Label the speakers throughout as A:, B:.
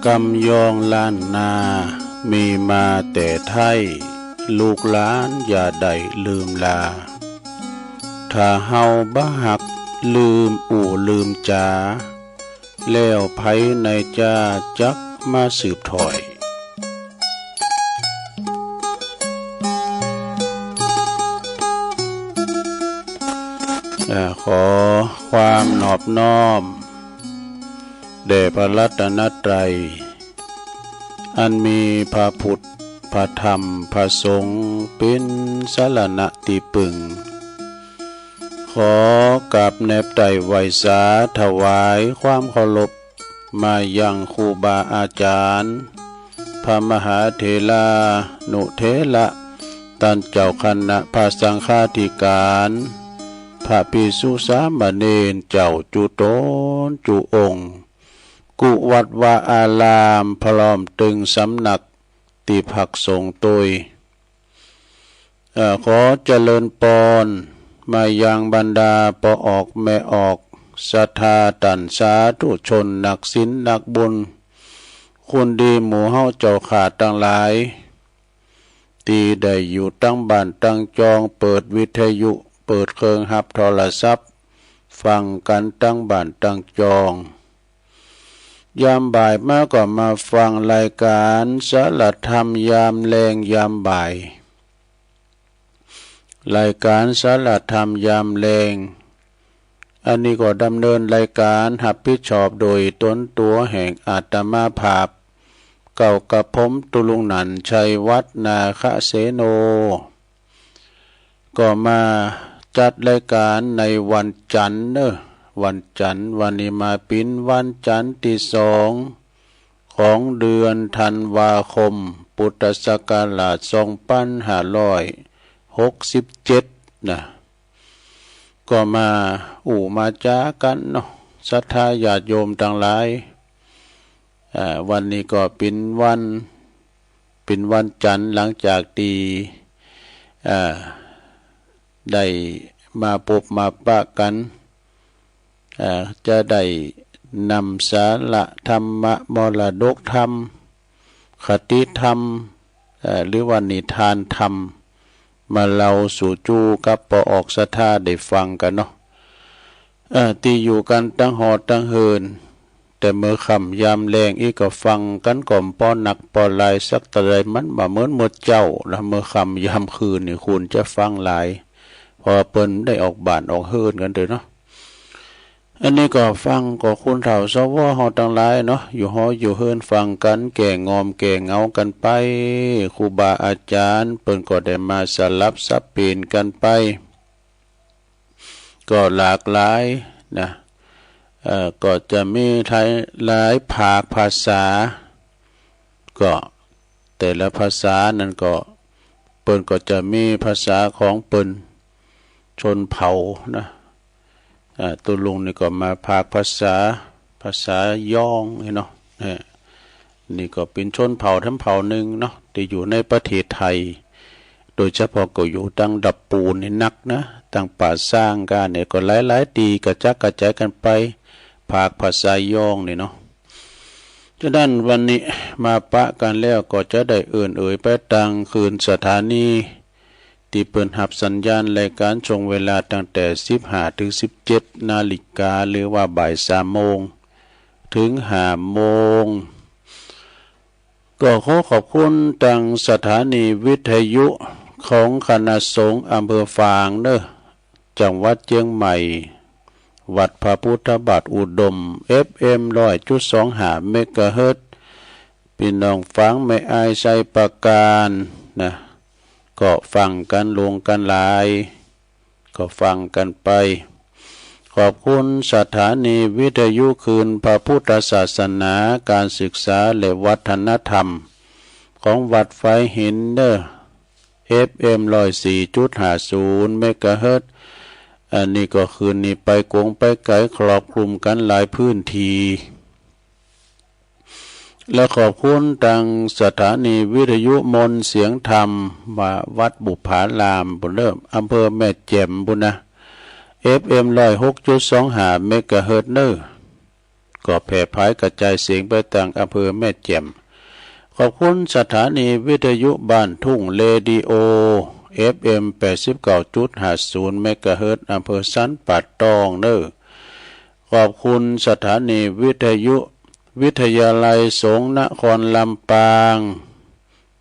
A: กำยองล้านนามีมาแต่ไทยลูกหลานอย่าได้ลืมลาถ้าเฮาบ่หักลืมลืมจาแล้วไผในจ้าจักมาสืบถอยขอความนอบน้อมแด่พระรัตนตรัยอันมีพระพุทธพระธรรมพระสงฆ์เป็นสรณะที่พึ่งขอกราบแนบไต่ไหวสาถวายความเคารพมายังครูบาอาจารย์พระมหาเถรานุเถระท่านเจ้าคณะพระสังฆาธิการพระภิกษุสามเณรเจ้าจุโตนจุองค์กุวัดวาอารามพร้อมตึงสำนักติภักสงฆ์ตุยขอเจริญปอนมายังบรรดาปออกแม่ออกศรัทธาตันสาธุชนนักศีลนักบุญคุณดีหมู่เฮาเจ้าขาดทั้งหลายตีได้อยู่ตั้งบ้านตั้งจองเปิดวิทยุเปิดเครื่องรับโทรศัพท์ฟังกันตั้งบ้านตั้งจองยามบ่ายมาก็มาฟังรายการสารธรรมยามแลงยามบ่ายรายการสารธรรมยามแลงอันนี้ก็ดำเนินรายการรับผิดชอบโดยตนตัวแห่งอาตมาภาพเก่ากับผมตุลุงหนันชัยวัฒนาคเสโนก็มาจัดรายการในวันจันทร์วันจันทร์วันนี้มาเป็นวันจันทร์ที่2ของเดือนธันวาคมพุทธศักราช2567นะก็มามาจ้ากันเนาะศรัทธาญาติโยมทั้งหลายวันนี้ก็เป็นวันจันทร์หลังจากที่ได้มาพบมาปะกันจะได้นำสาระธรรมะมรดกธรรมคติธรรมหรือว่านิทานธรรมมาเล่าสู่จูกับปออกศรัทธาได้ฟังกันเนาะที่อยู่กันตั้งหอตั้งเฮินแต่เมื่อค่ำยามแรงอีกก็ฟังกันก่อมป้อนหนักป้อนลายสักตะไรมันบ่เหมือนหมดเจ้าแล้วเมื่อค่ำยามคืนนี่คุณจะฟังหลายพอเปิ้นได้ออกบ้านออกเฮินกันเด้อเนาะอันนี้ก็ฟังก็คุณเฒ่าสวเฮาทั้งหลายเนาะอยู่หออยู่เฮินฟังกันแก่งอมแก่เงากันไปครูบาอาจารย์เปิ้นก็ได้มาสลับสับเปลี่ยนกันไปก็หลากหลายนะก็จะมีหลายภาคภาษาก็แต่ละภาษานั้นก็เปิ้นก็จะมีภาษาของเปิ้นชนเผ่านะตัวลุงนี่ก็มาภาคภาษาย่องเนาะนี่ก็เป็นชนเผ่าทั้งเผ่าหนึ่งเนาะที่อยู่ในประเทศไทยโดยเฉพาะก็อยู่ตั้งดับปูนนี่นักนะตั้งป่าสร้างกันเนี่ยก็หลายๆตีกระจักกระจายกันไปภาคภาษาย่องนี่เนาะฉะนั้นวันนี้มาปะกันแล้วก็จะได้ไปตั้งคืนสถานีที่เปิดหับสัญญาณรายการช่วงเวลาตั้งแต่15 ถึง 17 นาฬิกาหรือว่าบ่าย3 โมงถึง5 โมงก็ขอขอบคุณทางสถานีวิทยุของคณะสงฆ์อำเภอฝางจังหวัดเชียงใหม่วัดพระพุทธบาทอุดม FM 100.25 เมกะเฮิรตซ์พี่น้องฟังไม่อายใส่ประการนะก็ฟังกันลงกันหลายก็ฟังกันไปขอบคุณสถานีวิทยุคืนพระพุทธศาสนาการศึกษาและวัฒนธรรมของวัดไฟหินFM 104.50 เมกะเฮิรตซ์อันนี้ก็คืนนี้ไปกวงไปไกลครอบคลุมกันหลายพื้นที่และขอบคุณทางสถานีวิทยุมนเสียงธรรมวัดบุพารามบุญเริ่มอำเภอแม่แจ่มบุญนะ FM 106.25 เมกะเฮิรตซ์ ก็แผ่พายกระจายเสียงไปต่างอำเภอแม่แจ่มขอบคุณสถานีวิทยุบ้านทุ่งเรดิโอ FM 89.50 เมกะเฮิรตซ์อำเภอสันป่าตองเน้อขอบคุณสถานีวิทยุวิทยาลัยสงฆ์นครลำปาง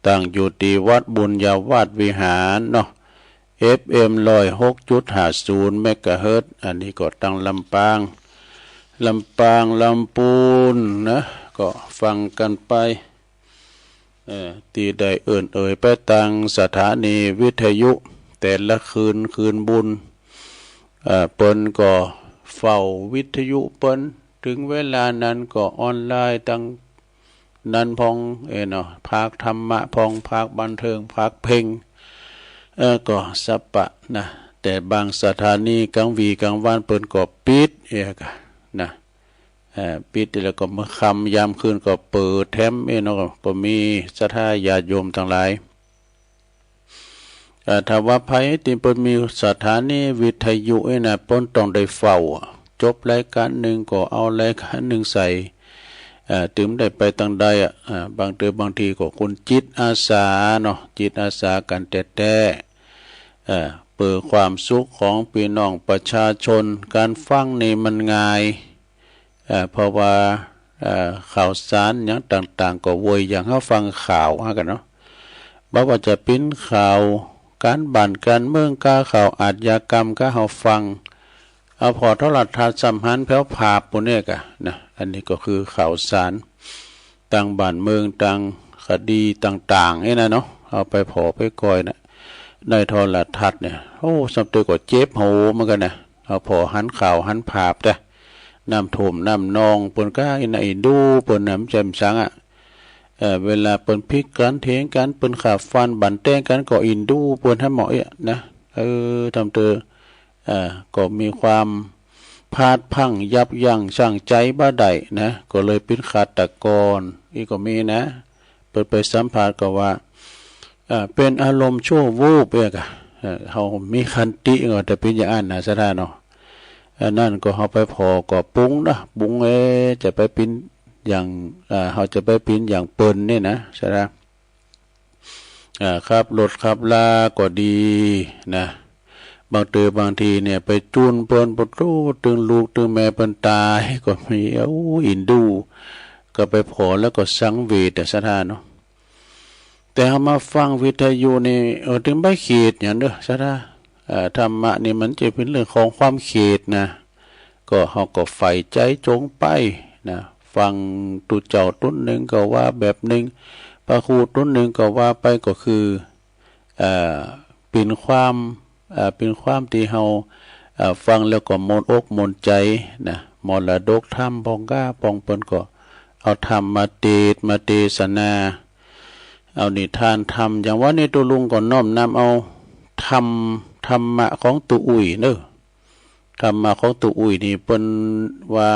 A: ตั้งอยู่ที่วัดบุญญาวาสวิหารเนาะ FM 106.50 เมกะเฮิรตซ์อันนี้ก็ตั้งลำปางลำพูนนะก็ฟังกันไปตีใดเอ่ยไปตั้งสถานีวิทยุแต่ละคืนบุญเปิ้นก็เฝ้าวิทยุเปิ้นถึงเวลานั้นก็ออนไลน์ตั้งนั้นพองเนาะภาคธรรมะพองภาคบันเทิงภาคเพลงก็สัปปะนะแต่บางสถานีกลางวันเปิ้นก็ปิดกะนะปิดแล้วก็เมื่อค่ำยามคืนก็เปิดแถมเนาะก็มีศรัทธาญาติโยมทั้งหลายถ้าว่าไผที่เปิ้นมีสถานีวิทยุนะเปิ้นต้องได้เฝ้าจบรายการหนึ่งก็เอารายการหนึ่งใส่ถึงได้ไปตั้งใดบางทีก็คนจิตอาสาเนาะจิตอาสากันแต่เปิดความสุขของพี่น้องประชาชนการฟังนี่มันง่ายเพราะว่าข่าวสารอย่างต่างๆก็วยอย่างเขาฟังข่าวกันเนาะบอกว่าจะเป็นข่าวการบ้านการเมืองข่าวอาชญากรรมก็เขาฟังเอาพอโทรทัศน์สัมพันธ์แผ่วภาพพวกนี้กะนะอันนี้ก็คือข่าวสารต่างบ้านเมืองต่างคดีต่างๆนี่นะเนาะเอาไปพอไปก่อยนะในโทรทัศน์เนี่ยโอ้สำตัวก็เจ็บหูเหมือนกันนะเอาพอหันข่าวหันภาพแต่น้ำท่วมน้ำนองเปิ้นก็อินดูเปิ้นน้ำแจ่มสังเวลาเปิ้นพลิกกันเถียงกันเปิ้นขาฟันบันแต้งกันก็อินดูเปิ้นให้เหมาะนะทำตัวก็มีความพาดพังยับยั้งชั่งใจบ่ได้นะก็เลยเป็นฆาตกรอีกก็มีนะเปิดไปสัมภาษณ์ก็ว่าเป็นอารมณ์ชั่ววูบเขามีคันติก็แต่เป็นอย่างนั้นนะซะท่านเนาะนั่นก็เขาไปพอก็ปุ้งนะปุ้งจะไปปิ้นอย่างเขาจะไปปิ้นอย่างเปิ้นนี่นะใช่ไหมครับรถขับลาก็ดีนะบางทีเนี่ยไปจูนเปิ้นปตูตึงลูกตึงแม่เปิ้นตายก็มีอินดูก็ไปพอแล้วก็สังเวชแต่ซะท่านเนาะแต่เขามาฟังวิทยุนี่ถึงไม่เขตอย่างเด้อซะท่าธรรมะนี่มันจะเป็นเรื่องของความเขตนะก็เขาก็ใฝ่ใจจงไปนะฟังตุเจ้าต้นหนึ่งก็ว่าแบบหนึ่งพระครูต้นหนึ่งก็ว่าไปก็คือเป็นความที่เราฟังแล้วก็มนอกมนใจนะมรดกธรรมพองก้าปองเปิ้นก็เอาธรรมมาเทศนาเอานิทานธรรมอย่างว่าในตัวลุงก็น้อมนำเอาธรรมะของตุอุ้ยเนอะธรรมะของตุอุ้ยนี่เป็นว่า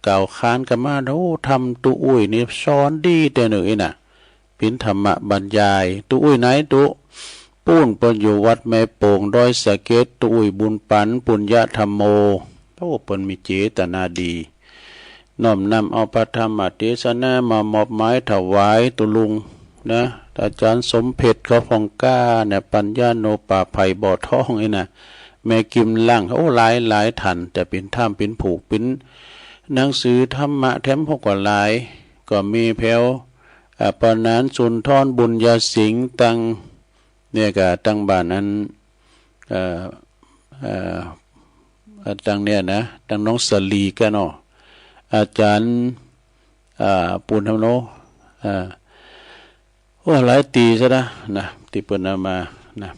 A: กล่าวค้านกันมาโอ้ทำตุอุ้ยนี่สอนดีแต่หนึ่งน่ะเป็นธรรมะบรรยายตุอุ้ยไหนตุปูนปนอยู่วัดแม่โป่งดอยสะเก็ดตุอุ้ยบุญปันปุญญธรรมโมโอ้เปิ้นมีเจตนาดีน้อมนำเอาพระธรรมเทศนามามอบหมายถวายตุลุงนะอาจารย์สมเพชรเขาพองก้าเนี่ยปัญญาโนป่าไผ่บ่อทองนี่นะแม่กิมล่างโอ้หลายทันแต่เป็นถ้ำเป็นผูกเป็นหนังสือธรรมะแถมพวกกว่าหลายก็มีแผ่วปนานสุนทรบุญญาสิงห์ตังเนี่ยก็ตั้งบ้านนั้นตั้งเนี่ยนะตั้งน้องสลีกันเนาะอาจารย์ปุณธรรมโนว่าหลายตีซะนะที่เปิดนำมานะ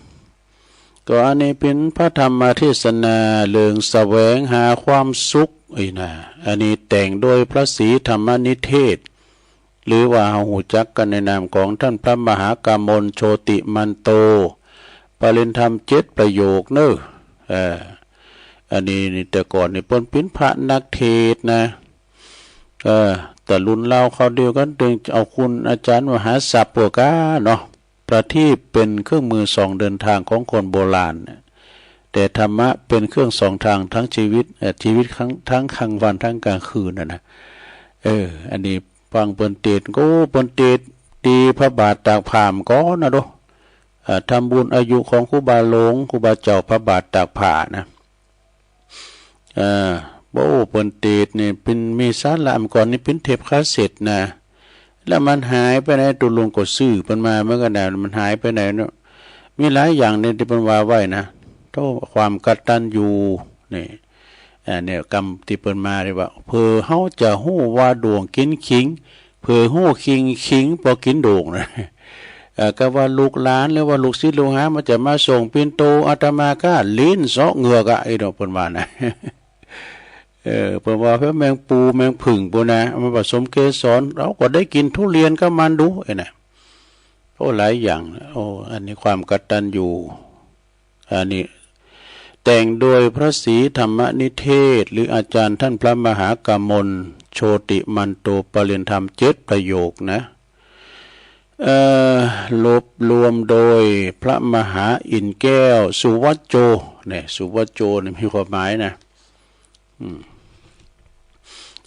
A: ก็อันนี้เป็นพระธรรมเทศนาเรื่องแสวงหาความสุขนะอันนี้แต่งโดยพระศรีธรรมนิเทศหรือว่าหูจักกันในนามของท่านพระมหากามลโชติมันโตปริญธรรม7ประโยคเนอะอันนี้แต่ก่อนนี่เปิ้นเป็นพระนักเทศนะแต่รุ่นเราเขาเดียวกันดึงเอาคุณอาจารย์มหาศัพท์ปวกาเนาะประทีปเป็นเครื่องมือส่องเดินทางของคนโบราณแต่ แต่ธรรมะเป็นเครื่องสองทางทั้งชีวิตชีวิตทั้งกลางวันทั้งกลางคืนนะอันนี้ฟังเปิ้นเตดก็เปิ้นเตดตีพระบาทตากผามก็นะดูทำบุญอายุของครูบาหลงครูบาเจ้าพระบาทตากผานะโบ้เปิ้นเตดนี่เป็นมีสาระมก่อนนี่เป็นเทพคาเสร็จนะแล้วมันหายไปไหนตุลุงก็ซื้อเปิ้นมาเมื่อกันน่ะมันหายไปไหนเนาะมีหลายอย่างเนี่ยที่เปิ้นว่าไว้นะโตความกตัญญูนี่เนี่ยกรรมที่เปิ้นมาเรียกว่าเพื่อเฮาจะฮู้ว่าดวงกินขิงเพื่อฮู้ขิงบ่กินโด่งนะก็ว่าลูกหลานหรือว่าลูกศิษย์ลูกหามันจะมาส่งปิ่นโตอาตมาก็ลิ้นเสาะเหงือกไอ้ดอกเปิ้นว่านะเปิ้นว่าเพิ่นแมงปูแมงผึ่งปุ่นนะมาผสมเกสรเราก็ได้กินทุเรียนก็มันดูไอ้น่ะโอ้หลายอย่างอันนี้ความกตัญญูอันนี้แต่งโดยพระศรีธรรมนิเทศหรืออาจารย์ท่านพระมหากมลโชติมันโตปริยธรรม7ประโยคนะรวบรวมโดยพระมหาอินแก้วสุวัจโจเนี่ยสุวัจโจนี่มีความหมายนะ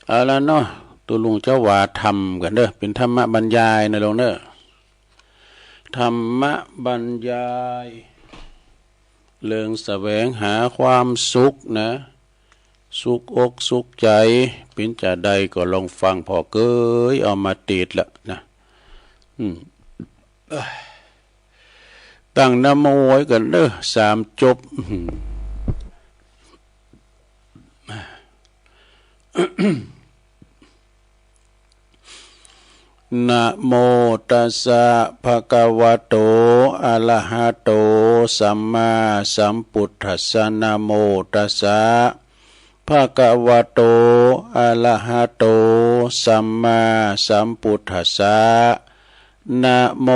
A: เอาละเนาะตัวลุงเจ้าว่าทำกันเด้อเป็นธรรมบรรยายนะลงเด้อธรรมบรรยายเรื่องแสวงหาความสุขนะสุขอกสุขใจเป็นจะใดก็ลองฟังพอเกยเอามาติดละนะตั้งนะโมไว้กันเด้อ3จบนะโมตัสสะภะคะวะโตอะระหะโตสัมมาสัมพุทธัสสะนะโมตัสสะภะคะวะโตอะระหะโตสัมมาสัมพุทธัสสะนะโม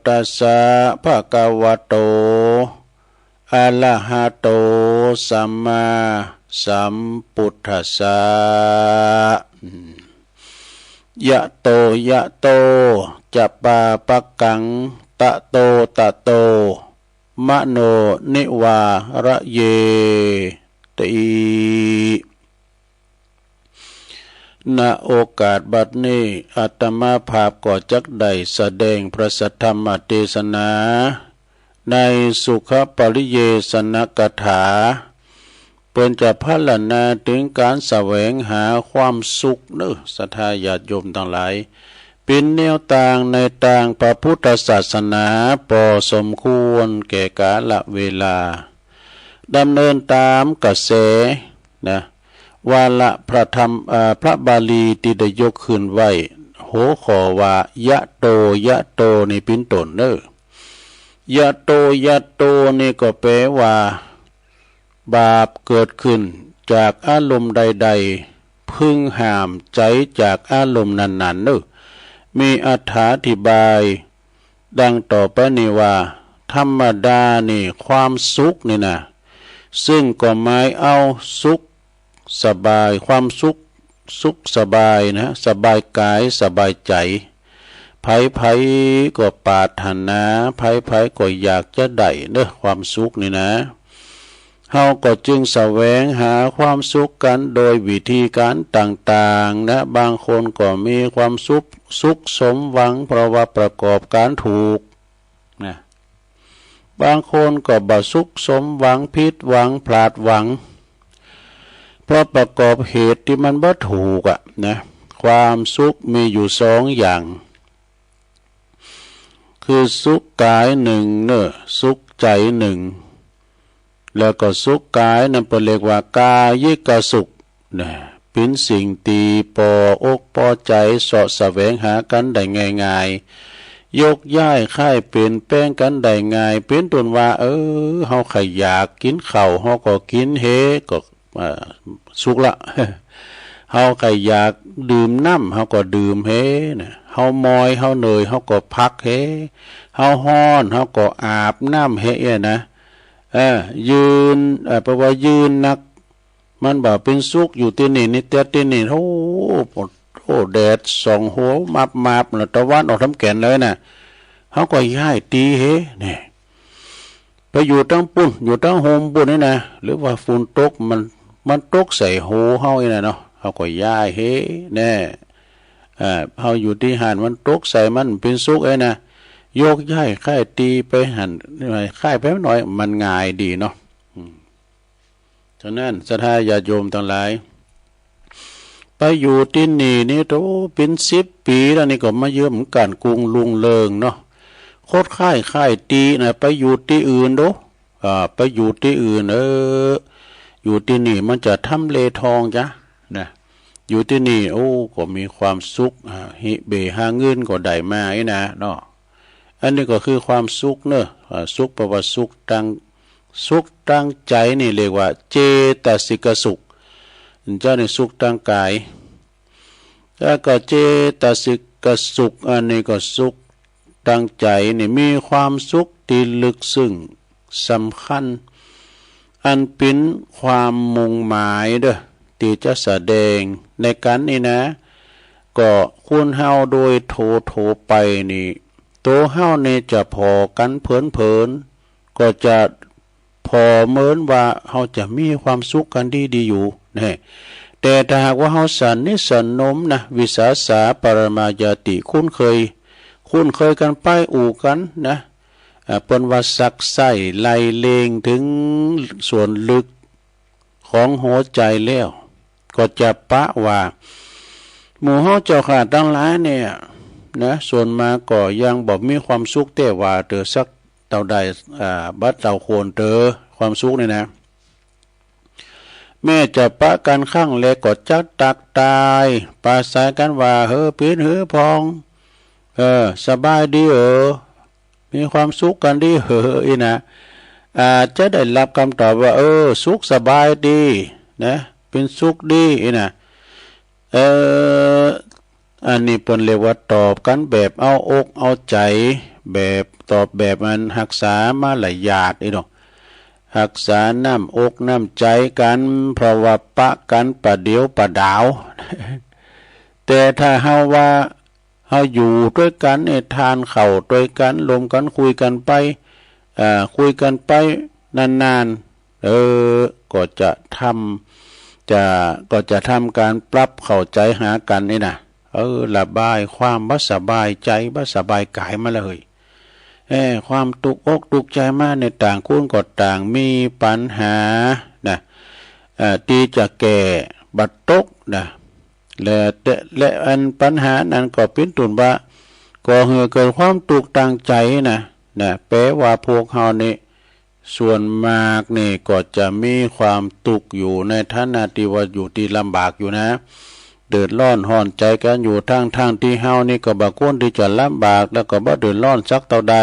A: ตัสสะภะคะวะโตอะระหะโตสัมมาสัมพุทธัสสะยะโตยะโตจะปาปักกังตะโตตะโตมะโนนิวาระเยติณโอกาสบัดนี้อาตมาภาพก็จักได้แสดงพระสัทธรรมเทศนาในสุขปริเยสนกถาเปิ้นจะพรรณนาถึงการแสวงหาความสุขเด้อศรัทธาญาติโยมทั้งหลายเป็นแนวต่างในต่างพระพุทธศาสนาพอสมควรแก่กาลเวลาดำเนินตามกระแสนะวาระพระธรรมพระบาลีที่ได้ยกขึ้นไว้โหขอว่ายะโตยะโตนี่เป็นต้นเด้อยะโตยะโตนี่ก็แปลว่าบาปเกิดขึ้นจากอารมณ์ใดๆพึงห้ามใจจากอารมณ์นั้นๆเด้อมีอธิบายดังต่อไปนี้ว่าธรรมดานี่ความสุขนี่นะซึ่งก็หมายเอาสุขสบายความสุขสบายนะสบายกายสบายใจไผก็ปรารถนาไผก็อยากจะได้เด้อความสุขนี่นะเฮาก็จึงแสวงหาความสุขกันโดยวิธีการต่างๆนะบางคนก็มีความสุขสมหวังเพราะว่าประกอบการถูกนะบางคนก็บ่สุขสมหวังผิดหวังพลาดหวังเพราะประกอบเหตุที่มันบ่ถูกนะความสุขมีอยู่2อย่างคือสุขกาย1เนอะสุขใจ1แล้วก็สุขกายนั่นเป็นเรียกว่ากายิกสุขนะเป็นสิ่งตีปอกปอใจเสาะแสวงหากันได้ง่ายๆยกย้ายค่ายเปลี่ยนแปลงกันได้ง่ายเป็นต้นว่าเฮาใครอยากกินข้าวเฮาก็กินเฮก็สุขละเฮาใครอยากดื่มน้ำเฮาก็ดื่มเฮนะเฮามอยเฮาเหนื่อยเฮาก็พักเฮเฮาฮ้อนเฮาก็อาบน้ำเฮนะยืนแปลว่ายืนนักมันบ่เป็นสุขอยู่ที่นี่นี่แต่ที่นี่โอ้แดดส่องหัวมาบแล้วตะวันออกทำแก่นเลยน่ะเฮาก็ย้ายตีเฮนี่ ไปอยู่ตั้งปุ่นอยู่ตั้งโฮมปุ่นนี่นะหรือว่าฝนตกมันตกใส่หูเฮาอีน่ะเนาะเฮาก็ย้ายเฮ้แน่เฮาอยู่ที่หันมันตกใส่มันเป็นสุขไอ้นะโยกย้ายค่ายตีไปหันค่ายไปหน่อยมันง่ายดีเนาะฉะนั้นศรัทธาญาติโยมทั้งหลายไปอยู่ที่นี่โตเป็น10 ปีแล้วนี่ก็มาเยอะเหมือนกันกรุงลุงเลิงเนาะโคตรค่ายตีนะไปอยู่ที่อื่นโดไปอยู่ที่อื่นอยู่ที่นี่มันจะทำเลทองจ้ะนะอยู่ที่นี่โอ้ก็มีความสุขฮิเบหาเงินก็ได้มาไอ้นะเนาะอันนี้ก็คือความสุขเนอะสุขแปลว่าสุขตั้งใจนี่เรียกว่าเจตสิกสุขเจ้าในสุขตั้งกายแล้วก็เจตสิกสุขอันนี้ก็สุขตั้งใจนี่มีความสุขที่ลึกซึ้งสำคัญอันเป็นความมุ่งหมายเด้อที่จะแสดงในการนี่นะก็คุณเฮาโดยโถไปนี่โตเฮานี่จะพอกันเผินก็จะพอเหมือนว่าเฮาจะมีความสุขกันดีอยู่นี่แต่ถ้าหากว่าเฮาสันนิสนมนะวิสาสาปรมายาติคุ้นเคยกันไปอู่กันนะเปิ้นว่าสักไส้ไล่เลงถึงส่วนลึกของหัวใจแล้วก็จะปะว่าหมู่เฮาเจ้าขาดทั้งหลายเนี่ยนะส่วนมาก็ยังบ่มีความสุขแต่ว่าเตอสักเท่าใดบัดเท่าโคนเตอความสุขนี่นะแม่จะปะกันข้างเล็กก็จักตักตายปาสายกันว่าปีนพองสบายดีมีความสุขกันดีอีนะจะได้รับคำตอบว่าสุขสบายดีนะเป็นสุขดีอีนะอันนี้เปิ้นเรียกว่าตอบกันแบบเอาอกเอาใจแบบตอบแบบมันรักษามาหลายหยาดอีเนาะรักษาน้ำอกน้ำใจกันเพราะว่าปะกันประเดี๋ยวประดาวแต่ถ้าเฮาว่าเฮาอยู่ด้วยกันทานข้าวด้วยกันรวมกันคุยกันไปนานๆก็จะทำการปรับเข้าใจหากันนี่นะระบายความบ่สบายใจบ่สบายกายมาเลยความตุกอกตุกใจมาในต่างคนก็ต่างมีปัญหานะตีจะแก่บัดตกนะและอันปัญหานั้นก็เป็นตุนว่าก่อให้เกิดความตุกต่างใจนะแปลว่าพวกเฮานี่ส่วนมากนี่ก็จะมีความตุกอยู่ในฐานะที่ว่าอยู่ที่ลำบากอยู่นะเดือดร้อนห่อนใจกันอยู่ทางที่เฮานี่ก็บ่ควรที่จะลำบากแล้วก็บ่เดือดร้อนสักเท่าใด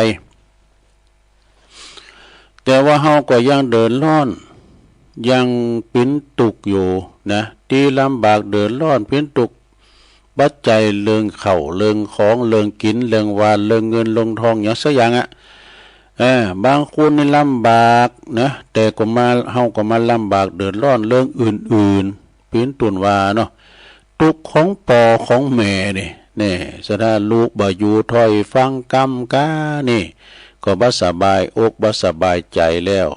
A: แต่ว่าเฮาก็ยังเดือดร้อนยังเป็นตุกอยู่นะที่ลำบากเดือดร้อนเป็นตุกบัดใจเรื่องเข้าเรื่องของเรื่องกินเรื่องวานเรื่องเงินลงทองอย่างสักอย่างบางคนนี่ลำบากนะแต่ก็มาเฮาก็มาลำบากเดือดร้อนเรื่องอื่นๆเป็นตุนว่าเนาะทุกข์ของปอของแม่นี่สถานลูกบ่อยู่ถ้อยฟังกรรมกานี่ก็บ่สบายอกบ่สบายใจแล้ว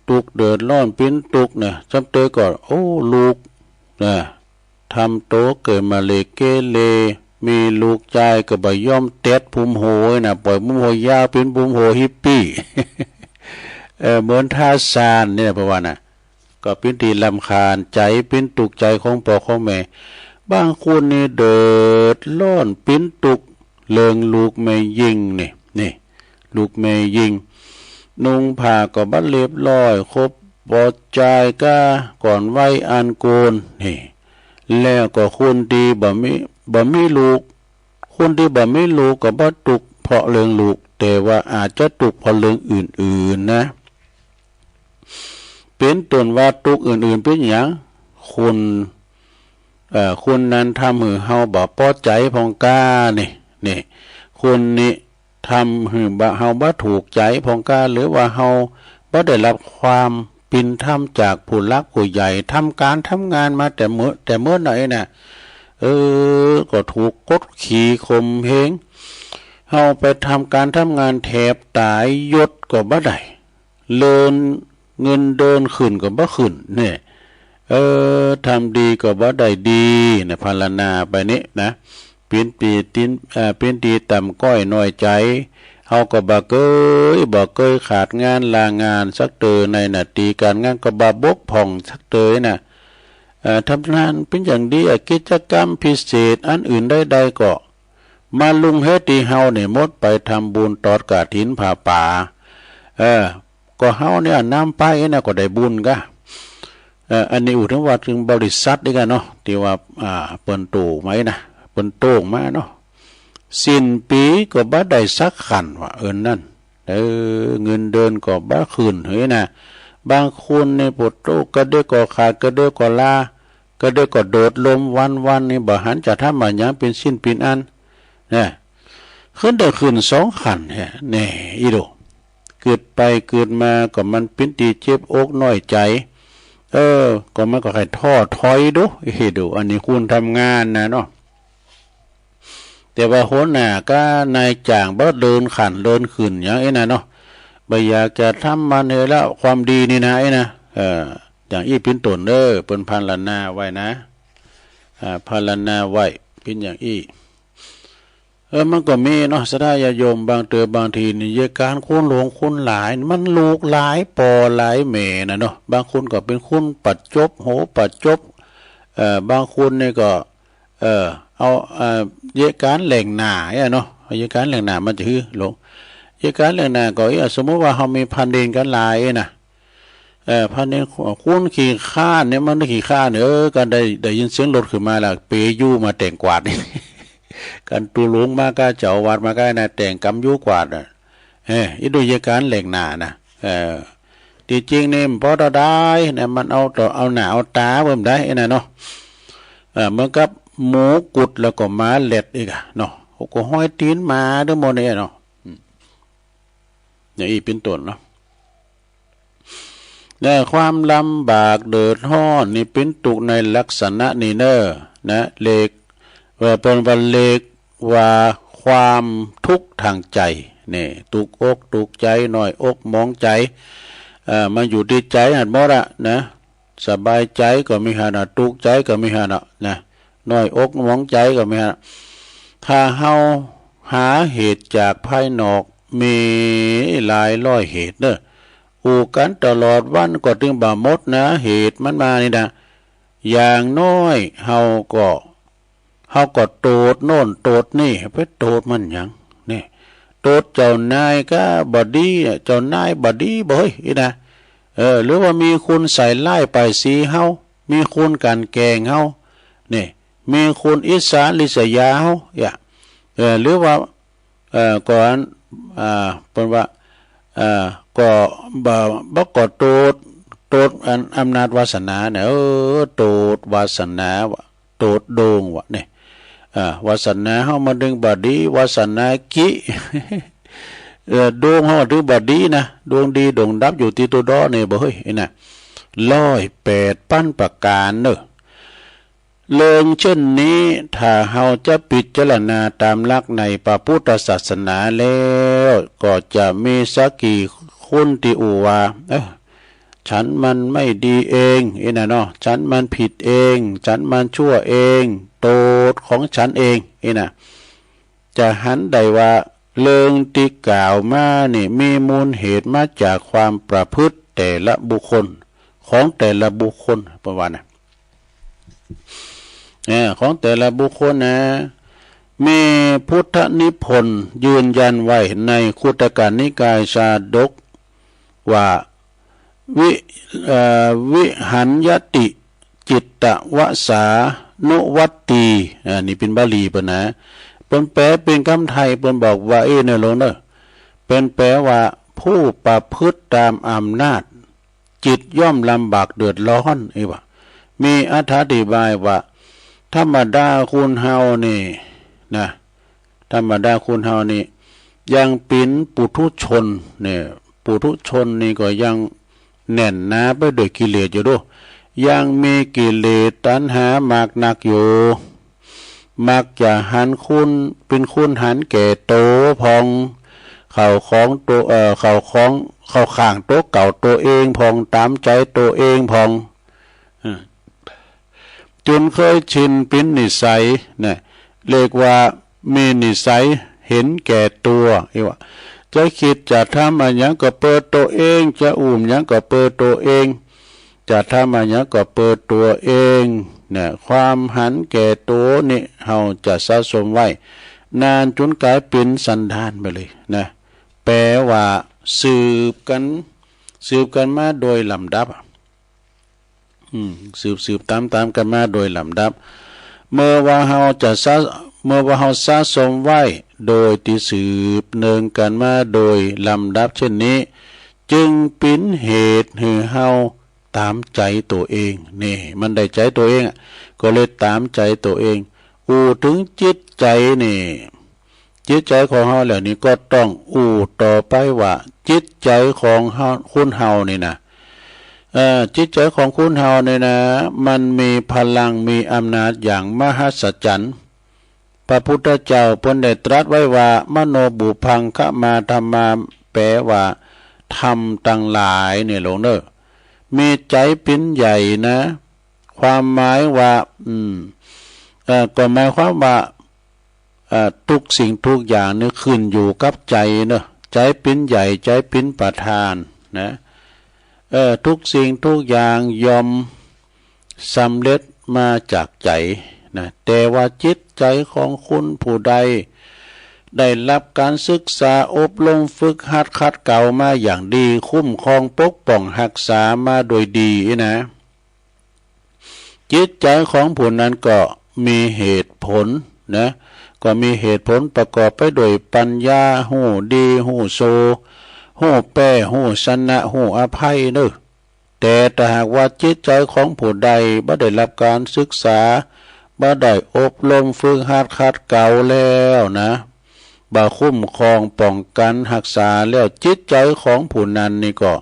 A: ทุกข์เดือดร้อนเป็นทุกข์เนี่ยจำเตก็ลูกนะทำโตเกิดมาเลเกเลมีลูกชายก็บ่ยอมเต็ดภูมิโหยนะปล่อยภูมิโหยยาวเป็นภูมิโหฮิปปี้เหมือนท่าซานเนี่ยประว่าน่ะก็เป็นที่รำคาญใจเป็นตุกใจของพ่อของแม่บางคนนี่เดือดร้อนเป็นตุกเลิงลูกแม่ยิงนี่ลูกแม่ยิงนุ่งผ้าก็บัดเรียบร้อยครบบ่จ่ายก็ก่อนไว้อันโกนนี่แล้วก็คนดีบ่มีลูกคนที่บ่มีลูกก็บ่ตุกเพราะเรื่องลูกแต่ว่าอาจจะตุกเพราะเรื่องอื่นๆนะเป็นต้นว่าตุกอื่นๆเป็นหยังคุณนั้นทำให้เฮาบ่พอใจพองกานี่คุณนี่ทำให้เฮาบ่ถูกใจพองกาหรือว่าเฮาบ่ได้รับความเป็นธรรมจากผู้หลักผู้ใหญ่ทำงานมาแต่เมื่อไหร่น่ะก็ถูกกดขี่ข่มเหงเฮ เฮาไปทำการทำงานแถบตายยศก็บ่ได้เลินเงินเดินขึ้นก็บ่ขึ้นเนี่ยทำดีก็บ่ได้ดีนะพารณาไปนี้นะเป็นตีต่ำก้อยน้อยใจเฮาก็บ่เคยขาดงานลางานสักเตอในนาทีการงานก็บ่บกพร่องสักเตอน่ะทำงานเป็นอย่างดีกิจกรรมพิเศษอันอื่นใดๆก็มาลุงเฮตีเฮาเนี่ยมดไปทำบุญตอดกฐินผ่าป่าก็เฮาเนี่ยน้ำไปเนี่ยก็ได้บุญกะอันนี้อุทว่าถึงบริษัทด้วยกันเนาะที่ว่าเปิ้นตู่ไหมนะเปิ้นโต้งมาเนาะสิ้นปีก็บ่ได้สักขันว่านั่นเงินเดือนก็บ่คืนเฮ้ยนะบางคนในปวดโตก็ได้ก็ขาดก็ได้ก็ลาก็ได้ก็โดดลมวันนี่บ่หันจะทำมาหยังเป็นสิ้นปีอันเนี่ยขึ้นได้ขึ้น2ขันแน่อีโดเกิดไปเกิดมาก็มันเป็นตีเจ็บอกน้อยใจก็มันก็ใครท้อถอยดูดูอันนี้คุณทำงานนะเนาะแต่ว่าหัวหน้าก็นายจ้างบ่เดินขันเดินขึ้นอย่างนะเนาะบ่อยากจะทำมันเลยแล้วความดีนี่นะนะอย่างอีเป็นต้นเปิ้นพารณาไว้นะพารณาไว้เป็นอย่างอีมันก็มีเนาะสดายาโยมบางทีนี่เยการคุณหลวงคุณหลายมันลูกหลายปอหลายแม่นะเนาะบางคนก็เป็นคุณปัจจบโหปัจจบบางคนนี่ก็เอาเยการแหล่งหน้าเนาะเยการแหล่งหน้ามันจะคือหลวงเยการแหล่งหน้าก็สมมุติว่าเฮามีพันเดนกันหลายนะพันเดนคุณขี่ข้านเนี่ยมันขี่ข้านกันได้ยินเสียงรถขึ้นมาล่ะเปยู่มาแต่งกวาดนี่กันตูหลวงมาก็เจ้าวาดมาก็นะแต่งกำยู่กวาดอีดูยการแหล่งหน้านะที่จริงนี่พอได้นะมันเอาต่อเอาหน้าเอาตาเบิ่มได้นะเนาะเหมือนกับหมูกุดแล้วก็ม้าเล็ดอีกเนาะก็ห้อยตีนมาด้วยโมเนี่ยเนาะอย่างนี้เป็นต้นเนาะและความลำบากเดือดร้อนนี่เป็นตุกในลักษณะนี้นะเลขว่าเป็นวันเลขว่าความทุกข์ทางใจนี่ตุกอกตุกใจหน่อยอกมองใจมันอยู่ที่ใจหันหมดอะนะสบายใจก็ไม่หันอะตุกใจก็ไม่หันอะนะหน่อยอกมองใจก็ไม่หันถ้าเฮาหาเหตุจากภายนอกมีหลายร้อยเหตุอูกันตลอดวันก็ถึงบ่หมดนะเหตุมันมานี่นะอย่างน้อยเฮาก็โตดโน่นโตดนี่ไปโตดมันหยังนี่โตดเจ้านายก็บ่ดีเจ้านายบ่ดีบ่เฮ้ยนะหรือว่ามีคุณใส่ไล่ไปสีเฮามีคุณกันแกงเฮานี่มีคุณอิสาลิษยาเฮาหรือว่าก่อนเป็นว่าก็บ่ก็โตดอำนาจวาสนาเนี่ยโตดวาสนาวะโตดโดงวะนี่วาสนาเฮามาดึงบดีวาสนากิดวงเฮาถือบดีนะดวงดีดวงดับอยู่ที่ตัวดอเนี่ยบ่เฮ้ยน่ะ108ปั้นประการเรื่องเช่นนี้ถ้าเฮาจะพิจารณาตามหลักในพระพุทธศาสนาแล้วก็จะมีสักกี่คนที่ว่าฉันมันไม่ดีเองนะเนาะฉันมันผิดเองฉันมันชั่วเองโตดของฉันเองนะจะหันได้ว่าเรื่องที่กล่าวมานี่มีมูลเหตุมาจากความประพฤติแต่ละบุคคลของแต่ละบุคคลประมาณนะของแต่ละบุคคลนะมีพุทธนิพนธ์ยืนยันไว้ในคุตกนิกายชาดกว่าวิหันยติจิตตวสานุวัตตีนี่เป็นบาลีปะนะเป็นแปลเป็นคำไทยเป็นบอกว่าเนี่ยลงเป็นแปลว่าผู้ประพฤติตามอำนาจจิตย่อมลำบากเดือดร้อนว่ามีอธิบายว่าธรรมดาคุณเฮานี่นะธรรมดาคุณเฮานี่ยังเป็นปุถุชนเนี่ยปุถุชนนี่ก็ยังแน่นหนาไปด้วยกิเลสอยู่ด้วยยังมีกิเลสตัณหามากหนักอยู่ มักจะหันคุณเป็นคุณหันแก่โตพองเข่าของตัวเข่าของเข่าข้างตัวเก่าตัวเองพองตามใจตัวเองพองจนเคยชินเป็นนิสัยเนี่ยเรียกว่ามีนิสัยเห็นแก่ตัวว่าจะคิดจะทำอะไรอย่างก็เปิดตัวเองจะอุ่มอย่างก็เปิดตัวเองจะทำอะไรอย่างก็เปิดตัวเองเนี่ยความหันแก่ตัวนี่เราจะสะสมไว้นานจนกลายเป็นสันดานไปเลยนะแปลว่าสืบกันมาโดยลำดับสืบตามกันมาโดยลำดับเมื่อว่าเราสะสมไว้โดยที่สืบเนื่องกันมาโดยลำดับเช่นนี้จึงเป็นเหตุให้เฮาตามใจตัวเองนี่มันได้ใจตัวเองก็เลยตามใจตัวเองถึงจิตใจนี่จิตใจของเฮาแล้วนี่ก็ต้องต่อไปว่าจิตใจของเฮาคุณเฮานี่นะจิตใจของคุณเฮาเนี่ยนะมันมีพลังมีอำนาจอย่างมหัศจรรย์พระพุทธเจ้าเพิ่นได้ตรัสไว้ว่ามโนบุพังขมาธรรมาแปลว่าธรรมต่างหลายเนี่ยหลวงเด้อมีใจเป็นใหญ่นะความหมายว่าก็หมายความว่าทุกสิ่งทุกอย่างนี่ขึ้นอยู่กับใจเนอะใจเป็นใหญ่ใจเป็นประธานนะทุกสิ่งทุกอย่างยอมสำเร็จมาจากใจนะแต่ว่าจิตใจของคุณผู้ใดได้รับการศึกษาอบรมฝึกหัดขัดเกลามาอย่างดีคุ้มครองปกป้องรักษามาโดยดีนะจิตใจของผู้นั้นก็มีเหตุผลนะก็มีเหตุผลประกอบไปด้วยปัญญาหูดีหูโซหูแป้หูชนะหูอภัยเนอะแต่หากว่าจิตใจของผู้ใดบ่ได้รับการศึกษาบ่ได้อบรมฝึกหัดขัดเกลาแล้วนะบ่คุ้มครองป้องกันรักษาแล้วจิตใจของผู้นั้นนี่ก็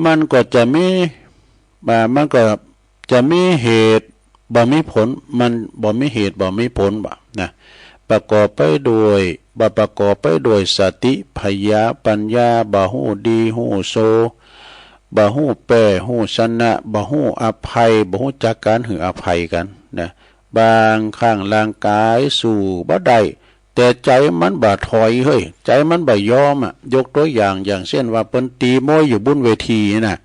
A: มันก็จะมีเหตุบ่มีผลมันบ่มีเหตุบ่มีผลบ่นะประกอบไปด้วยสติพยาปัญญาบ่ฮู้ดีฮู้โซบ่ฮู้แป้ฮู้ชนะบ่ฮู้อภัยบ่ฮู้จักการให้อภัยกันนะบางครั้งร่างกายสู้บ่ได้แต่ใจมันบ่ถอยเฮ้ยใจมันบ่ยอมยกตัวอย่างเช่นว่าเปิ้นตีมวยอยู่บนเวทีน่ะ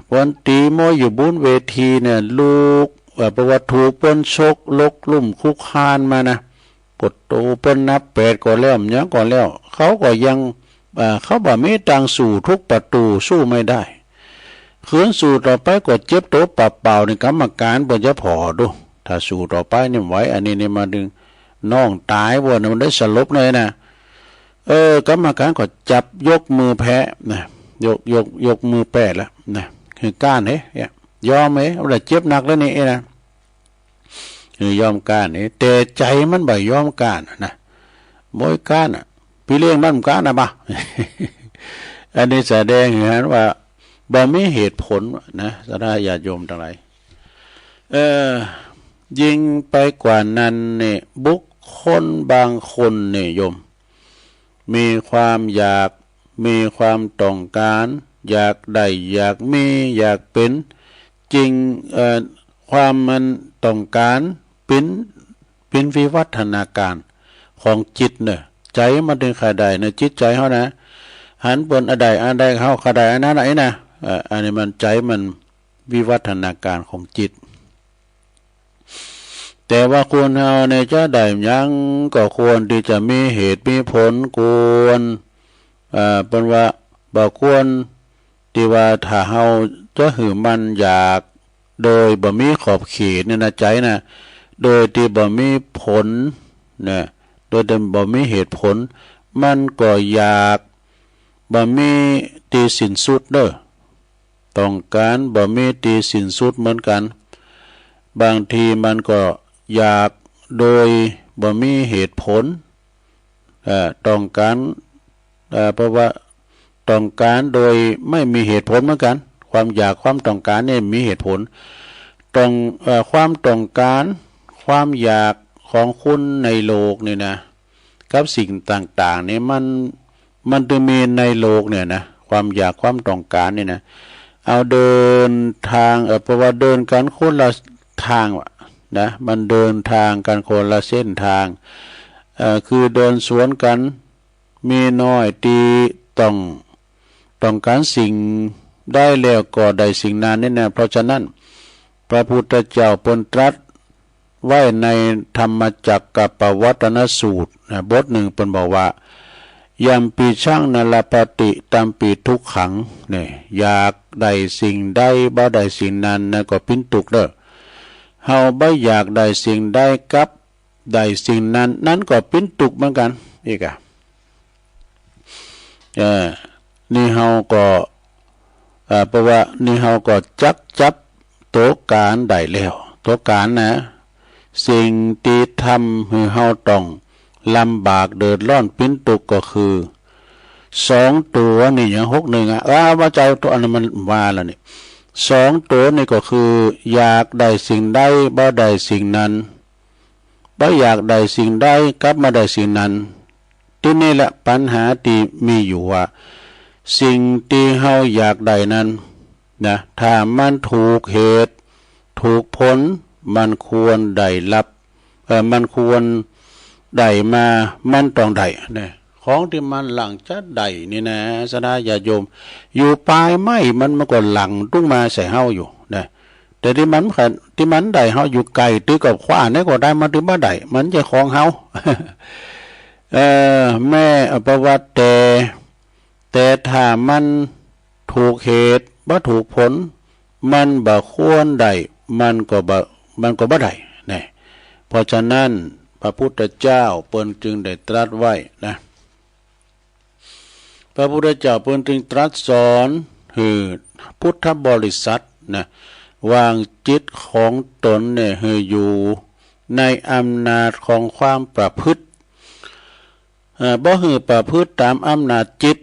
A: เปิ้นตีมวยอยู่บนเวทีเนี่ยลูกเพราะว่าถูกเปิ้นชกลกลุ่มคุกคานมานะปดโตเปิ้นนับ8ก็แล้วยังก็แล้วเขาก็ยังเขาบ่มีทางสู่ทุกประตูสู้ไม่ได้ขืนสู่ต่อไปก็เจ็บโตเปล่าๆนี่กรรมการบ่จะพอดูถ้าสู่ต่อไปนี่ไหวอันนี้นี่มาดึงน้องตายบ่มันได้สลบเลยนะกรรมการก็จับยกมือแพ้นะยกมือแป้แล้วนะคือก้านยอมไหมเอาแต่เจ็บหนักแล้วนี่นะคือยอมก้านแต่ใจมันบ่ยอมก้านนะบ่ยก้านพี่เลี้ยงมันก้านนะบ่อันนี้แสดงเห็นว่าบ่มีเหตุผลนะสาธุญาติโยมทั้งหลายยิ่งไปกว่านั้นเนี่ยบุคคลบางคนเนี่ยโยมมีความอยากมีความต้องการอยากได้อยากมีอยากเป็นจริงความมันต้องการเป็นวิวัฒนาการของจิตเนี่ยใจมันถึงขายได้นะจิตใจเขานะหันบนอะไรเขาขายได้อันนั้นไหนนะอันนี้มันใจมันวิวัฒนาการของจิตแต่ว่าควรเอาในจะได้ยังก็ควรที่จะมีเหตุมีผลควรเป็นว่าบ่ควรที่ว่าถ้าเฮาจะหือมันอยากโดยบ่มีขอบเขตเนี่ยนะใจนะโดยที่บ่มีผลนะโดยที่บ่มีเหตุผลมันก็อยากบ่มีที่สิ้นสุดเด้อต้องการบ่มีที่สิ้นสุดเหมือนกันบางทีมันก็อยากโดยบ่มีเหตุผลต้องการเพราะว่าต้องการโดยไม่มีเหตุผลเหมือนกันความอยากความต้องการเนี่ยมีเหตุผลความต้องการค ความอยากของคุณในโลกเนี่ยนะกับสิ่งต่างๆเนี่ยมันจะมีในโลกเนี่ยนะความอยากความต้องการเนี่ยนะเอาเดินทางเพราะว่าเดินกันคนละทางวะนะมันเดินทางกันคนละเส้นทางคือเดินสวนกันมีน้อยตีต้องการสิ่งได้แล้วก็ได้สิ่งนั้นนี่นะเพราะฉะนั้นพระพุทธเจ้าปนตรัสไว้ในธรรมจักรกับปวัตนสูตรบทหนึ่งเป็นบอกว่ายัมปีช่างนลปฏิตัมปีทุกขังเนี่ยอยากได้สิ่งใดบ่ได้สิ่งนั้นนะก็ปิ้นตุกเด้อเฮาบ่อยากได้สิ่งใดกับได้สิ่งนั้นก็ปิ้นตุกเหมือนกันอีกอ่ะนี่เฮาก็เพราะว่านี่เฮาก็จับโตการได้แล้วโตการนะสิ่งที่ทำให้เฮาต้องลำบากเดือดร้อนปิ้นตุกก็คือ2ตัวนี่อย่าง61ว่าเจ้าตัวอันนั้นมันว่าแล้วนี่2ตัวนี่ก็คืออยากได้สิ่งใดบ่ได้สิ่งนั้นบ่อยากได้สิ่งใดกลับมาได้สิ่งนั้นที่นี่แหละปัญหาที่มีอยู่ว่าสิ่งที่เฮาอยากได้นั้นนะถ้ามันถูกเหตุถูกผลมันควรได้รับมันควรได้มามันต้องได้เนี่ยของที่มันหลังจะได้นี่นะสดาญาโยมอยู่ปลายไม้มันก็หลังตุ้งมาใส่เฮาอยู่นะแต่ที่มันได้เฮาอยู่ไกลตื้อกับขวานี่ก็ได้มาถึงบ่ได้มันจะของเฮา แม่ประวัติแต่ถ้ามันถูกเหตุบ่ถูกผลมันบ่ควรได้มันก็บ่ได้นี่เพราะฉะนั้นพระพุทธเจ้าเปิ้นจึงได้ตรัสไว้นะพระพุทธเจ้าเปิ้นจึงตรัสสอนคือพุทธบริษัทนะวางจิตของตนเนี่ยให้อยู่ในอำนาจของความประพฤติบ่ฮือประพฤติตามอำนาจจิต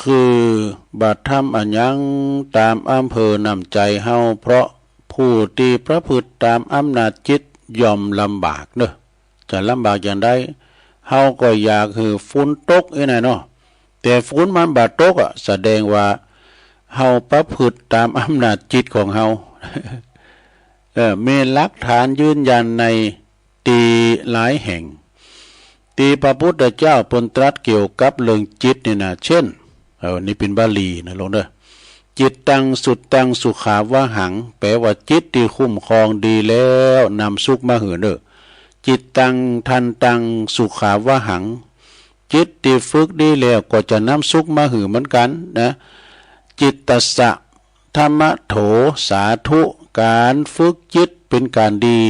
A: คือบัดทำอันยังตามอำเภอนำใจเฮาเพราะผู้ที่ประพฤติตามอำนาจจิตย่อมลำบากเด้อจะลำบากอย่างใดเฮาก็อยากคือฝนตกไอ้นั่นเนาะแต่ฝนมันบ่ตกแสดงว่าเฮาประพฤติตามอำนาจจิตของเฮามีหลักฐานยืนยันในตีหลายแห่งตีพระพุทธเจ้าปนตรัสเกี่ยวกับเรื่องจิตนี่นะเช่นนี่เป็นบาลีนะลงเด้อจิตตังสุดตังสุขาวะหังแปลว่าจิตที่คุ้มครองดีแล้วนำสุขมาหือเด้อจิตตังทันตังสุขาวะหังจิตที่ฝึกดีแล้วก็จะนำสุขมาหือเหมือนกันนะจิตตัสสะธรรมโถสาธุการฝึกจิตเป็นการดี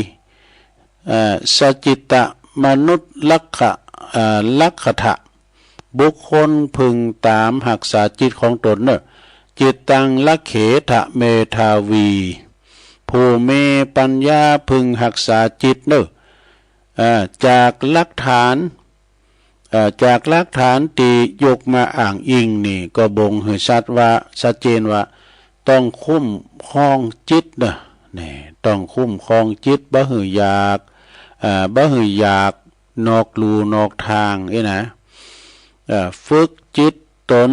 A: สจิตตะมนุษย์ลักขะบุคคลพึงตามหักษาจิตของตนเนอะจิตตังละเขทะเมทาวีผู้มีปัญญาพึงหักษาจิตเนอะจากหลักฐานที่ยกมาอ้างอิงนี่ก็บ่งให้ชัดเจนว่าต้องคุ้มครองจิตนะนี่ต้องคุ้มครองจิตบ่หืออยากนอกลูนอกทางนะฝึกจิตตน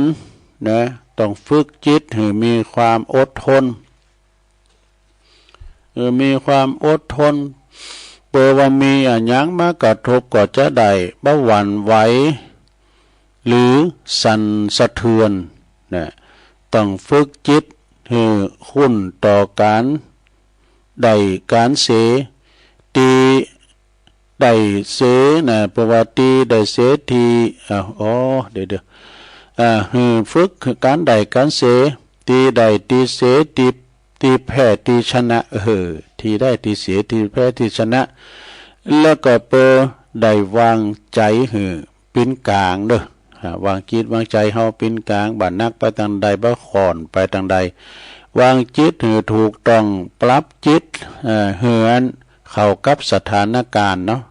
A: นะต้องฝึกจิตให้มีความอดทนมีความอดทนเปิดว่ามีอันยังมากระทบก็จะได้บ่หวั่นไหวหรือสั่นสะเทือนนะต้องฝึกจิตให้คุ้นต่อการได้การเสตีได้เสนะประวัติได้เสทีเดี๋ยวฝึกการได้การเสตีได้ตีเสตีแพ้ตีชนะทีได้ตีเสียทีแพ้ทีชนะแล้วก็ได้วางใจเป็นกลางเด้อวางจิตวางใจเฮาเป็นกลางบ่นักไปทางใดบ่ค่อนไปทางใดวางจิตให้ถูกต้องปรับจิตเหือนเข้ากับสถานการณ์เนาะ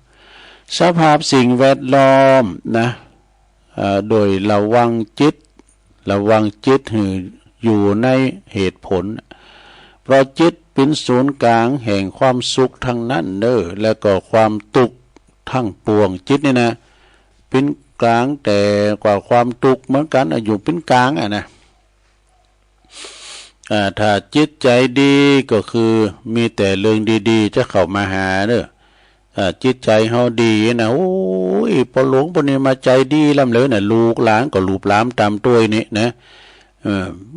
A: สภาพสิ่งแวดล้อมนะโดยระวังจิตอยู่ในเหตุผลเพราะจิต เป็นศูนย์กลางแห่งความสุขทั้งนั้นเด้อแล้วก็ความทุกข์ทั้งปวงจิตนี่นะเป็นกลางแต่กว่าความทุกข์เหมือนกันอยู่เป็นกลางนะถ้าจิตใจดีก็คือมีแต่เรื่องดีๆจะเข้ามาหาเด้อจิตใจเฮาดีนะโอ้ยพอหลวงพวกนี้มาใจดีลำเลยน่ะลูกหลานก็ลูบหลามตามตัวนี่นะ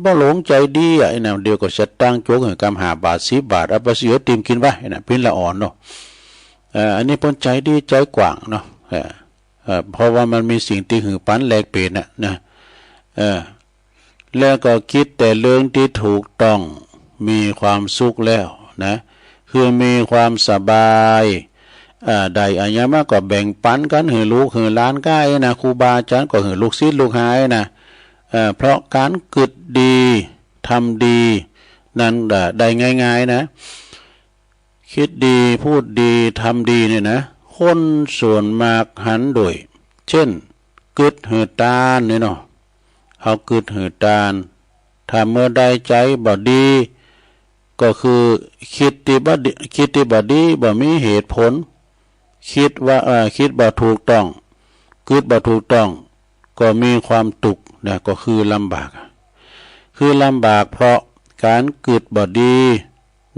A: บ่หลงใจดีไอ้น่ะเดี๋ยวก็จะตั้งโจกให้กำ5 บาท10 บาทเอาไปเสียติมกินไว้น่ะเป็นละอ่อนเนาะอันนี้เพิ่นใจดีใจกว้างเนาะเพราะว่ามันมีสิ่งที่หือปันแลกเปลี่ยนนะแล้วก็คิดแต่เรื่องที่ถูกต้องมีความสุขแล้วนะคือมีความสบายใดอันยามะก็แบ่งปันกันให้ลูกให้หลานใกล้นะครูบาอาจารย์ก็ให้ลูกศิษย์ลูกหานะเพราะการกึดดีทำดีนั้นได้ง่ายๆนะคิดดีพูดดีทำดีเนี่ยนะคนส่วนมากหันโดยเช่นกึดหือตาลเนี่ยเนาะเอากึดหือตาลถ้าเมื่อใดใจบ่ดีก็คือคิดที่บ่ดีบ่มีเหตุผลคิดบ่ถูกต้องกึดบ่ถูกต้องก็มีความทุกข์นะก็คือลำบากเพราะการกึดบ่ดี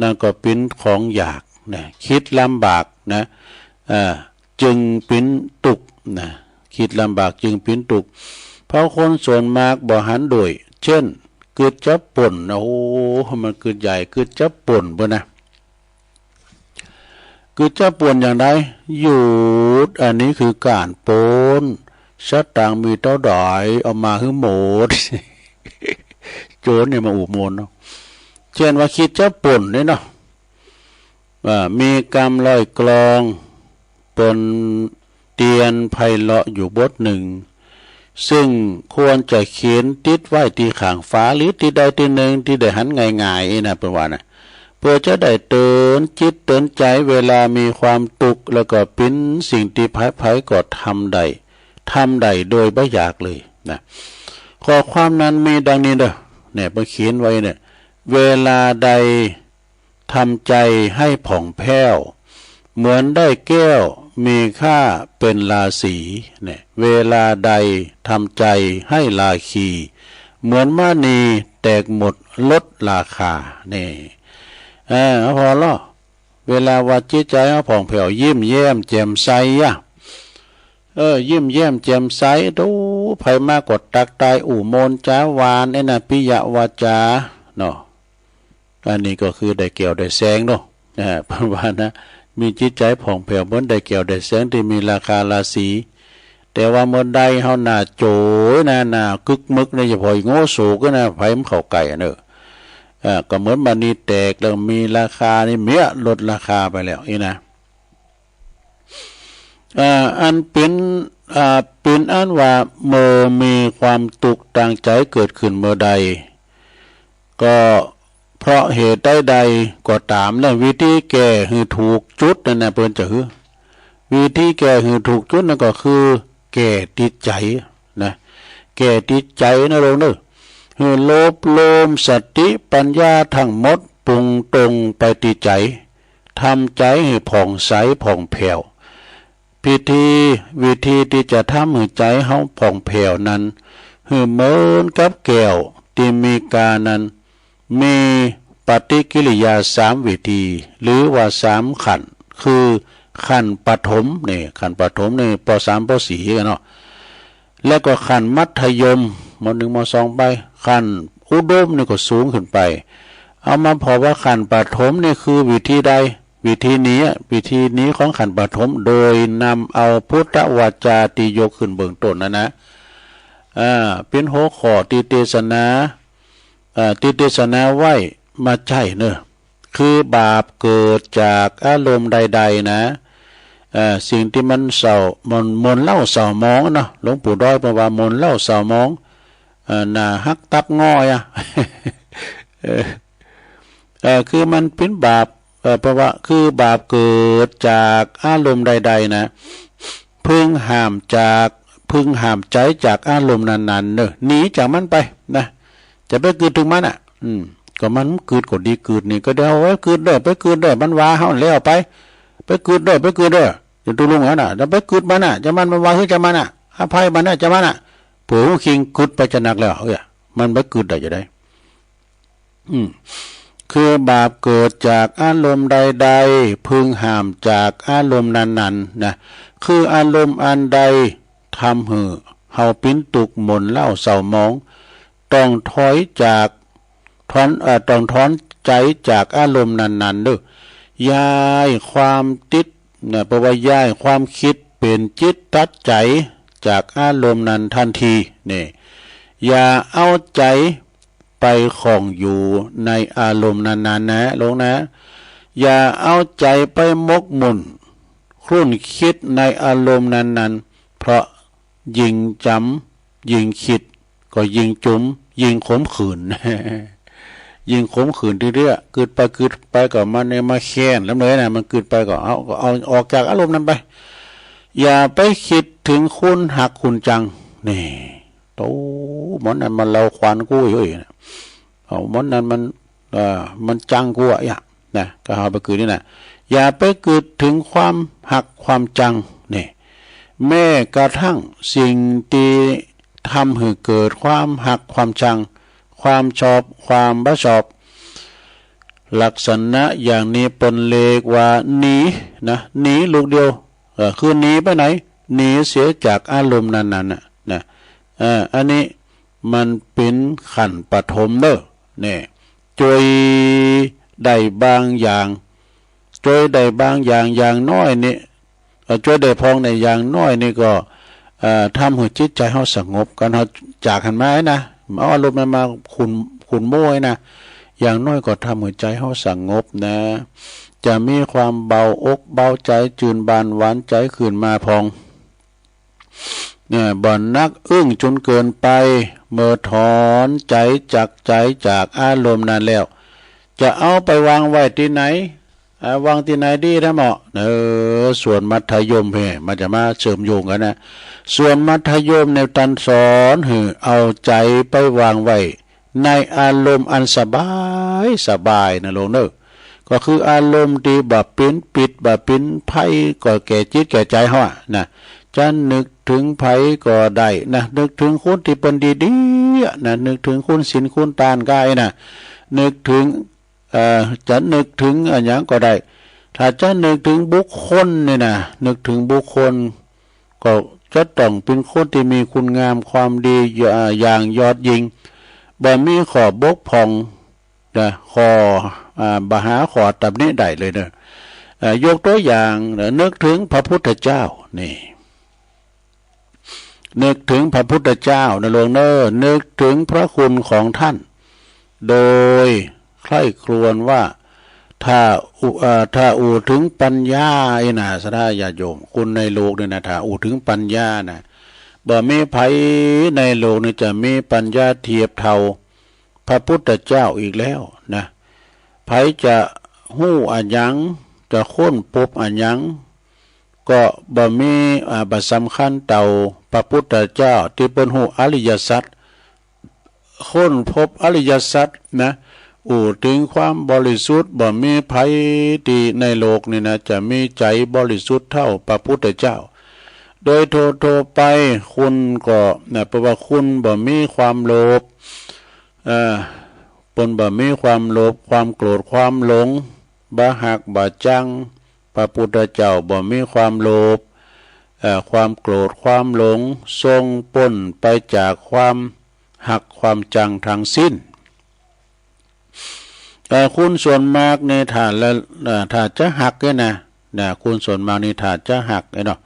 A: นั่นก็เป็นของอยากนะคิดลำบากนะจึงเป็นทุกข์นะคิดลำบากจึงเป็นทุกข์เพราะคนส่วนมากบ่หันโดยเช่นกึดจับป่นโอ้มันกึดใหญ่กึดจับป่นบ่นะกึดจับป่นอย่างไรหยุดอันนี้คือการปนสตางค์มีเท่าใดเอามาให้หมดโจรเนี่ยมาอุบมนเนาะเช่นว่าคิดจับป่นเนี่ยเนาะมีกรรมลอยกลองปนเตียนไพเราะอยู่บทหนึ่งซึ่งควรจะเขียนติดไว้ที่ข้างฝาหรือที่ใดที่หนึ่งที่ได้หันง่ายๆนะประมาณนะเพื่อจะได้เตือนจิตเตือนใจเวลามีความทุกข์แล้วก็เป็นสิ่งที่ไผๆก็ทำได้โดยไม่อยากเลยนะข้อความนั้นมีดังนี้เด้อเนี่ยเขียนไว้เนี่ยเวลาใดทำใจให้ผ่องแผ้วเหมือนได้แก้วมีค่าเป็นราศีเนี่ยเวลาใดทำใจให้ราคีเหมือนมณีแตกหมดลดราคานี่พอแล้วเวลาว่าจิตใจเอาผ่องแผ้วยิ้มแย้มแจ่มใสยิ้มแย้มแจ่มใสดูไผมากดตักตายอู่โมนจ้าวานไอ้น่ะปิยวาจาเนาะอันนี้ก็คือได้เกี่ยวได้แสงเนาะเพราะว่านะมีจิตใจผ่องแผ้วเหมือนได้เกี่ยวได้แสงที่มีราคาราศีแต่ว่าเมื่อใดเฮาหน้าโจยหน้ากึกมึกในเฉพาะโง่สูก็นะไผมันเข้าไก่เนอะก็เหมือนมันนี่แตกแล้วมีราคานี่เมียลดราคาไปแล้วนี่นะอันเป็นอันว่าเมื่อมีความตุกต่างใจเกิดขึ้นเมื่อใดก็เพราะเหตุใดก็ตามแล้ววิธีแก้ให้ถูกจุดนั่นนะเพิ่นจะคือวิธีแก้ให้ถูกจุดนั่นก็คือแก้จิตใจนะแก้จิตใจนะลงเด้อให้ลบโลมสติปัญญาทั้งหมดปรุงตรงไปที่ใจทำใจให้ผ่องใสผ่องแผ้ววิธีที่จะทำให้ใจเฮาผ่องแผ้วนั้นให้เหมือนกับแก้วที่มีกานั้นมีปฏิกิริยา3 วิธีหรือว่า3 ขั้นคือขั้นปฐมนี่ขั้นปฐมนี่ป.3 ป.4กันเนาะแล้วก็ขั้นมัธยมม.1 ม.2ไปขั้นอุดมนี่ก็สูงขึ้นไปเอามาพอว่าขั้นปฐมนี่คือวิธีใดวิธีนี้ของขั้นปฐมโดยนำเอาพุทธวาจาที่ยกขึ้นเบื้องต้นนะเป็นหัวข้อที่เทศนาไว้มาใช่เนอะคือบาปเกิดจากอารมณ์ใดๆนะสิ่งที่มันเศร้ามนเล่าเศร้ามองเนาะหลวงปู่ด้อยบอกว่ามนเล่าเศร้ามองน่าฮักตับง้อยคือมันเป็นบาปเพราะว่าคือบาปเกิดจากอารมณ์ใดๆนะพึงห้ามใจจากอารมณ์นั้นๆเนอะหนีจากมันไปนะจะไปเกิดถึงมัน ก็มันเกิดก็ดีเกิดนี่ก็เดี๋ยวไว้เกิดเด้อไปเกิดเด้อมันว่าเฮาแล้วไปเกิดเด้อไปเกิดเด้อจะตุลุงน่ะแล้วไปเกิดมันน่ะจะมันว่าคือจะมันน่ะอภัยมันน่ะจะมันน่ะผู้คิงกุดไปจะหนักแล้วมันไปเกิดได้จะได้คือบาปเกิดจากอารมณ์ใดๆพึงห้ามจากอารมณ์นั้นๆนะคืออารมณ์อันใดทำให้เฮาปิ้นตุกหม่นเล่าเศร้ามองต้องถอยจากต้องถอนใจจากอารมณ์นั้นๆเด้อย้ายความติดนะแปลว่าย้ายความคิดเป็นจิตตัดใจจากอารมณ์นั้นทันทีนี่อย่าเอาใจไปของอยู่ในอารมณ์นั้นๆนะลงนะอย่าเอาใจไปมกมุ่นครุ่นคิดในอารมณ์นั้นๆเพราะยิ่งจำยิ่งคิดก็ยิ่งจุ๋มยิ่งขมขื่น ยิ่งขมขื่นเรื่อยๆเกิดไปก็มันเนี่ยมาแค้นแล้วเลยนะมันเกิดไปก็เอาออกจากอารมณ์นั้นไปอย่าไปคิดถึงคุณหักคุณจังนี่โตหมอนนั้นมันเราควานกู้อยู่เอาหมอนนั้นมันจังกู้อ่ะนะก็เอาไปเกิดนี่นะอย่าไปเกิดถึงความหักความจังนี่แม้กระทั่งสิ่งที่ทำให้เกิดความหักความจังความชอบความบ่ชอบลักษณะอย่างนี้ปนเลกว่าหนีนะหนีลูกเดียวคือหนีไปไหนหนีเสียจากอารมณ์นั้นๆนะอันนี้มันเป็นขันปฐมเด้อเนี่ยจอยได้บางอย่างจอยได้บางอย่างอย่างน้อยนี่จอยได้พองในอย่างน้อยนี่ก็ทำให้จิตใจเฮาสงบกันเฮาจากหันมานะเอาอารมณ์มันมาขุนโม้ยนะอย่างน้อยก็ทำให้ใจเฮาสงบนะจะมีความเบาอกเบาใจจืนบานหวานใจขึ้นมาพองเนี่ยบ่อนนักอึ้งจนเกินไปเมื่อถอนใจจากอารมณ์นั้นแล้วจะเอาไปวางไว้ที่ไหนวางที่ไหนดีนะเหมาะส่วนมัธยมมันจะมาเสริมโยงกันนะส่วนมัธยมในตันสอนเอาใจไปวางไว้ในอารมณ์อันสบายนะลงเนอะก็คืออารมณ์ที่แบบเป็นปิดแบบเป็นไพ่ก็แก่จิตแก่ใจเฮานะจะนึกถึงไผก็ได้นะนึกถึงคุณที่เป็นดีๆนะนึกถึงคุณศีลคุณทานกายนะนึกถึงจะนึกถึงอย่างก็ได้ถ้าจะนึกถึงบุคคลเนี่ยนะนึกถึงบุคคลก็จะต้องเป็นคนที่มีคุณงามความดีอย่างยอดยิ่งบ่มีข้อบกพร่องนะข้อบหาข้อตำหนิได้เลยนะยกตัวอย่างนึกถึงพระพุทธเจ้านี่นึกถึงพระพุทธเจ้านะหลวงเนอนึกถึงพระคุณของท่านโดยใคร่ครวญว่าถ้าอูถึงปัญญาไอ้นะสดาญาโยมคุณในโลกเนี่ยนะถ้าอูถึงปัญญานะบ่มีไผในโลกนี่จะมีปัญญาเทียบเท่าพระพุทธเจ้าอีกแล้วนะไผจะฮู้อันยังจะค้นพบอันยังก็บ่มีบัดสำคัญเต่าพระพุทธเจ้าที่เป็นฮู้อริยสัจค้นพบอริยสัจนะถึงความบริสุทธิ์บ่มีภัยที่ในโลกนี่นะจะมีใจบริสุทธิ์เท่าพระพุทธเจ้าโดยโทไปคุณก็นะเพราะว่าคุณบ่มีความโลภปนบ่มีความโลภความโกรธความหลงบ่หักบ่จังพระพุทธเจ้าบ่มีความโลภความโกรธความหลงทรงพ้นไปจากความหักความจังทั้งสิ้นแต่คุณส่วนมากในฐานและถ้าจะหักเนี่ยนะคุณส่วนมากในฐานจะหักเนาะ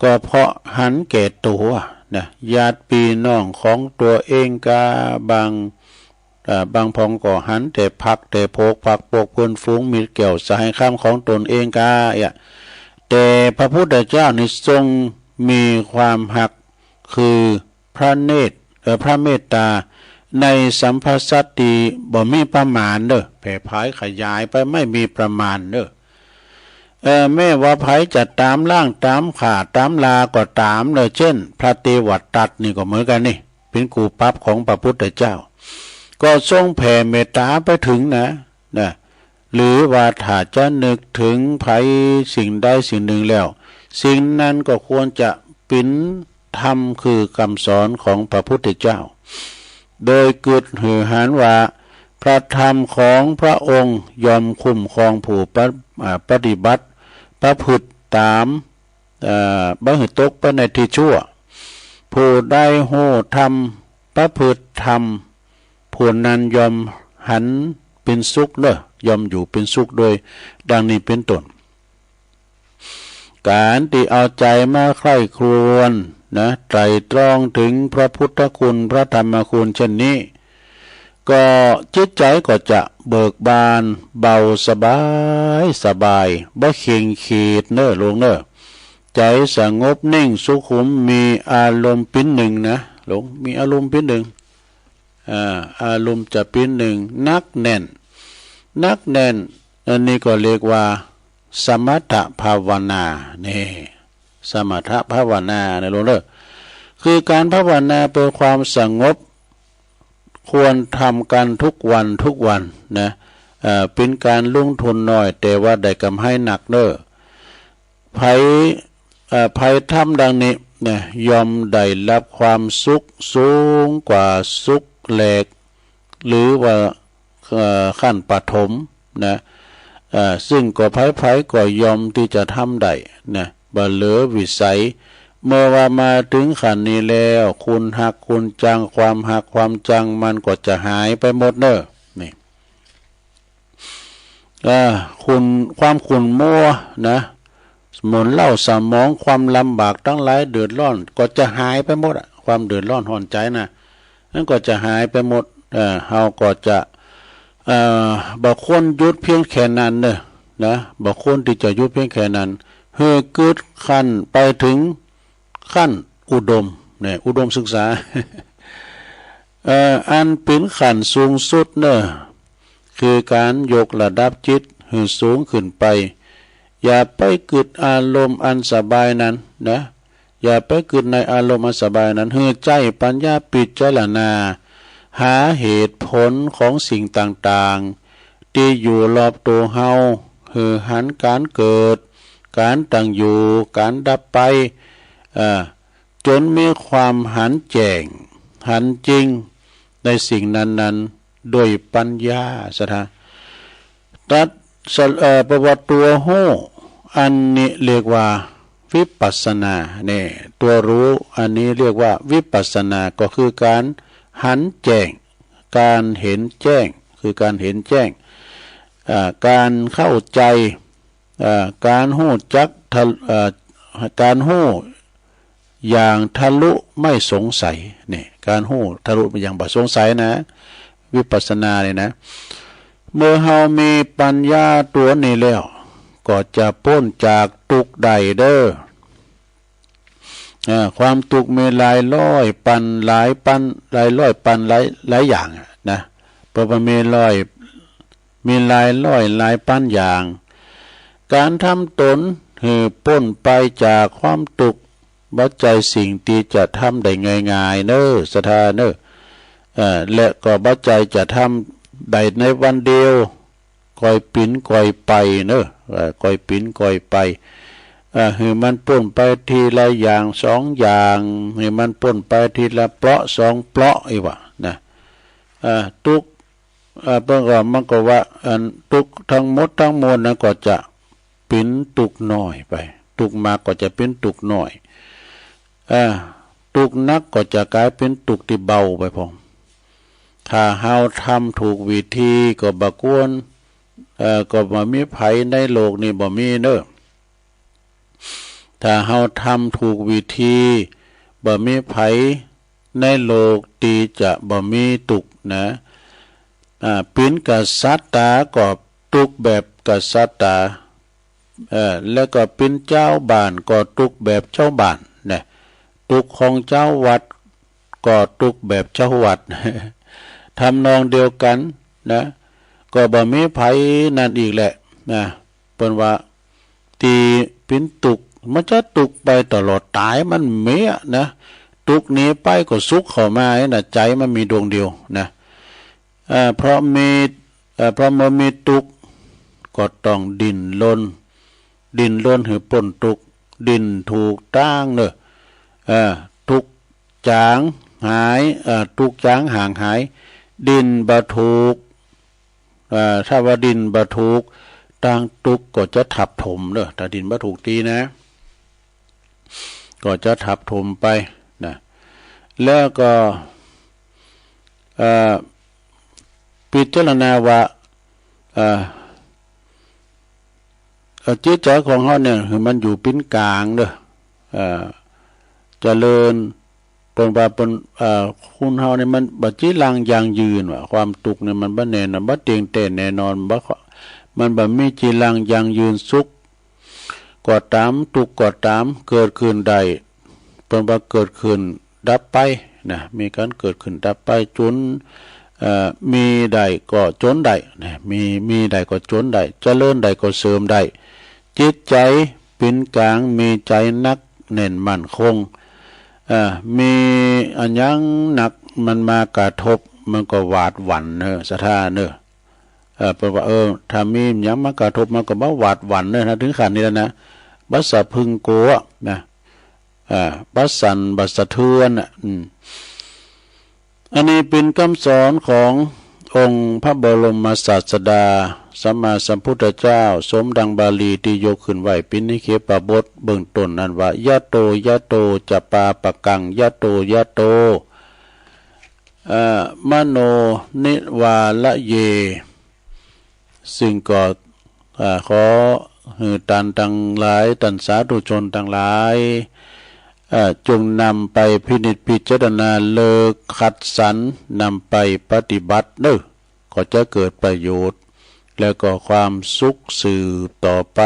A: ก็เพราะหันแก่ตัวนะญาติพี่น้องของตัวเองกาบางพองก็หันแต่พักแต่โพกพักปกเพื่อนฝูงมีเกี่ยวสายข้ามของตนเองกาแต่พระพุทธเจ้านี่ทรงมีความหักคือพระเนตรพระเมตตาในสัมภสัตติบ่มีประมาณเด้อแผ่พายขยายไปไม่มีประมาณเด้อแม่ว่าไผจะตามล่างตามขาตามลาก็ตามเลยเช่นพระเทวตัตนี่ก็เหมือนกันนี่เป็นกูปั๊บของพระพุทธเจ้า ก็ทรงแผ่เมตตาไปถึงนะหรือว่าถ้าจะนึกถึงภัยสิ่งใดสิ่งหนึ่งแล้วสิ่งนั้นก็ควรจะเป็นธรรมคือคำสอนของพระพุทธเจ้าโดยกึดหือหานว่าพระธรรมของพระองค์ยอมคุ้มครองผู้ปฏิบัติประพฤติตามบ่ให้ตกไปในที่ชั่วผู้ได้โหธรรมประพฤติธรรมผู้นั้นยอมหันเป็นสุขยอมอยู่เป็นสุขโดยดังนี้เป็นต้นการที่เอาใจมาใคร่ครวญไตรตรองถึงพระพุทธคุณพระธรรมคุณเช่นนี้ก็จิตใจก็จะเบิกบานเบาสบายบ่เข่งขีดลงใจสงบนิ่งสุขุมมีอารมณ์เป็นหนึ่งหลงมีอารมณ์เป็นหนึ่งอารมณ์จะเป็นหนึ่งนักแน่นอันนี้ก็เรียกว่าสมถภาวนาสมถภาวนาหลงคือการภาวนาเพื่อความสงบควรทำกันทุกวันเป็นการลงทุนน้อยแต่ว่าได้กำไรหนักภัยทำดังนี้ยอมได้รับความสุขสูงกว่าสุขแหลกหรือว่าขั้นปฐมซึ่งก็ภัยก็ยอมที่จะทำได้บ่เหลือวิสัยเมื่อว่ามาถึงขั้นนี้แล้วคุณหักคุณจังความหักความจังมันก็จะหายไปหมดนี่ความขุ่นมัวหมุนเล่าสมองความลำบากทั้งหลายเดือดร้อนก็จะหายไปหมดความเดือดร้อนห่อนใจนั่นก็จะหายไปหมดเฮาก็จะบ่ควรหยุดเพียงแค่นั้นบ่ควรที่จะหยุดเพียงแค่นั้นเฮือเกิดขั้นไปถึงขั้นอุดมอุดมศึกษาอันเป็นขั้นสูงสุดคือการยกระดับจิตให้สูงขึ้นไปอย่าไปกึดอารมณ์อันสบายนั้นอย่าไปกึดในอารมณ์อันสบายนั้นให้ใจปัญญาพิจารณาหาเหตุผลของสิ่งต่างๆที่อยู่รอบตัวเฮาคือหันการเกิดการตั้งอยู่การดับไปจนมีความหันแจ้งหันจริงในสิ่งนั้นๆโดยปัญญาตัดประวัติตัวโหอันนี้เรียกว่าวิปัสสนาตัวรู้อันนี้เรียกว่าวิปัสสนาก็คือการหันแจ้งการเห็นแจ้งคือการเห็นแจ้งการเข้าใจการหู้จักการหู้อย่างทะลุไม่สงสัยการหู้ทะลุอย่างบ่สงสัยวิปัสสนาเมื่อเฮามีปัญญาตัวนี้แล้วก็จะพ้นจากทุกข์ใดความทุกข์มีหลายร้อยปันหลายร้อยปันหลายอย่างเพราะว่ามีหลายร้อยหลายปันอย่างการทำตนให้พ้นไปจากความทุกข์บัดใจสิ่งที่จะทำได้ง่ายๆและก็บัดใจจะทำได้ในวันเดียวก่อยปิ้นก่อยไปก่อยปิ้นก่อยไปให้มันพ้นไปทีละอย่างสองอย่างให้มันพ้นไปทีละเปราะสองเปราะทุกเพิ่งก็มันก็ว่าทุกทั้งหมดทั้งมวลนั้นก็จะเป็นทุกน้อยไปทุกมากก็จะเป็นทุกน้อยทุกนักก็จะกลายเป็นทุกที่เบาไปพงถ้าเฮาทำถูกวิธีก็บ่ควรก็บ่มีภัยในโลกนี้บ่มีถ้าเฮาทำถูกวิธีบ่มีภัยในโลกที่จะบ่มีทุกข์เป็นกษัตริย์ตาก็ทุกข์แบบกษัตริย์แล้วก็เป็นเจ้าบ้านก็ทุกข์แบบเจ้าบ้านทุกข์ของเจ้าวัดก็ทุกข์แบบเจ้าวัดทำนองเดียวกันก็บ่มีภัยนั่นอีกแหละเปิ้นว่าตีเป็นทุกข์มันจะทุกข์ไปตลอดตายมันเมียทุกข์นี้ไปก็สุขเข้ามาใจมันมีดวงเดียว เพราะมันมีทุกข์ก็ต้องดิ้นรนหือพ้นทุกข์ดิ้นถูกตั้งเนอะทุกข์จางหายทุกข์จางห่างหายดิ้นบ่ถูกถ้าว่าดิ้นบ่ถูกตั้งทุกข์ก็จะทับถมเนอะถ้าดิ้นบ่ถูกตีนะก็จะทับถมไปนะแล้วก็พิจารณาว่าจิตใจของเขาเนี่ยคือมันอยู่ปิ้นกลางเด้อเจริญปนบาปนคุณเฮาเนี่ยมันบัจิลังยางยืนว่าความตุกเนี่ยมันบ่แน่นอนบ่เตียงเต้นแน่นอนบ่มันบ่มีจิลังยางยืนสุขกอดตามตุกกอดตามเกิดขึ้นได้ปนบ่เกิดขึ้นดับไปนะมีการเกิดขึ้นดับไปจนมีได้ก็จนได้นะมีได้ก็จนได้เจริญได้ก็เสริมได้จิตใจเป็นกลางมีใจนักแน่นมั่นคงมีอันยังหนักมันมากระทบมันก็หวาดหวั่นเนอะสะท่าเนอะเพราะว่าถ้ามียังมากระทบมันก็บ่หวาดหวั่นเนอะนะถึงขั้นนี้แล้วนะบัสสะพึงโกะนะบัสสันบัสสะเทือนอันนี้เป็นคำสอนขององค์พระบรมศาสดาสัมมาสัมพุทธเจ้าสมดังบาลีที่ยกขึ้นไว้ปิณิเคปบทเบื้องต้นนั้นว่ายะโตยะโตจะปาปะกังยะโตยะโตมโนนิวาละเยซึ่งก็ขอหือตันทั้งหลายตันสาธุชนทั้งหลายจงนำไปพินิจพิจารณาเลิกขัดสรรนำไปปฏิบัติเด้อก็จะเกิดประโยชน์แล้วก็ความสุขสืบต่อไป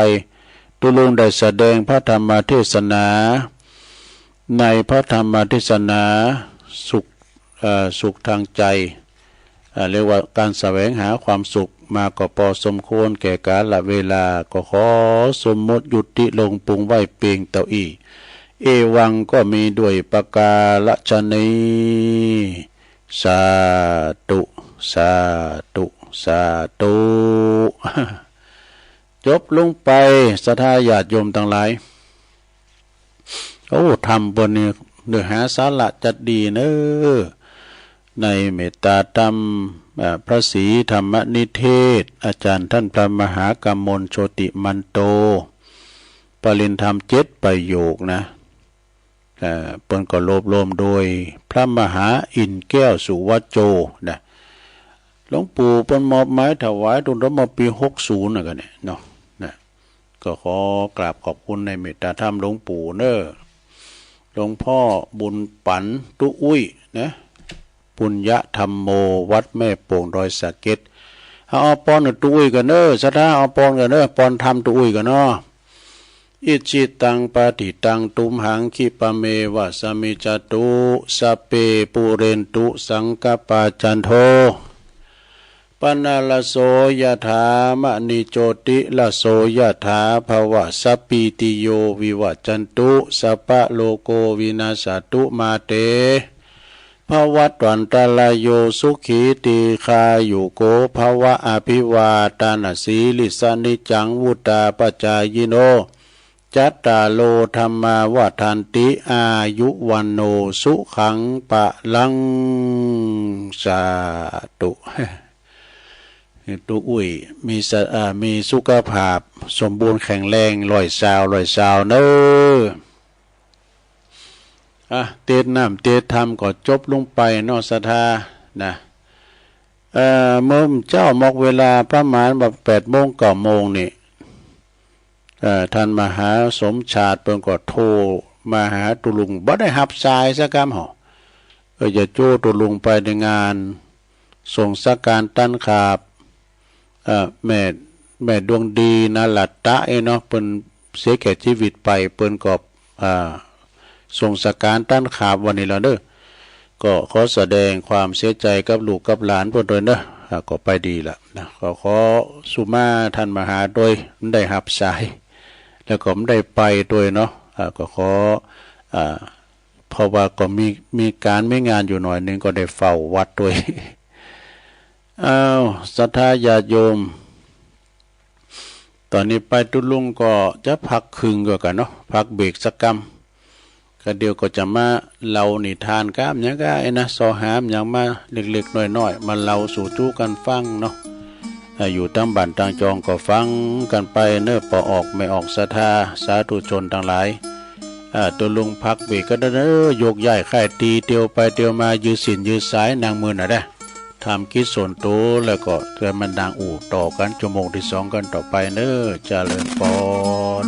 A: ตุลงได้แสดงพระธรรมเทศนาในพระธรรมเทศนาสุขทางใจเรียกว่าการแสวงหาความสุขมาก็พอสมควรแก่กาลเวลาก็ขอสมมติยุติลงปรุงไว้เพียงเท่านี้เอวังก็มีด้วยประกาศนีสาธุสาธุสาธุจบลงไปศรัทธาญาติโยมทั้งหลายทำบนนี้เนื้อหาสาระจัดดีเนอในเมตตาธรรมพระศรีธรรมนิเทศอาจารย์ท่านพระมหากมลโชติมันโตปริญธรรม7ประโยคนะเปิ้นก็รวมโดยพระมหาอินแก้วสุวัจโจนะหลวงปู่เปิ้นมอบหมายถวายตุนรมาปี60น่ะก็เนี่ยเนาะนะก็ขอกราบขอบคุณในเมตตาธรรมหลวงปู่เน้อหลวงพ่อบุญปันตุอุ้ยนะปุญญธรรมโมวัดแม่โป่งดอยสะเก็ดเอาปอนตุอุ้ยกันเน้อสถาเอาปอนกันเน้อปอนธรรมตุอุ้ยกันเนาะอิจิตังปาติตังตุมหังคิปะเมวะสมิจตุสัพเพปุเรนตุสังกปาจันโทปนาลโสยถามณิโจติลโสยถาภวะสัพพิติโยวิวัจจันตุสัพพะโลโกวินาศตุมาเตภวัตวันตรายโยสุขีติคายุโกภวะอภิวาทานาสีลิสานิจังวุตาปัจจายโนจัตตาโลธรรมาวทันติอายุวันโนสุขังปะลังสาธุตุอุ้ยมีสุขภาพสมบูรณ์แข็งแรงลอยสาวเนอเตดน้ำเตดธรรมก็จบลงไปนอกศรัทธานะเมื่อเจ้ามอกเวลาประมาณแบบ8 โมง 9 โมงนี่ท่านมหาสมชาติเพิ่นก็โทรมาหาตุลุงบ่ได้รับสายสักคำหอจะโจ้ตุลุงไปในงานส่งสักการตั้นขาบแม่ดวงดีนะลัตตะเนาะเพิ่นเสียแก่ชีวิตไปเพิ่นก็ส่งสักการตั้นขาบวันนี้แล้วเด้อก็ขอแสดงความเสียใจกับลูกกับหลานเพิ่นด้วยเด้อก็ไปดีละนะขอสุมาท่านมหาโดยได้รับสายแล้วก็ไม่ได้ไปด้วยเนาะก็ขอเพราะว่าก็มีการไม่งานอยู่หน่อยนึงก็ได้เฝ้าวัดด้วย อ้าวศรัทธาญาติโยมตอนนี้ไปตุลุงก็จะพักคึงก็กันเนาะพักเบรกสักกำก็เดี๋ยวก็จะมาเล่านิทานก้ามยังก็ไอ้นะซอหามอย่างมาเล็กๆน้อยๆมาเล่าสู่จู้กันฟังเนาะอยู่ตั้งบ้านตั้งจองก็ฟังกันไปเน้อปอออกไม่ออกศรัทธาสาธุชนทั้งหลายตัวลุงพักเบรกก็เด้อยกย้ายค่ายตีเตียวไปเตียวมายืดสินยืดสายนางมือน่ะได้ทำคิดส่วนตัวแล้วก็เตือนมันดังอู่ต่อกันชั่วโมงที่2กันต่อไปเน้อเจริญพร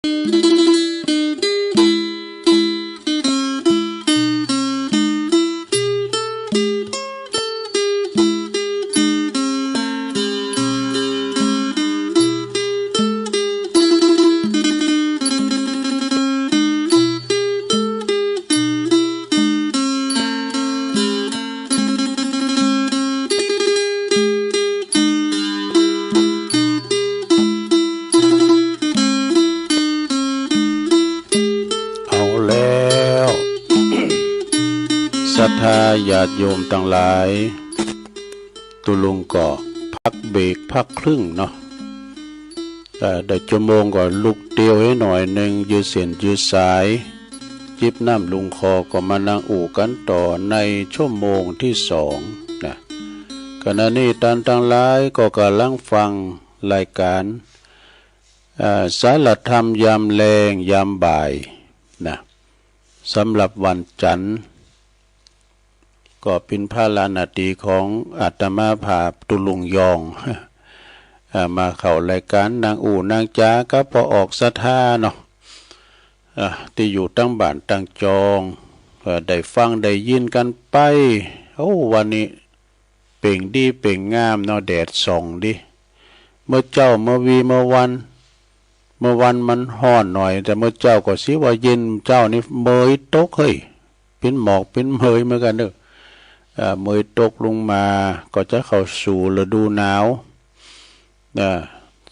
A: ศรัทธาญาติโยมทั้งหลายตุลุงก็พักเบรกพักครึ่งเนาะได้ชั่วโมงก็ลุกเดียวให้หน่อยหนึ่งยืดเส้นยืดสายจิบน้ำลุงคอก็มานั่งอู่กันต่อในชั่วโมงที่สองนะขณะนี้ท่านทั้งหลายก็กำลังฟังรายการสารธรรมยามแลงยามบ่ายนะสำหรับวันจันทร์ก็เป็นพระลานาทีของอาตมาภาพตุลุงยองมาเข้ารายการนางอู่นางจ้าก็พอออกศรัทธาเนาะที่อยู่ตั้งบ้านตั้งจองได้ฟังได้ยินกันไปโอ้วันนี้เป่งดีเป่งงามเนาะแดดส่องดิเมื่อเจ้าเมื่อวีเมื่อวันมันร้อนหน่อยแต่เมื่อเจ้าก็สิว่าเย็นเจ้านี่เมยตกเฮ้ยเป็นหมอกเป็นเมยเหมือนกันเด้อเมยตกลงมาก็จะเข้าสู่ฤดูหนาว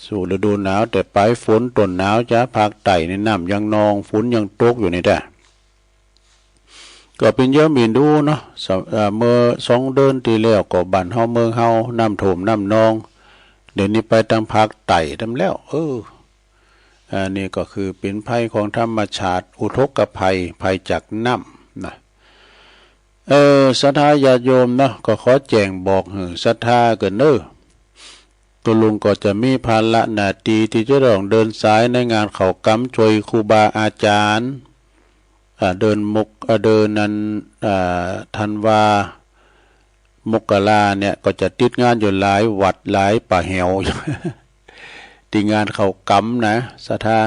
A: สู่ฤดูหนาวแต่ปลายฝนต้นหนาวจะภาคใต้ในน้ำยังนองฝนยังตกอยู่นี่แหละก็เป็นเยอะมีดูเนาะเมื่อ2 เดือนที่แล้วก็บ้านเฮาเมืองเฮาน้ำท่วมน้ำนองเดี๋ยวนี้ไปทางภาคใต้ทำแล้วนี่ก็คือเป็นภัยของธรรมชาติอุทกภัยจากน้ำนะศรัทธาญาติโยมเนาะก็ขอแจ้งบอกศรัทธาเกินตัวลุงก็จะมีภาระหน้าที่ที่จะต้องเดินสายในงานเขากำช่วยครูบาอาจารย์เดินนั้นธันวามกราเนี่ยก็จะติดงานอยู่หลายวัดหลายป่าแหวที่งานเขากำนะศรัทธา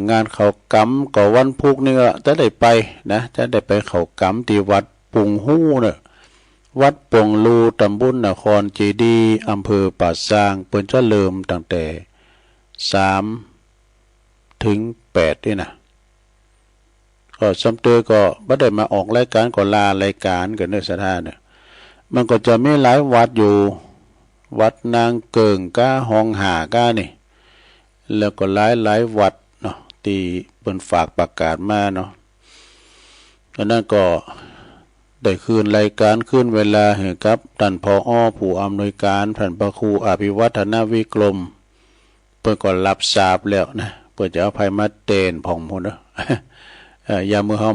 A: งานเขากำก็วันพุธนี่ก็จะได้ไปนะจะได้ไปเขากำที่วัดปุงหู้เนี่ยวัดปงลูตำบลนครเจดีอำเภอป่าซางเปิ้นจะเริ่มตั้งแต่3 ถึง 8นี่นะก็สำเตอก็บ่ได้มาออกรายการก็ลารายการกันเด้อศรัทธาเนี่ยมันก็จะมีหลายวัดอยู่วัดนางเกิงก้าห้องหาก้านี่แล้วก็หลายวัดเนาะที่เปิ้นฝากประกาศมาเนาะดังนั้นก็ได้คืนรายการคืนเวลาให้กับท่านผอ.ผู้อำนวยการท่านพระครูอภิวัฒนวิกรมเพิ่นก็รับทราบแล้วนะเพิ่นจะเอาไผมาเต้นผ่องพุ่นเด้อยามมื้อเฮา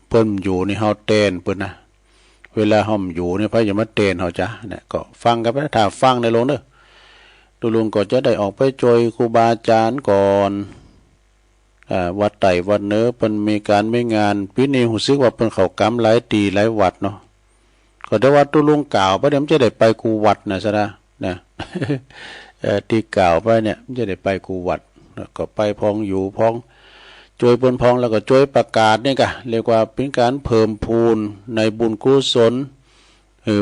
A: เพิ่นอยู่นี่เฮาเต้นเพิ่นนะเวลาเฮาอยู่นี่ไผจะมาเต้นเฮาจ้ะเนี่ยก็ฟังกันไปถ้าฟังได้ลงเด้อตุลุงก็จะได้ออกไปช่วยครูบาอาจารย์ก่อนวัดไต่วัดเนื้อเพิ่นมีการไม่งานปีนี้รู้สึกว่าเพิ่นเข้ากำหลายตีหลายวัดเนาะก็ได้ว่าตุลุงกล่าวไปเดี๋ยวมันจะได้ไปกูวัดนะซะนะที่กล่าวไปเนี่ยมันจะได้ไปกูวัดก็ไปพองอยู่พองช่วยเพิ่นพองแล้วก็ช่วยประกาศนี่ก็เรียกว่าเป็นการเพิ่มพูนในบุญกุศล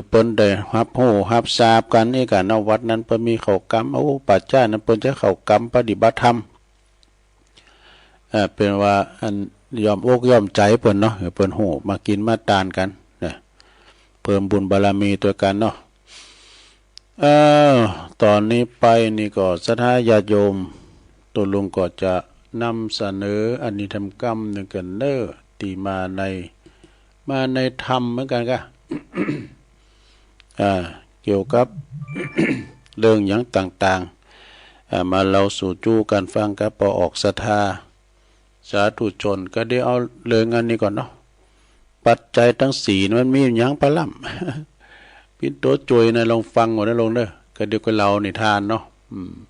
A: เพิ่นได้รับรู้รับทราบกันนี่ก็ณวัดนั้นเพิ่นมีเข้ากำปัจจัยนั้นเพิ่นจะเข้ากำปฏิบัติธรรมเป็นว่าอันยอมอกยอมใจเพิ่นเนาะเพิ่นโหมากินมาทานกันนะเพิ่มบุญบารมีตัวกันเนาะตอนนี้ไปนี่ก็ศรัทธาญาติโยมตัวลุงก็จะนำเสนออานิธรรมกรรมหนึ่งกันที่มาในธรรมเหมือนกันก็ เกี่ยวกับ เรื่องอย่างต่างๆมาเราสู่จู้กันฟังกับพอออกศรัทธาสาธุชนก็ได้เอาเรื่องอันนี้ก่อนเนาะปัจจัยทั้ง4มันมีอย่างปะล่ำปิ่นโตจุยนะลองฟังก่อนนะลงเด้อก็เดี๋ยวก็เรานิทานเนาะ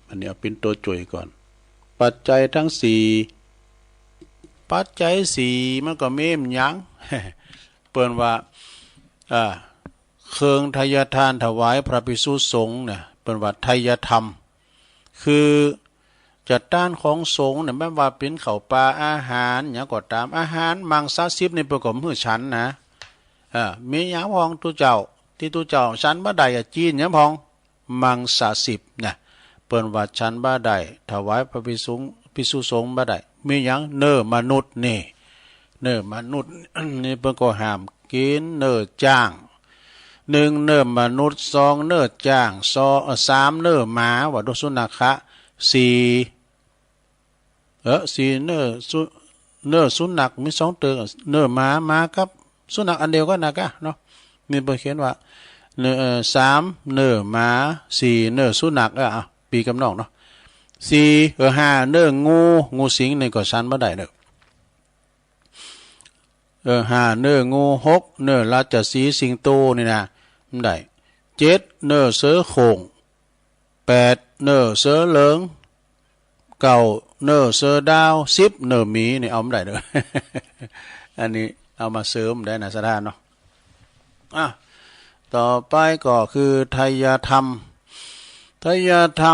A: อันนี้เอาปิ่นโตจุยก่อนปัจจัยทั้ง4ปัจจัย4มันก็มีหยัง เปิ้นว่าเครื่องทายทานถวายพระภิกษุสงฆ์เนี่ยเป็นว่าไทยธรรมคือ จัดต้านของสงฆ์เนี่ยไม่ว่าเป็นข้าวปลาอาหารอย่างก็ตามอาหารมังสวิรัติในประกอบมือฉันนะมีอย่างพองตุเจ้าที่ตุเจ้าฉันบ่ได้จีนอย่างพองมังสวิรัตินะเปิ้นว่าฉันบ่ได้ถวายพระภิกษุสงฆ์บ่ได้มีอย่างเนื้อมนุษย์นี่เนื้อมนุษย์นี่เปิ้นก็ห้ามกินเนื้อจ้าง1เนื้อมนุษย์2เนื้อจ้าง3เนื้อหมาว่าดุสุนัขะ44เนื้อสุนัขมี2ตัวเนื้อหมากับสุนัขอันเดียวกันนะกะเนาะมีเขียนว่า3เนื้อหมา4เนื้อสุนัขปีกำนองเนาะ5เนื้องูสิงนี่ก็ฉันบ่ได้เด้อ5เนื้องู6เนื้อราชสีห์สิงโตนี่นะมันได้7เนื้อเสือโคร่ง8เนื้อเสือเหลือง9เนื้อเสือดาว10เนื้อหมีนี่เอาไม่ได้เด้อ อันนี้เอามาเสริมได้นะสถานเนาะต่อไปก็คือไทยธรร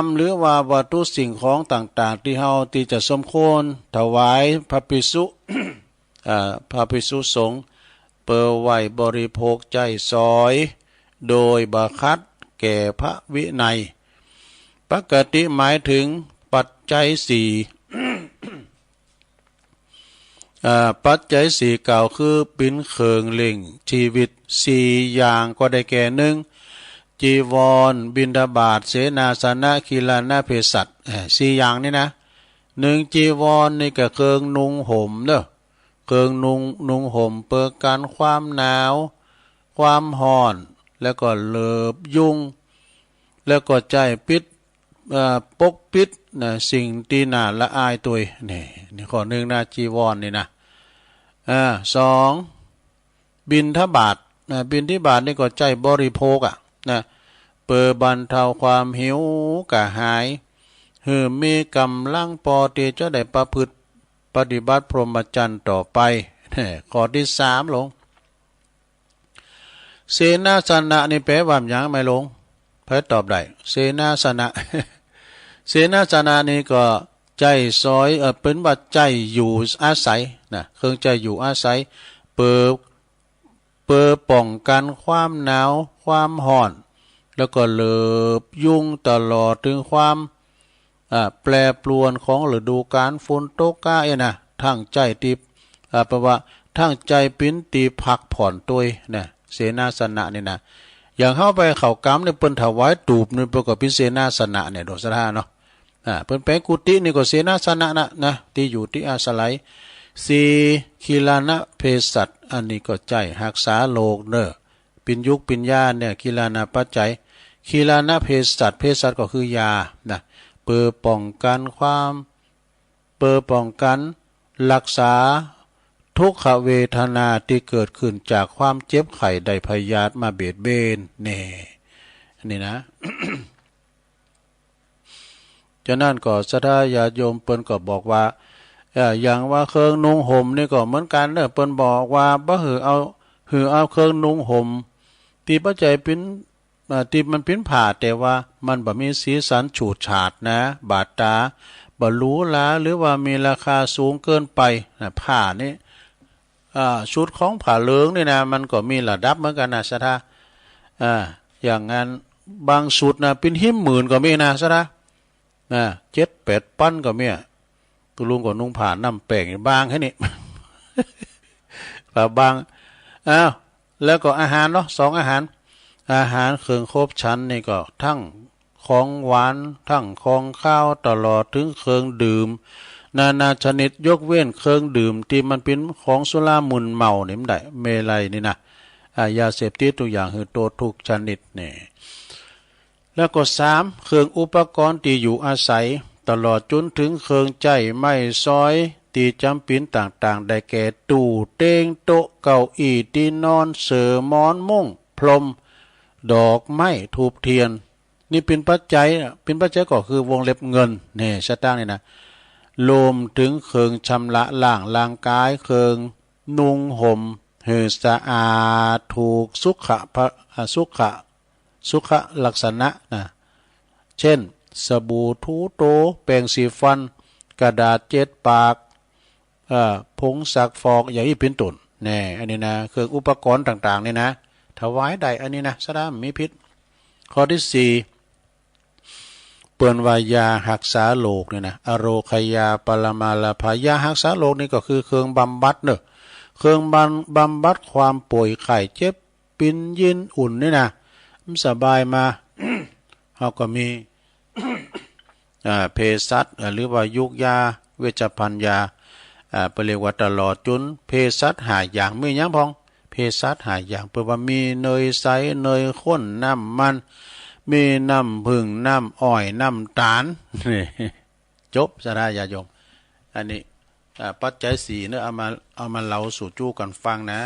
A: มหรือว่าวัตถุสิ่งของต่างๆที่เฮาที่จะสมควรถวายพระภิกษุ พระภิกษุสงฆ์เปิดไว้บริโภคใจซอยโดยบังคับแก่พระวินัยปกติหมายถึงปัจจัย4ปัจจัย4กล่าวคือปิ่นเขิงเล่งชีวิต4อย่างก็ได้แก่1จีวรบิณฑบาตเสนาสนะคีลานะเภสัช4อย่างนี่นะ1จีวรนี่ก็เครื่องนุ่งห่มเด้อเครื่องนุ่งห่มเปิดกันความหนาวความร้อนแล้วก็เลิบยุ่งแล้วก็ใจปิดปกปิดนะสิ่งที่น่าละอายตัวนี่ข้อหนึ่งนะจีวรนี่นะ2บิณฑบาตบิณฑบาตนี่ก็ใจบริโภคนะเปิดบรรเทาความหิวกระหายมีกำลังพอที่จะได้ประพฤติปฏิบัติพรหมจรรย์ต่อไปข้อที่3ลงเสนาสนะนี่แปลว่าหยังไม่ลงเพิ่นตอบได้เสนาสนะ เสนาสนะนี่ก็ใจซอยเป็นว่าใจอยู่อาศัยนะเครื่องใจอยู่อาศัยเปิดป้องกันความหนาวความร้อนแล้วก็เลิบยุ่งตลอดถึงความแปรปรวนของฤดูกาลฝนตกนะทั้งใจตีแปลว่าทั้งใจปิ้นตีพักผ่อนตัวนะเสนาสนะนี่นะอย่างเข้าไปเข้ากรรมเนี่ยเปิ้นถวายตูบนี่ประกอบพิเสนาสนะเนี่ยโดสถาเนาะเปิ้นไปกุฏินี่ก็เสนาสนะนะที่อยู่ที่อาศัย4คีลานะเภสัชอันนี้ก็ใจรักษาโลกเนอปิญยุกปิญญาเนี่ยคีลานะปัจจัยคีลานะเภสัชก็คือยานะเพื่อป้องกันรักษาทุกขเวทนาที่เกิดขึ้นจากความเจ็บไข้ได้พยาธิมาเบียดเบนนี่นะ ฉะนั้นก็ศรัทธาญาติโยมเปิ้นก็บอกว่าอย่างว่าเครื่องนุ่งห่มนี่ก็เหมือนกันเด้อเปิ้นบอกว่าบ่หือเอาเครื่องนุ่งห่มที่ปัจจัยเป็นที่มันเป็นผ้าแต่ว่ามันบ่มีสีสันฉูดฉาดนะบาดตาบ่หรูหราหรือว่ามีราคาสูงเกินไปนะผ้านี่ชุดของผ้าเหลืองนี่นะมันก็มีระดับเหมือนกันนะศรัทธาอย่างงั้นบางชุดนะเป็นหิ้มหมื่นก็มีนะศรัทธา7-8ปั้นก็มีตุลุงก็นุ่งผ้าน้ำแป้งบางแค่นี้ บางแล้วก็อาหารเนาะ2อาหารเครื่องครบชั้นนี่ก็ทั้งของหวานทั้งของข้าวตลอดถึงเครื่องดื่มนานาชนิดยกเว้นเครื่องดื่มที่มันเป็นของสุรามึนเมานี่มันได้เมลัยนี่นะยาเสพติดทุกอย่างคือตัวทุกชนิดนี่แล้วก็3เครื่องอุปกรณ์ที่อยู่อาศัยตลอดจนถึงเครื่องใจไม้ซอยที่จำเป็นต่างๆได้แก่ตู้เตียงโต๊ะเก้าอี้ที่นอนเสื่อหมอนมุ้งพรมดอกไม้ทูบเทียนนี่เป็นปัจจัยก็คือวงเล็บเงินนี่ชะตั้งนี่นะรวมถึงเครื่องชำระล้างร่างกายเครื่องนุ่งห่มให้สะอาดถูกสุขลักษณะนะเช่น สบู่ทูโตแปรงสีฟันกระดาษเจ็ดปากผงซักฟอกอย่างนี้เป็นต้นแน่อันนี้นะเครื่องอุปกรณ์ต่างๆนี่นะถวายได้อันนี้นะสะดามมีพิษข้อที่สี่เปิ้นว่ายารักษาโรคเนี่ยนะอโรคยาปรมาลาภายารักษาโรคนี่ก็คือเครื่องบำบัดเนอะเครื่องบำบัดความป่วยไข้เจ็บปินยินอุ่นนี่นะมันสบายมา เขาก็มี เภสัชหรือว่ายุกยาเวชภัณฑ์ยาไปเรียกว่าตลอดจนเภสัชหาอย่างมีหยังพองเภสัชหาอย่างเปิดว่ามีเนยใสเนยข้นน้ำมันมีน้ำผึ้งน้ำอ้อยน้ำตาล จบสาราญาโยมอันนี้ปัจจัยสี่เนี่ยเอามาเล่าสู่จู้กันฟังนะ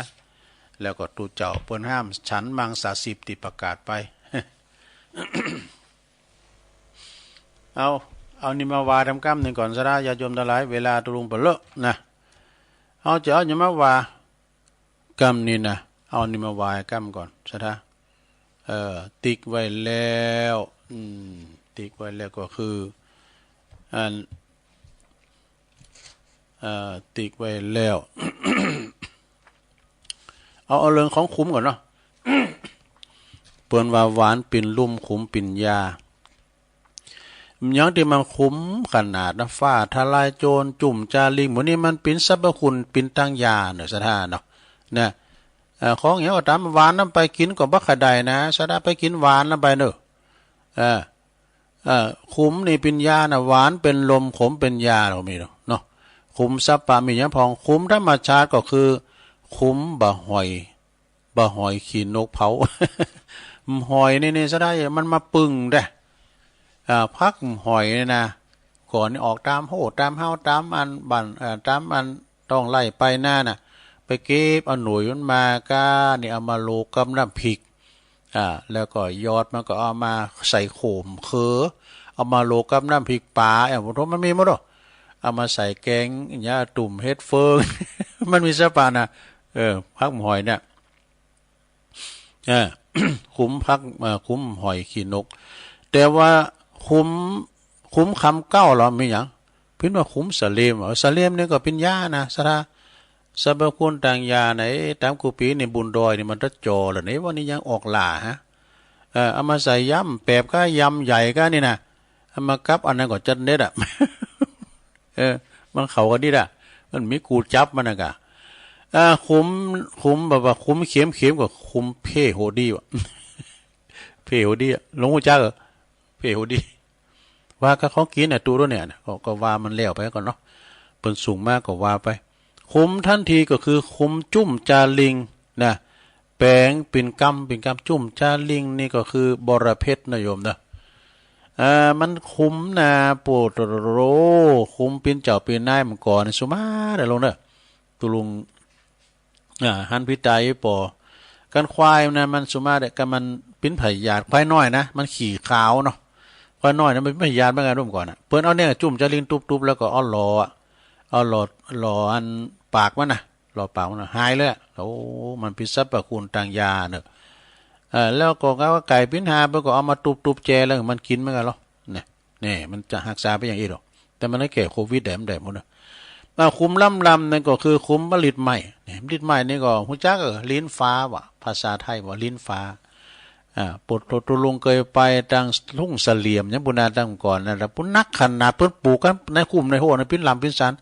A: แล้วก็ตูเจ้าเปิ้นห้ามฉันมังสาสิบติประกาศไป เอานี่มาวาทำกรรมหนึ่งก่อนสาราญาโยมทั้งหลายเวลาตุลุงเปเลอะนะเอาจะเอาอย่ามาวากรรมนี่นะเอานี่มาวากรรมก่อนสาราติ๊กไว้แล้วติ๊กไว้แล้วก็คือติ๊กไว้แล้ว เอาเรื่องของคุ้มก่อนเนาะ เปิ้นว่าหวานปิ่นลุ่มขุมปิ่นยาอย่างที่มันคุ้มขนาดนะฟ้าทลายโจรจุ่มจาลิงหมดนี้มันปิ่นสรรพคุณปิ่นตั้งยาเนอะสถานเนาะเนี่ยของอย่างก็ตามหวานน้ำไปกินก็บักขะไดนะสถานไปกินหวานน้ำไปเนอะขุมนี่เป็นยานะหวานเป็นลมขมเป็นยาเรามีเนาะขุมซับปะมีอย่างพองขุมธรรมชาติก็คือขุมบะหอยขี้นกเผา หอยนี่ซะได้มันมาปึงได้พักหอยนี่นะก่อนนี่ออกตามโหตามเฮาตามอันบันตามอันต้องไล่ไปหน้าน่ะไปเก็บเอาหน่วยมันมาก้านี่เอามาโลกับน้ำพริกแล้วก็ยอดมันก็เอามาใส่โขมเอามาโลกับน้ำพริกปลาผมทมันมีมั้งด้วยเอามาใส่แกงยาตุ่มเฮ็ดเฟิง มันมีสปานะพักหอยเนี่ยคุ้มพักคุ้มหอยขี้นกแต่ว่าคุ้มคำเก้าเรามีอย่างพิ้นว่าคุ้มสะเลมสะเลมนี่ก็เป็นยานะสระสรรพคุณต่างยาไหนตามกูปีในบุญดอยนี่มันจะจอหรือไหนวันนี้ยังออกหล่าฮะเอามาใส่ยำแปบก็ยำใหญ่ก็นี่นะเอามากับอันนั้นก็จัดเน็ตอ่ะ มันเขาก็ดีอ่ะมันมีกูจับมันนะกะคุ้มแบบว่าคุ้มเข็มกับคุ้มเพ่โหดีวะ เพ่โหดีอ่ะหลวงพ่อจ้าเหรอเพ่โหดีว่าก็เขากินเนี่ยตัวด้วยเนี่ยก็ว่ามันเลี้ยวไปก่อนเนาะเป็นสูงมากก็ว่าไปคุ้มทันทีก็คือคุ้มจุ่มจาลิงนะแปลงเป็นกำจุ่มจาลิงนี่ก็คือบรเพชรนะโยมนะมันคุ้มนะปวดโรคุ้มเป็นเจ้าเป็นนายมันก่อนสุมาเดี๋ยวลงเด้อตุลุงหันพิจายปอกันควายนะมันสุมาเด็กกันมันเป็นไผ่หยาดควายน้อยนะมันขี่ขาวเนาะควายน้อยนะมันเป็นไผ่หยาดเมื่อไงร่วมก่อนเปิ้นเอาเนี่ยจุ่มจาลิงตุบแล้วก็เอาหล่ออันปากมันนะหล่อปากมันหายเลยโอ้มันพิษสรรพคุณต่างยาเนอะแล้วก็ว่าไก่ปิ้นหาไปก็เอามาตุบแจแล้วมันกินเหมือนกันหรอเนี่ยมันจะรักษาไปอย่างนี้หรอกแต่มันไม่แก่โควิดแดมหมดนะคุ้มลำนั่นก็คือคุ้มผลิตใหม่ผลิตใหม่นี่ก็หุ่นจักลิ้นฟ้าวะภาษาไทยว่าลิ้นฟ้าปดตัวลงเคยไปทางทุ่งเสลี่ยมยังบุญนาตั้งก่อนนะปุ่นนักขนาดเพิ่นปลูกกันในคุ้มในหัวในปิ้นลำปิ้นสัน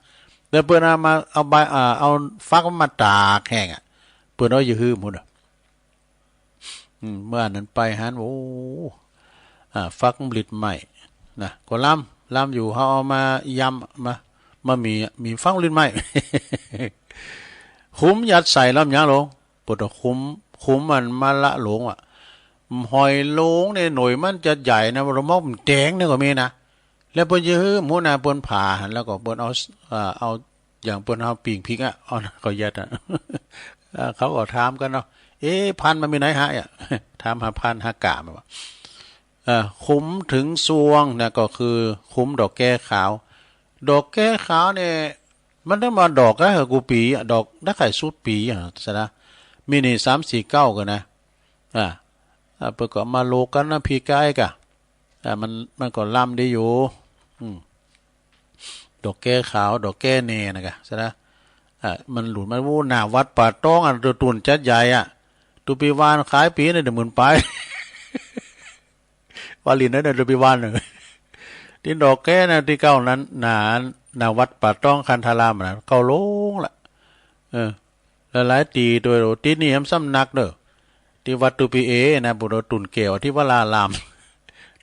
A: แล้วเพิ่นเอาใบเอาฟักมาตากแห้งเพิ่นเอาอยู่หื้อหมดเมื่อนั้นไปหันโอ้ฟักผลิตใหม่นะก็ลำอยู่เขาเอามายำมามีฟักผลิตใหม่ คุ้มยัดใส่ลำยังลงปวดคุ้มมันมาละหลงหอยโลงเนี่ยหน่วยมันจะใหญ่นะเรามองมันแดงเนี่ยก็มีนะแล้วเปิ้นยื้อหมูนาเปิ้นผ่าหันแล้วก็เปิ้นเอาอย่างเปิ้นเอาปิ่งพริกเอาก็ยัดเขาก็ถามกันเนาะพันมันมีไหนหายถามหาพันหากามาว่าคุ้มถึงซวงนะก็คือคุ้มดอกแก้ขาวดอกแก้ขาวเนี่ยมันต้องมาดอกก็กูปีดอกได้ไข่สุดปีซะนะมีนี่3-4-9กันนะเปิดก็มาโลกันนะพี่ไก่กะ แต่มันก็ล่ำดีอยู่ดอกแก้ขาวดอกแก้เนนะกะใช่ไหมมันหลุดมาวู้หน้าวัดป่าต้องอ่ะตัวตุนจัดใหญ่อ่ะตุปีวานขายปีเนี่ย10,000ไปวาลินนั่นตุปีวานเลยที่ดอกแก้นะที่เก้านั้นหนาวัดป่าต้องคันธารามนะเก้าลงละหลายตีตัวที่นี่ซ้ำนักเด้อที่วัดตุปีเอนะบุตรตุนเกวที่วลาลาม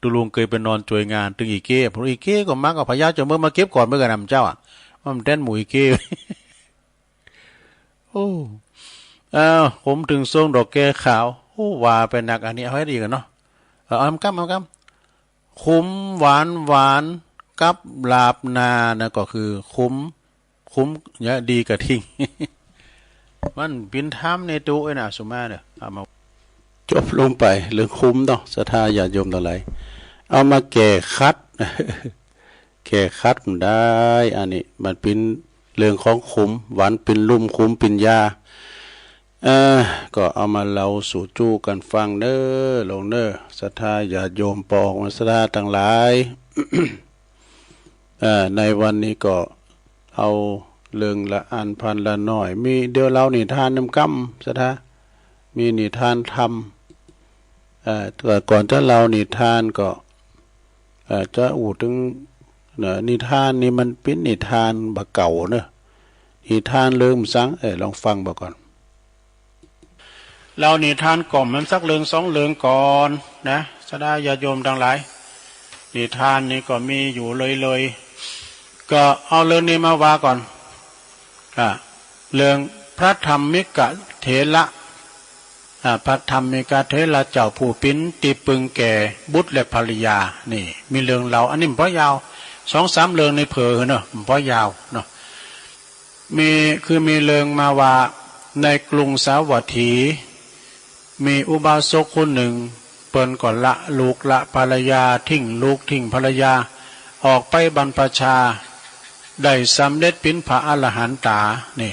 A: ตุลุงเคยไปนอนจวยงานตึงอีเก้พออีเก้ก็มักเอาพญาจอมเมื่อมาเก็บก่อนเมื่อกันนำเจ้าอ่ะมันเต้นหมูอีเก้โอ้ผมถึงทรงดอกแก้ขาวโอ้ว่าเป็นนักอันนี้เอาให้ดีกันเนาะเอากำคุ้มหวานกับลาบนานะก็คือคุ้มเนี่ยดีกระทิง มันปินถ้ำในตู้ไอ้น่ะสุมาเนี่ยเอามาจบลงไปเรื่องคุ้มเนาะศรัทธาญาติโยมทั้งหลายเอามาแก่คัด แก่คัดได้อันนี้มันเป็นเรื่องของคุ้มหวานเป็นลุ่มคุ้มเป็นยาก็เอามาเล่าสู่จู้กันฟังเด้อลงเด้อศรัทธาญาติโยมปองศรัทธาทั้งหลาย ในวันนี้ก็เอาเรื่องละอันพันละหน่อยมีเดี๋ยวเรานิทานน้ำกั้มศรัทธามีนิทานธรรมแต่ก่อนถ้าเรานิทานก็จะอูดถึงนิทานนี่มันเป็นนิทานบะเก่าเนอะนิทานเริ่มสังลองฟังบ่ก่อนเรานิทานกล่อมมันสักเรื่องสองเรื่องก่อนนะสดาญาโยมทั้งหลายนิทานนี่ก็มีอยู่เลยก็เอาเรื่องนี้มาว่าก่อนเรื่องพระธรรมิกเถระพระธรรมิกเถระเจ้าผู้ปิ้นตีปึงแก่บุตรและภริยานี่มีเรื่องเราอันนี้มันพอยาว2-3เรื่องในเผอเนอะมันพอยาวเนาะมีเรื่องมาว่าในกรุงสาวัตถีมีอุบาสกคนหนึ่งเปิ้นก่อนละลูกละภรรยาทิ้งลูกทิ้งภรรยาออกไปบรรพชาได้สำเร็จเป็นพระอรหันตานี่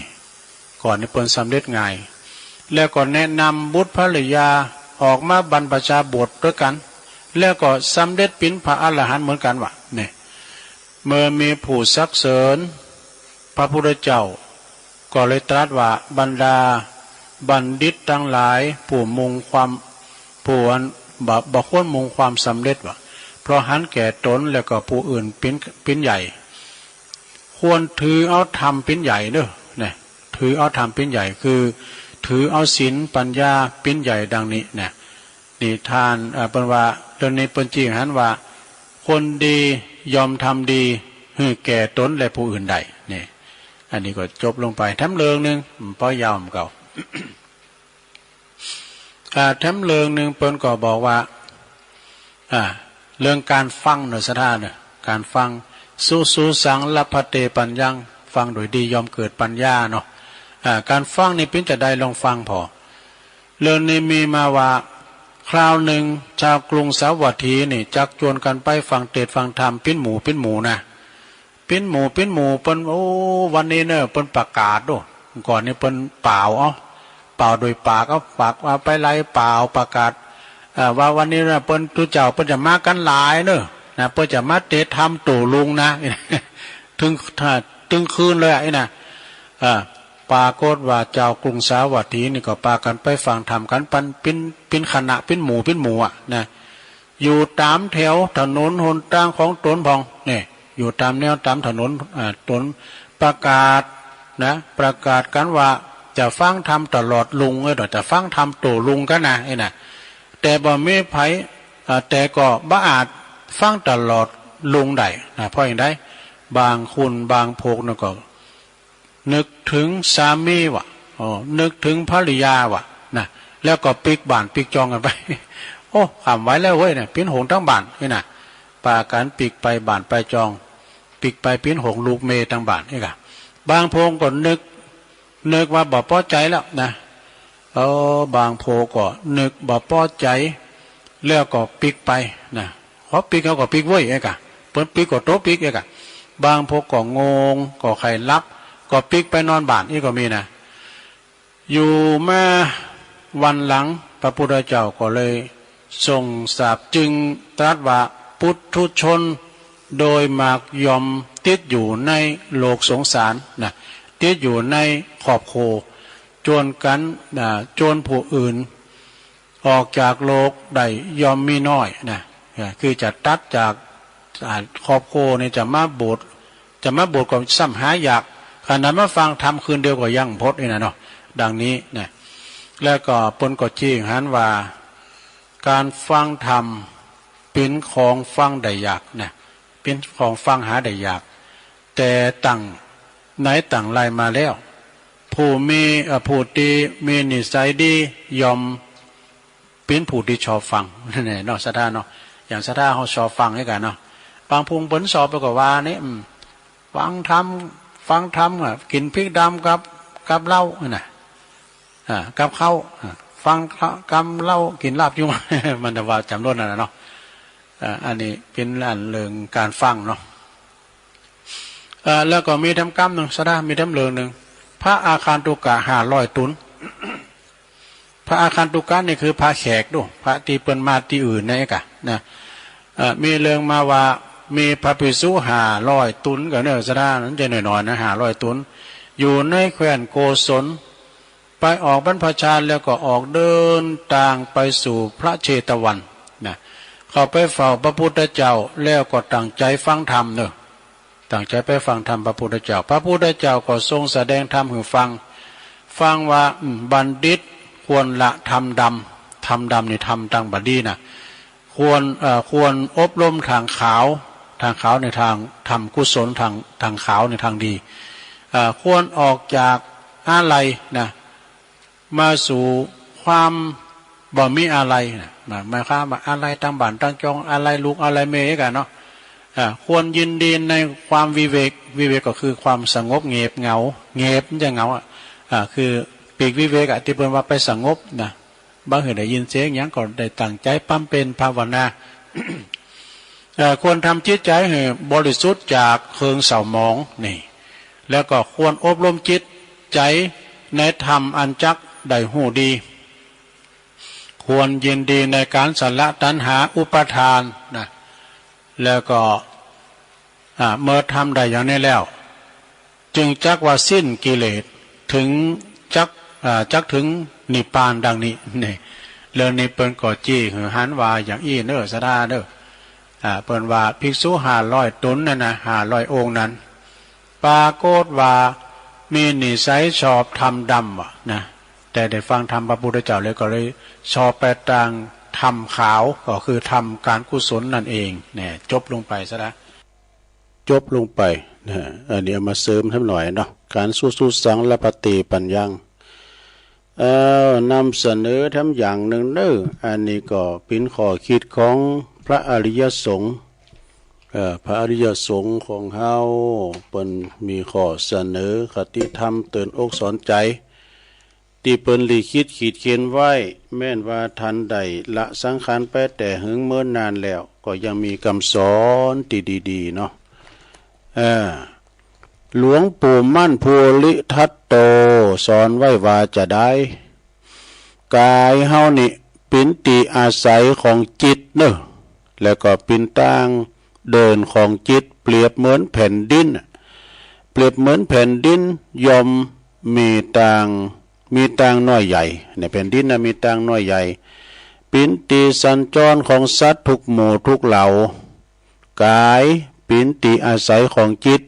A: ก่อนนี้เปิ้นสำเร็จง่ายแล้วก็แนะนำบุตรภรยาออกมาบรรพชาบวชด้วยกันแล้วก็สำเร็จเป็นพระอรหันต์เหมือนกันวะนี่เมื่อมีผู้สักเสริญพระพุทธเจ้าก็เลยตรัสว่าบรรดาบัณฑิตทั้งหลายผู้มุงความผู้บ่ควรมุงความสำเร็จวะเพราะหันแก่ตนแล้วก็ผู้อื่นเป็นใหญ่ควรถือเอาธรรมเป็นใหญ่เด้อเนี่ยถือเอาธรรมเป็นใหญ่คือถือเอาศีลปัญญาเป็นใหญ่ดังนี้เนี่ยนิทานเป็นว่าเรื่องนี้เป็นจริงหันว่าคนดียอมทำดีให้แก่ตนและผู้อื่นใดเนี่ยอันนี้ก็จบลงไปแถมเรื่องนึงพอยาวเก่า แถมเรื่องนึงเปิ้นก็บอกว่าเรื่องการฟังเนอะสถานเนอะการฟังสุสังลัพเตปัญญังฟังโดยดียอมเกิดปัญญาเนาะการฟังนี่เป็นจะได้ลองฟังพอเรื่องนี้มีมาว่าคราวหนึ่งชาวกรุงสาวัตถีนี่จักชวนกันไปฟังเทศน์ฟังธรรมเป็นหมู่นะเป็นหมู่เปิ้นโอ้วันนี้เนอะเปิ้นประกาศด้วยก่อนนี่เปิ้นเปล่าโดยปากเอาปากเอาไปไล่เปล่าประกาศว่าวันนี้นะเปิ้นทุเจ้าเปิ้นจะมากันหลายเนอะนะเปิ้นจะมาเทศน์ธรรมตู่ลุงนะถึงคืนเลยไอ้น่ะปรากฏว่าเจ้ากรุงสาวัตถีนี่ก็พากันไปฟังธรรมกันเป็นคณะเป็นหมู่นะอยู่ตามแถวถนนหนทางของตนพองนี่อยู่ตามแนวตามถนนตนประกาศกันว่าจะฟังธรรมตลอดลุงจะฟังธรรมตู่ลุงกันนะไอ้น่ะแต่บ่มีไผแต่ก็บ่อาจฟังตลอดลุงได้นะเพราะอย่างใดบางคุณบางโภคนั่นก็นึกถึงสามีวะนึกถึงภริยาวะนะแล้วก็ปิกบ้านปิกจองกันไปโอ้ขำไว้แล้วเว้ยเนี่ยปิ้นหงทั้งบ้านนี่นะปาการปิกไปบ้านไปจองปิกไปปิ้นหงลูกเมทั้งบ้านนี่ค่ะบางโพงก็นึกว่าบ่พอใจแล้วนะบางโพก็นึกบ่พอใจแล้วก็ปิกไปนะเขาปิกเขาก็ปิกเว้ยไอ้กะเปิ้นปิกก็โต๊ะปิกไอ้กะบางโพก็งงก็ใครรับก็ปิกไปนอนบ้านนี่ก็มีนะอยู่มาวันหลังพระพุทธเจ้าก็เลยทรงสาบจึงตรัสว่า ปุถุชนโดยมากยอมติดอยู่ในโลกสงสารนะติดอยู่ในขอบโคจวนกันจวนผู้อื่นออกจากโลกได้ยอมมีน้อยนะคือจะตัดจากขอบโคเนี่ยจะมาบทก็ซ้ำหาอยากขณะมาฟังทำคืนเดียวก็ยั่งพดนี่นะเนาะดังนี้นะแล้วก็ปนก็จี้หันว่าการฟังธรรมเป็นของฟังได้ยากนะเป็นของฟังหาได้ยากแต่ตั้งไหนตั้งลายมาแล้วผู้มีผู้ที่มีนิสัยดียอมเป็นผู้ที่ชอบฟังนี่เนาะสัทธาเนาะอย่างสัทธาเขาชอบฟังให้กันเนาะบางพุงผลสอบไปก็ว่านี่ฟังธรรมกินพริกดำกับเหล้าน่ะกับข้าวฟังกำเหล้ากินลาบยุ่ง มันจะว่าจำรวดนั่นนะเนาะอันนี้เป็นอันเรื่องการฟังเนาะแล้วก็มีทำกรรมหนึ่งสดามีทำเรื่องหนึ่งพระอาคารตุกะ500 ตุน พระอาคารตุกะนี่คือพระแขกด้วยพระที่เปิ้นมาที่อื่นนี่กะนะมีเรื่องมาว่ามีพระภิกษุ500 ตุนกับเนื้อสดานั้นจะหน่อยๆนะ500 ตุนอยู่ในแคว้นโกศลไปออกบรรพชาแล้วก็ออกเดินทางไปสู่พระเชตวันนะเข้าไปเฝ้าพระพุทธเจ้าแล้วก็ตั้งใจฟังธรรมเนอะตั้งใจไปฟังธรรมพระพุทธเจ้าพระพุทธเจ้าก็ทรงแสดงธรรมให้ฟังว่าบัณฑิตควรละธรรมดำนี่ธรรมตังบัดดีนะควรอบรมทางขาวในทางธรรมกุศลทางขาวในทางดีควรออกจากอะไรนะมาสู่ความบ่มีอะไรนะหมายความว่าอะไรตั้งบ้านตั้งจองอะไรลูกอะไรเมย์กันเนาะควรยินดีในความวิเวกก็คือความสงบเงียบเหงามันจะเหงาคือปีกวิเวกที่เป็นว่าไปสงบนะบางเหตุได้ยินเสียงอย่างก่อนได้ตั้งใจปั้มเป็นภาวนา ควรทำจิตใจให้บริสุทธิ์จากเครื่องเศร้าหมองนี่แล้วก็ควรอบรมจิตใจในธรรมอันจักได้หูดี ควรยินดีในการสละตัณหาอุปทานนะแล้วก็เมื่อทำได้อย่างนี้แล้วจึงจักว่าสิ้นกิเลสถึงจักถึงนิพพานดังนี้นี่เรื่องนี้เปิ้นก็จี้หือหันว่าอย่างอี้เน้อสดาเด้อเปิ้นว่าภิกษุ500 ตุนนั่นนะ500 องค์นั้นปรากฏว่ามีนิสัยชอบทำดำนะแต่ได้ฟังธรรมพระพุทธเจ้าเลยก็เลยชอบไปทางธรรมขาวก็คือทำการกุศลนั่นเองเนี่ยจบลงไปซะนะจบลงไปนะอันนี้เอามาเสริมให้หน่อยเนาะการสู้สังละปฏิปัญญังนำเสนอทำอย่างหนึ่งเด้ออันนี้ก็เป็นข้อคิดของพระอริยสงฆ์พระอริยสงฆ์ของเฮาเปิ้นมีข้อเสนอคติธรรมเตือนอกสอนใจที่เปิ้นลิขิตขีดเขียนไว้แม้นว่าทันใดละสังขารไปแต่หึงเมื่อนานแล้วก็ยังมีคำสอนที่ดีๆเนาะหลวงปู่มั่นภูริทัตโตสอนไว้ว่าจะได้กายเฮานี่เป็นที่อาศัยของจิตเนอะแล้วก็เป็นทางเดินของจิตเปรียบเหมือนแผ่นดินยอมมีทางน้อยใหญ่ในแผ่นดินนะมีทางน้อยใหญ่เป็นที่สัญจรของสัตว์ทุกหมู่ทุกเหล่ากายเป็นที่อาศัยของจิต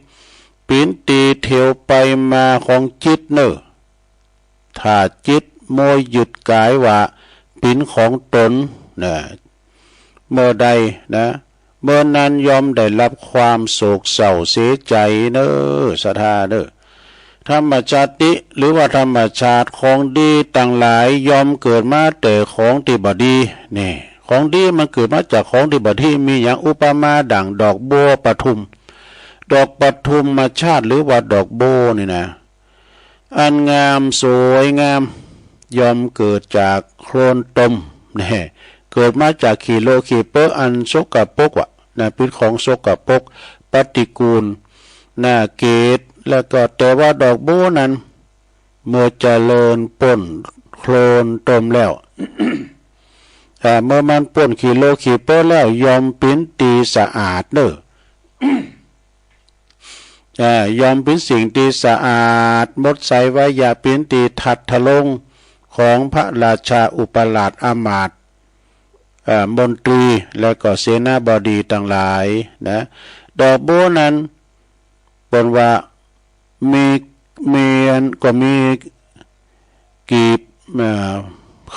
A: เป็นที่เที่ยวไปมาของจิตเนอะถ้าจิตโมยหยุดกายว่าเป็นของตนนะเมื่อใดนะเมื่อนั้นยอมได้รับความโศกเศร้าเสียใจเนอะศรัทธาเนอะธรรมชาติหรือว่าธรรมชาติของดีต่างหลายยอมเกิดมาแต่ของที่บ่ดีนี่ของดีมันเกิดมาจากของที่บ่ดีมีอย่างอุปมาดั่งดอกบัวปทุมดอกปทุมมาชาติหรือว่าดอกโบนี่นะอันงามสวยงามยอมเกิดจากโคลนตมนี่เกิดมาจากขี้โลขี้เปอะอันสกปรกนะเป็นของสกปรกปฏิกูลน่าเกลียดแล้วก็แต่ว่าดอกโบนั้นเมื่อเจริญป่นโคลนตมแล้ว เมื่อมันป่นขี้โลขี้เป้อแล้วยอมปิ้นตีสะอาดเด้อยอมเป็นสิ่งที่สะอาดมดใสไว้อย่าเป็นตีทัดทะลงของพระราชาอุปราชอามาตย์มนตรีและก็เสนาบดีต่างหลายนะดอกโบนั้นบนว่ามีก็มีกีบ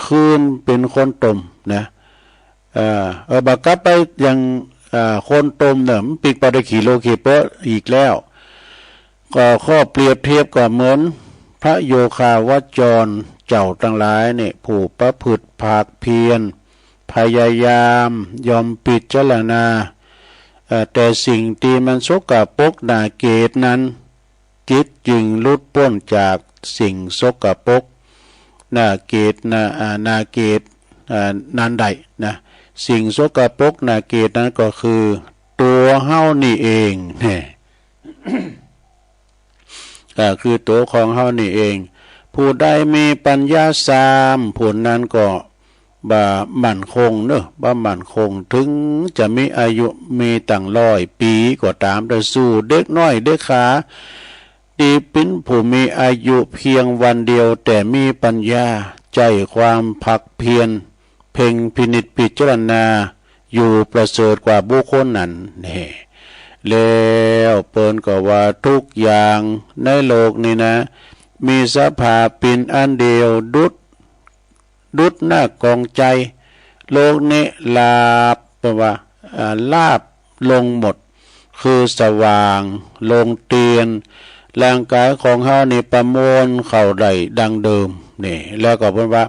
A: คืนเป็นคนตมนะบักกลับไปยังคนตมเนี่ยมันปิดไปได้ขี่โลขี่เปะอีกแล้วก็ข้อเปรียบเทียบก็เหมือนพระโยคาวจรเจ้าทั้งหลายเนี่ยผู้ประพฤติภาคเพียรพยายามยอมปิดเจรณาแต่สิ่งที่มันสกปรกนาเกตนั้นจิตจึงลุดพ้นจากสิ่งสกปรกนาเกตนาเกตนั้นใดนะสิ่งสกปรกนาเกตนั้นก็คือตัวเฮานี่เองเนี่ยคือตัวของเฮานี่เองผู้ใดมีปัญญาสามผู้นั้นก็บ่มั่นคงเนอะบ่มั่นคงถึงจะมีอายุมีตั้ง100 ปีก็ตามแต่สู้เด็กน้อยเด็กขาดีเป็นผู้มีอายุเพียงวันเดียวแต่มีปัญญาใจความพักเพียรเพ่งพินิจพิจารณาอยู่ประเสริฐกว่าบุคคลนั้นนี่แล้วเปิ้นก็ว่าทุกอย่างในโลกนี้นะมีสภาพเป็นอันเดียวดุดหน้ากองใจโลกนี้ลาบแปลว่าลาบลงหมดคือสว่างลงเตียนร่างกายของเฮานี่ประมวลเข้าได้ดังเดิมนี่แล้วก็เพิ่นว่า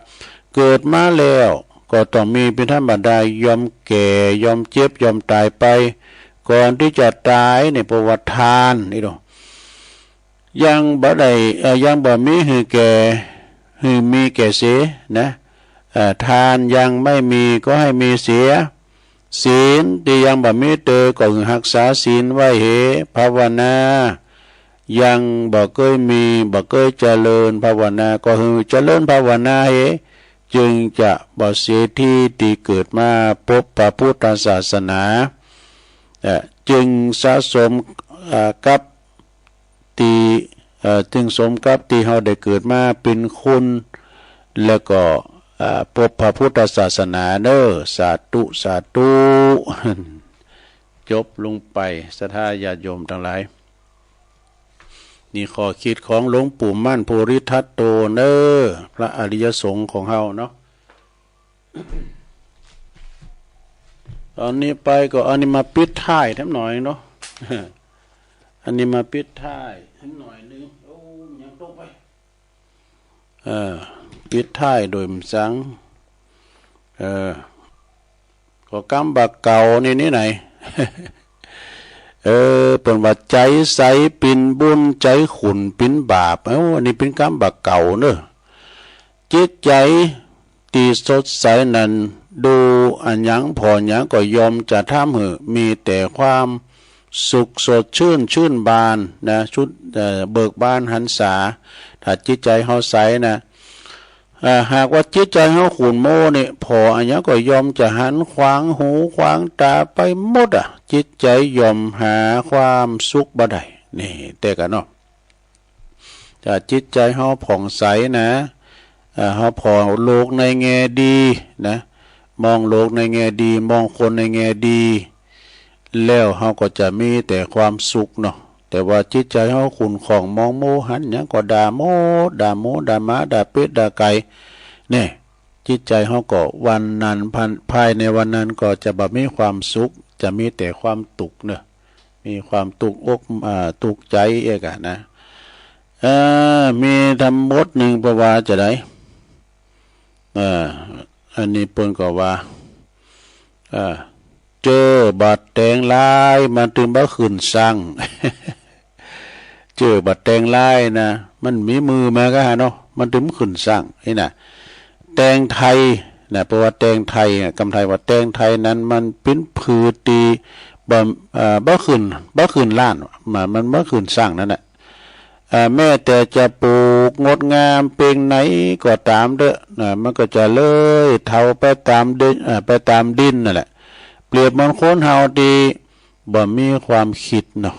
A: เกิดมาแล้วก็ต้องมีเป็นธรรมดายอมแก่ยอมเจ็บยอมตายไปก่อนที่จะตายในประวัติทานนี่ดอกยังบ่ได้ยังบ่มีหือแก่หือมีแก่เสียนะทานยังไม่มีก็ให้มีเสียศีลที่ยังบ่มีเตอก็รักษาศีลไว้เหภาวนายังบ่เคยมีบ่เคยเจริญภาวนาก็คือเจริญภาวนาเหจึงจะบ่เสียที่เกิดมาพบพระพุทธศาสนาจึงสะสมกับจึงสมกับที่เฮาได้เกิดมาเป็นคุณแล้วก็พบพระพุทธศาสนาเด้อสาธุสาธุจบลงไปศรัทธาญาติโยมทั้งหลายนี่ข้อคิดของหลวงปู่มั่นภูริทัตโตเด้อพระอริยสงฆ์ของเฮาเนาะตอนนี้ไปก็อันนี้มาปิดท้ายทั้งหน่อยเนาะอันนี้มาปิดท้ายทั้งหน่อยนึงโอ้ยังตกไปปิดท้ายโดยมสังก็กำบักเก่านี่ไหนเป็นว่าใจใสปิ่นบุญใจขุนปิ่นบาปอันนี้เป็นกำบักเก่าเนอะจิตใจที่สดใสนั้นดูอันยังพอยังก็ยอมจะทำให้มีแต่ความสุขสดชื่นบานนะชุดเบิกบานหันษาถ้าจิตใจเฮาใสนะหากว่าจิตใจเฮาขุ่นโมเนี่ยพออันยังก็ยอมจะหันขวางหูขวางตาไปหมดจิตใจยอมหาความสุขบ่ได้นี่แต่กันเนาะถ้าจิตใจเฮาผ่องใสนะเฮาพอโลกในแง่ดีนะมองโลกในแง่ดีมองคนในแง่ดีแล้วเฮาก็จะมีแต่ความสุขเนาะแต่ว่าจิตใจเฮาขุ่นของมองโมหันหยังก็ด่าโมด่าหมาด่าเป็ดด่าไก่เนี่ยจิตใจเฮาก็วันนั้นภายในวันนั้นก็จะบ่มีความสุขจะมีแต่ความตุกเนาะมีความตุกอกตุกใจเอกนะมีธรรมบทหนึ่งประว่าจะได้อันนี้เพิ่นก็ว่าเจอบาดแตงลายมันถึงบ่ขึ้นสั่ง เจอบาดแตงลายนะมันมีมือมาก็ฮะเนาะมันถึงขึ้นสั่งนี่นะแตงไทยนะเพราะว่าแตงไทยกำไทยว่าแตงไทยนั้นมันเป็นผือตีบ่ขึ้นล้านมันบ่ขึ้นสั่งนั่นแหละ แม้แต่จะปลูกงดงามเพียงไหนก็ตามเด้อมันก็จะเลยเท่าไปตามดินไปตามดินนั่นแหละเปรียบเหมือนคนเฮาดีบ่มีความคิดเนาะ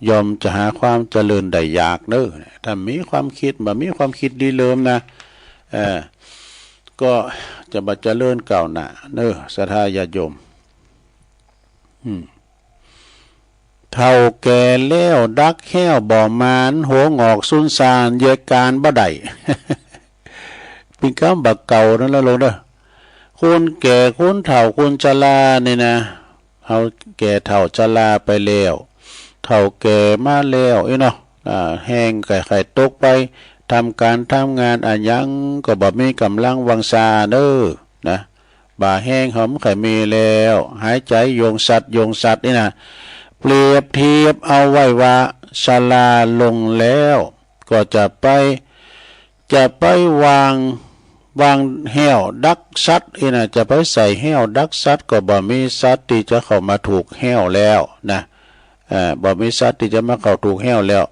A: ยอมจะหาความเจริญได้ยากเด้อถ้ามีความคิดบ่มีความคิดดีเลิมนะก็จะบ่เจริญก้าวหน้าเด้อศรัทธาญาติโยมเท่าแก่แล้วดักแห้วบ่มานหัวงอกสุนซานเยการบ่ได้ เป็นคำบักเก่านั่นแล้วลงเด้อคนแก่คนเฒ่าคนชรานี่นะเฮาแก่เฒ่าชราไปแล้วเฒ่าแก่มาแล้วเนาะแห้งไข่ตกไปทำการทำงานอันยังก็บ่มีกำลังวังชาเด้อนะบ่าแห้งหอมไข่มีแล้วหายใจโยงสัตว์นี่นะเปรียบเทียบเอาไว้ว่าชราลงแล้วก็จะไปวางแห้วดักซัดนี่นะจะไปใส่แห้วดักซัดก็บ่มีซัดที่จะเข้ามาถูกแห้วแล้วนะบ่มีซัดที่จะมาเข้าถูกแห้วแล้ว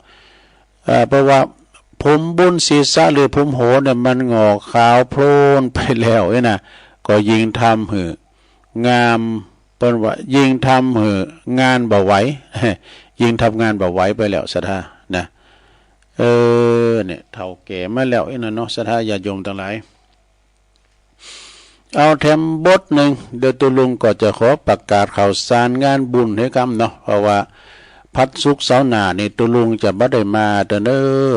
A: เพราะว่าผมบุญศีรษะหรือผมโหเนี่ยมันงอกขาวโพลนไปแล้วนี่นะก็ยิงทำหืองามเปิ้นว่ายิงทำหืองานบ่ไหว ยิงทำงานบ่ไหวไปแล้วศรัทธานะเนี่ยเฒ่าแก่มาแล้วนี่นะเนาะศรัทธาญาติโยมทั้งหลายเอาแถมบทหนึ่งเดี๋ยวตุลุงก็จะขอประกาศข่าวสารงานบุญให้กำเนาะเพราะว่าพัดสุกเสาหน้านี่ตุลุงจะบ่ได้มาเด้อ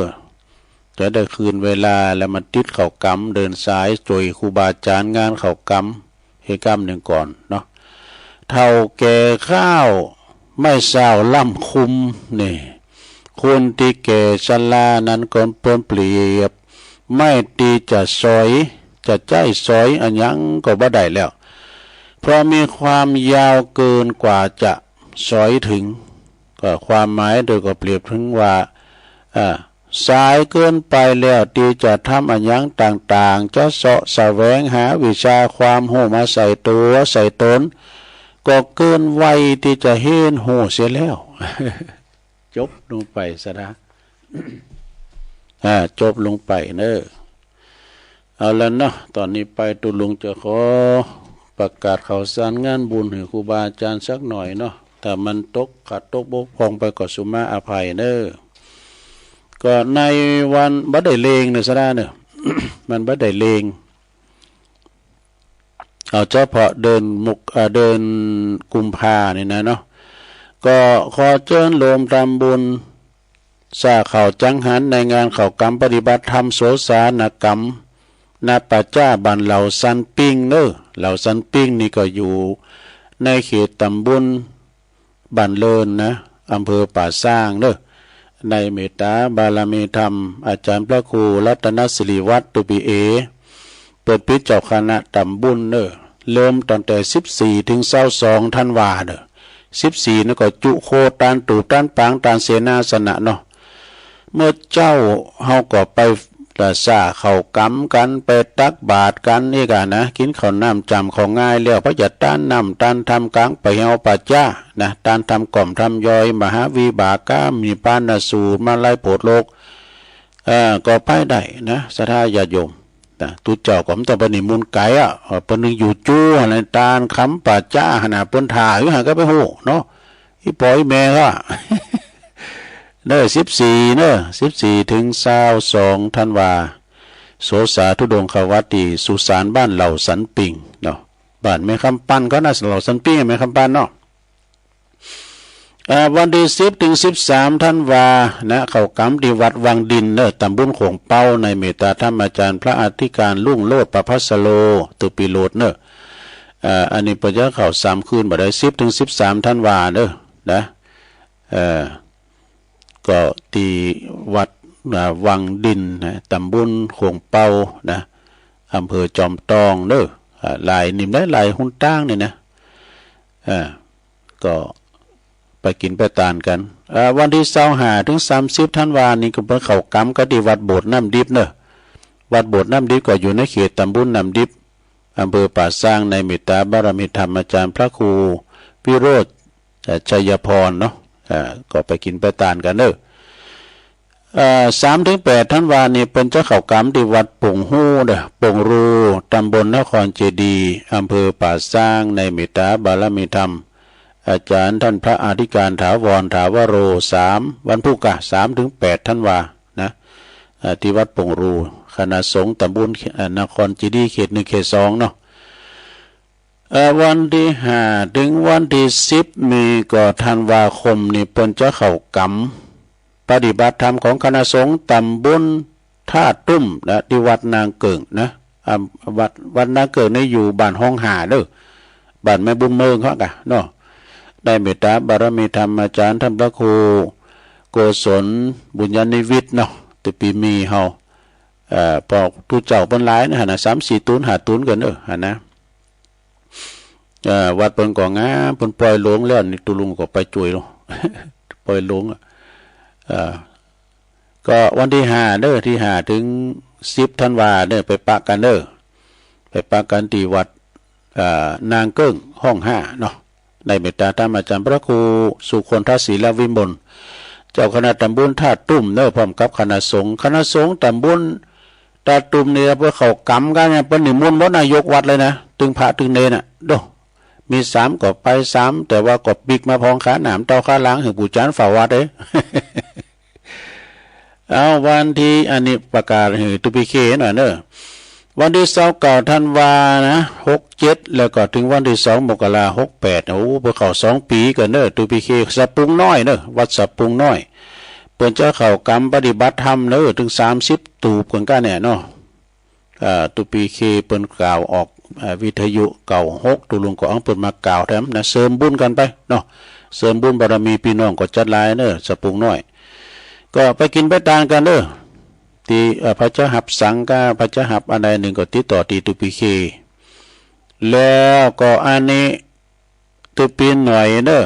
A: จะได้คืนเวลาแล้วมันติดเข้ากรรมเดินสายจอยครูบาอาจารย์งานเข้ากรรมให้กรรมหนึ่งก่อนเนาะเท่าแก่ข้าวไม่เศร้าล่ำคุมนี่คนที่แก่ชรานั้นก่อนเปรียบไม่ตีจะสอยจะใจสอยอันยังก็บ่ได้แล้วเพราะมีความยาวเกินกว่าจะสอยถึงก็ความหมายโดยก็เปรียบถึงว่าสายเกินไปแล้วที่จะทำอันยังต่างๆจะเสาะแสวงหาวิชาความรู้มาใส่ตัวใส่ตนก็เกินวัยที่จะเห็นหูเสียแล้ว จบลงไปซะนะจบลงไปเนอะเอาแล้วเนาะตอนนี้ไปตุลุงจะขอประกาศข่าวสารงานบุญให้ครูบาอาจารย์สักหน่อยเนาะถ้ามันตกขัดตกบกพร่องไปก็สุมาอภัยเนอะก็ในวันบัดได้เลงเนี่ยซะนะเนี่ย มันบัดได้เลงเอาเฉพาะเดินกุมภาเนี่ยนะเนาะก็ขอเชิญโลมทำบุญสาเข่าจังหันในงานเข่ากรรมปฏิบัติธรรมโสสานกรรมนาปัจจ้าบันเหล่าสันปิ้งเนอะเหล่าสันปิ้งนี่ก็อยู่ในเขตตำบลบ้านเลินนะอำเภอป่าสร้างเนอะในเมตตาบารมีธรรมอาจารย์พระครูรัตนศิริวัตรตุปีเอเปิดปิดเจ้าคณะตำบลเนอะเริ่มตั้งแต่14ถึง22ธันวาเนอะ14นั่นก็จุโคตานตูตานปางตานเสนาสนะเนาะเมื่อเจ้าเฮาก็ไปสาเข้ากรรมกันไปตักบาตรกันนี่กันนะกินข้าวน้ำจำของง่ายแล้วพระจะต้านน้ำต้านทำกลางไปเฮาปัจจ้านะต้านทำกล่อมทำย่อยมหาวิบากกามีปานสูตรมาไล่โปรดโลกก็ไปได้นะศรัทธาญาติโยมตุเจ้าก็มันต้องไปนิมนต์ไก่เปิ้นนึงอยู่จู้อะไรตาลคำปัจจ้าขนาดเปิ้นถ่ายหาก็ไปโหเนาะอีปอยแม่ก็เนอะ14เนอะ14ถึง22ธันวาโสสาธุดงควัตติสุสานบ้านเหล่าสันปิงเนาะบ้านแม่คำปันก็น่าเหล่าสันปิงแม่คำปันเนาะวันที่10ถึง13ธันวานะเข้ากรรมที่วัดวังดินเนอะตำบลโขงเป้าในเมตตาธรรมอาจารย์พระอธิการลุ่งโลดประภัสโลตุปิโลดเนอะอันนี้ประยะเข้า3คืนบ่ได้10ถึง13ธันวาเด้อนะก็ที่วัดวังดินนะตำบลโขงเป้านะอำเภอจอมตองเด้อหลายนิ่มได้หลายหุ่นตั้งนี่นะก็ไปกินไปตานกันวันที่25ถึง30ธันวานี้ก็เพิ่นเข้ากรรมก็ที่วัดโบสถ์น้ำดิบเนอะวัดโบสถ์น้ำดิบก็อยู่ในเขตตำบลน้ำดิบอำเภอป่าสร้างในเมตตาบารมีธรรมอาจารย์พระครูวิโรจน์ชัยพรเนาะก็ไปกินไปตานกันเนอะ 3-8ธันวานี่เป็นเจ้าเข้ากรรมที่วัดป่งฮู้เด้อป่งรูตำบลนครเจดีย์อำเภอป่าสร้างในเมตตาบารมีธรรมอาจารย์ท่านพระอธิการถาวรถาวโรวันพุธกะ3-8ธันวานะที่วัดป่งรูคณะสงฆ์ตำบลนครเจดีย์เขต1เขต2เนาะวันที่5ถึงวันที่10มีก็ธันวาคมนี่เปิ้นจะเข้ากรรมปฏิบัติธรรมของคณะสงฆ์ตำบลท่าตุ้มนะที่วัดนางเกิงนะวัดนางเกิงนี่อยู่บ้านห้องหาเด้อบ้านแม่บุญเมืองเขากะเนาะได้เมตตาบารมีธรรมอาจารย์ท่านพระครูโกศลบุญญาณิวิทย์เนาะแต่ปีมีเฮาปอกทุเจ้าเปิ้นหลายนะหั่นน่ะ3-4ตูน5ตูนกันหั่นนะวัดเปิ้นก็งามเปิ้นปล่อยหลวงแล้วนี่ตุลุงก็ไปช่วยลง ปล่อยหลวงก็วันที่5เด้อที่5ถึง10ธันวาเด้อไปปะกันเด้อไปปะกันที่วัดนางเกิ้งห้อง5เนาะในเมตตาธรรมอาจารย์พระครูสุคนทศีลวิมลเจ้าคณะตำบลท่าตุ้มเด้อพร้อมกับคณะสงฆ์ตำบลท่าตุ้มนี่เพื่อเข้ากรรมกันเนี่ยเปิ้นนิมนต์บ่นายกวัดเลยนะตึงพระตึงเนรน่ะโดมี3ก็ไป3แต่ว่าก็บิกมาพองขาหนามเต้าขาล้างให้ปู่จานฝ่าวัดเด้ เอาวันที่อันนี้ประกาศให้ตุปิเคหน่อยเด้อวันที่29ธันวานะ67แล้วก็ถึงวันที่2มกราคม68โอ้เพิ่นเข้า2ปีกันเด้อตุปิเคสะปุงน้อยเด้อวัดสะปุงน้อยเปิ้นจะเข้ากรรมปฏิบัติธรรมเด้อถึง30ตูบกันเนี่ยเนาะตุปิเคเปิ้นกล่าวออกวิทยุเก่า6ตุลุงก็เอาเปิ้นมากล่าวแถมนะเสริมบุญกันไปเนาะเสริมบุญบารมีพี่น้องก็จัดหลายเด้อสะปุงน้อยก็ไปกินไปทานกันเด้อที่พระเจ้าหับสังกาพระเจ้าหับอันใดหนึ่งก็ติดต่อที่ตุปิเคแล้วก็อันนี้ตุปีหน่อยเด้อ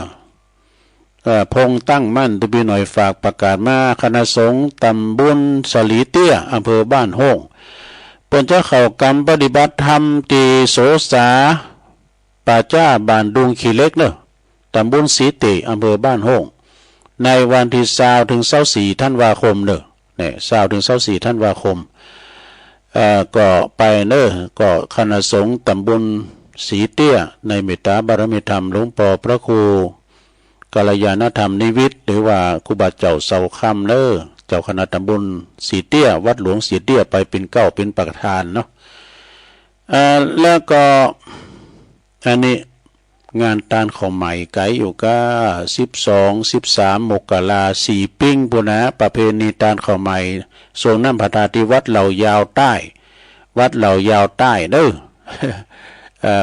A: พงตั้งมั่นตุปีหน่อยฝากประกาศมาคณะสงฆ์ตำบลสลีเตี้ยอำเภอบ้านโฮงเปิ้นจะเข้ากรรมปฏิบัติธรรมที่โสสาป่าจ้าบ้านดุงขี้เล็กเด้อตำบลสีติอำเภอบ้านโฮงในวันที่20ถึง24ธันวาคมเด้อเนี่ย20ถึง24ธันวาคมก็ไปเด้อก็คณะสงฆ์ตำบลสีเตี้ยในเมตตาบารมีธรรมหลวงพ่อพระครูกัลยาณธรรมนิวิทย์หรือว่าครูบาเจ้าเสาค่ำเด้อเจ้าคณะตำบลสีเตี้ยวัดหลวงสีเตี้ยไปเป็นเก้าเป็นประธานเนาะแล้วก็อันนี้งานตานข้าวใหม่ไก่อยู่ก็12-13มกรา4ปิ้งปุนะประเพณีตานข้าวใหม่ส่งน้ำพระธาตุที่วัดเหล่ายาวใต้วัดเหล่ายาวใต้เด้อ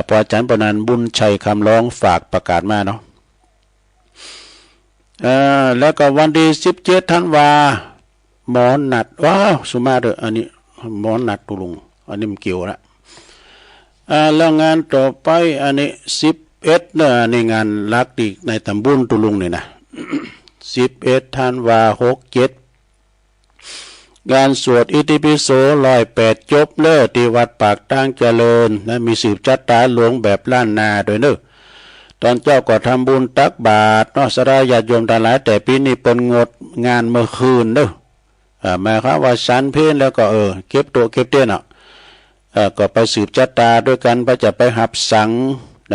A: พออาจารย์ปนันบุญชัยคำร้องฝากประกาศมาเนาะแล้วก็วันที่17ธันวาหมอนัดว้าวสุมาเด้ออันนี้หมอนัดตุลุงอันนี้มันเกี่ยวละแล้วงานต่อไปอันนี้11เนี่ยในงานลักดีในตำบลตุลุงนี่นะ11ธันวา67งานสวดอิติปิโส108จบเลิศที่วัดปากตั้งเจริญนะมีสืบจัดตาหลวงแบบล้านนาโดยเนอะตอนเจ้าก็ทำบุญตักบาตรเนาะสระญาติโยมทั้งหลายแต่ปีนี้เปิ้นงดงานเมื่อคืนเด้อหมายความว่าฉันเพลแล้วก็เก็บตัวเก็บเตี้ยนก็ไปสืบจัดตาด้วยกันไปจะไปหับสัง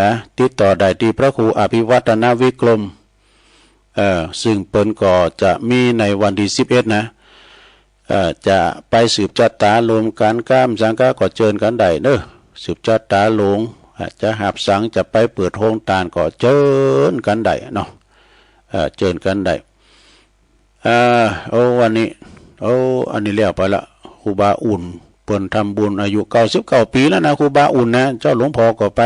A: นะติดต่อได้ที่พระครูอภิวัฒนวิกรมซึ่งเปิ้นก็จะมีในวันที่11นะจะไปสืบจัดตารวมกันก้ามสังฆะก็เชิญกันได้เด้อสืบจัดตาหลวงจะหับสังจะไปเปิดโรงทานก็เชิญกันได้เนาะเชิญกันได้วันนี้อันนี้เรียกไปละครูบาอุ่นเปิ้นทำบุญอายุ99ปีแล้วนะครูบาอุ่นนะเจ้าหลวงพ่อก็ไป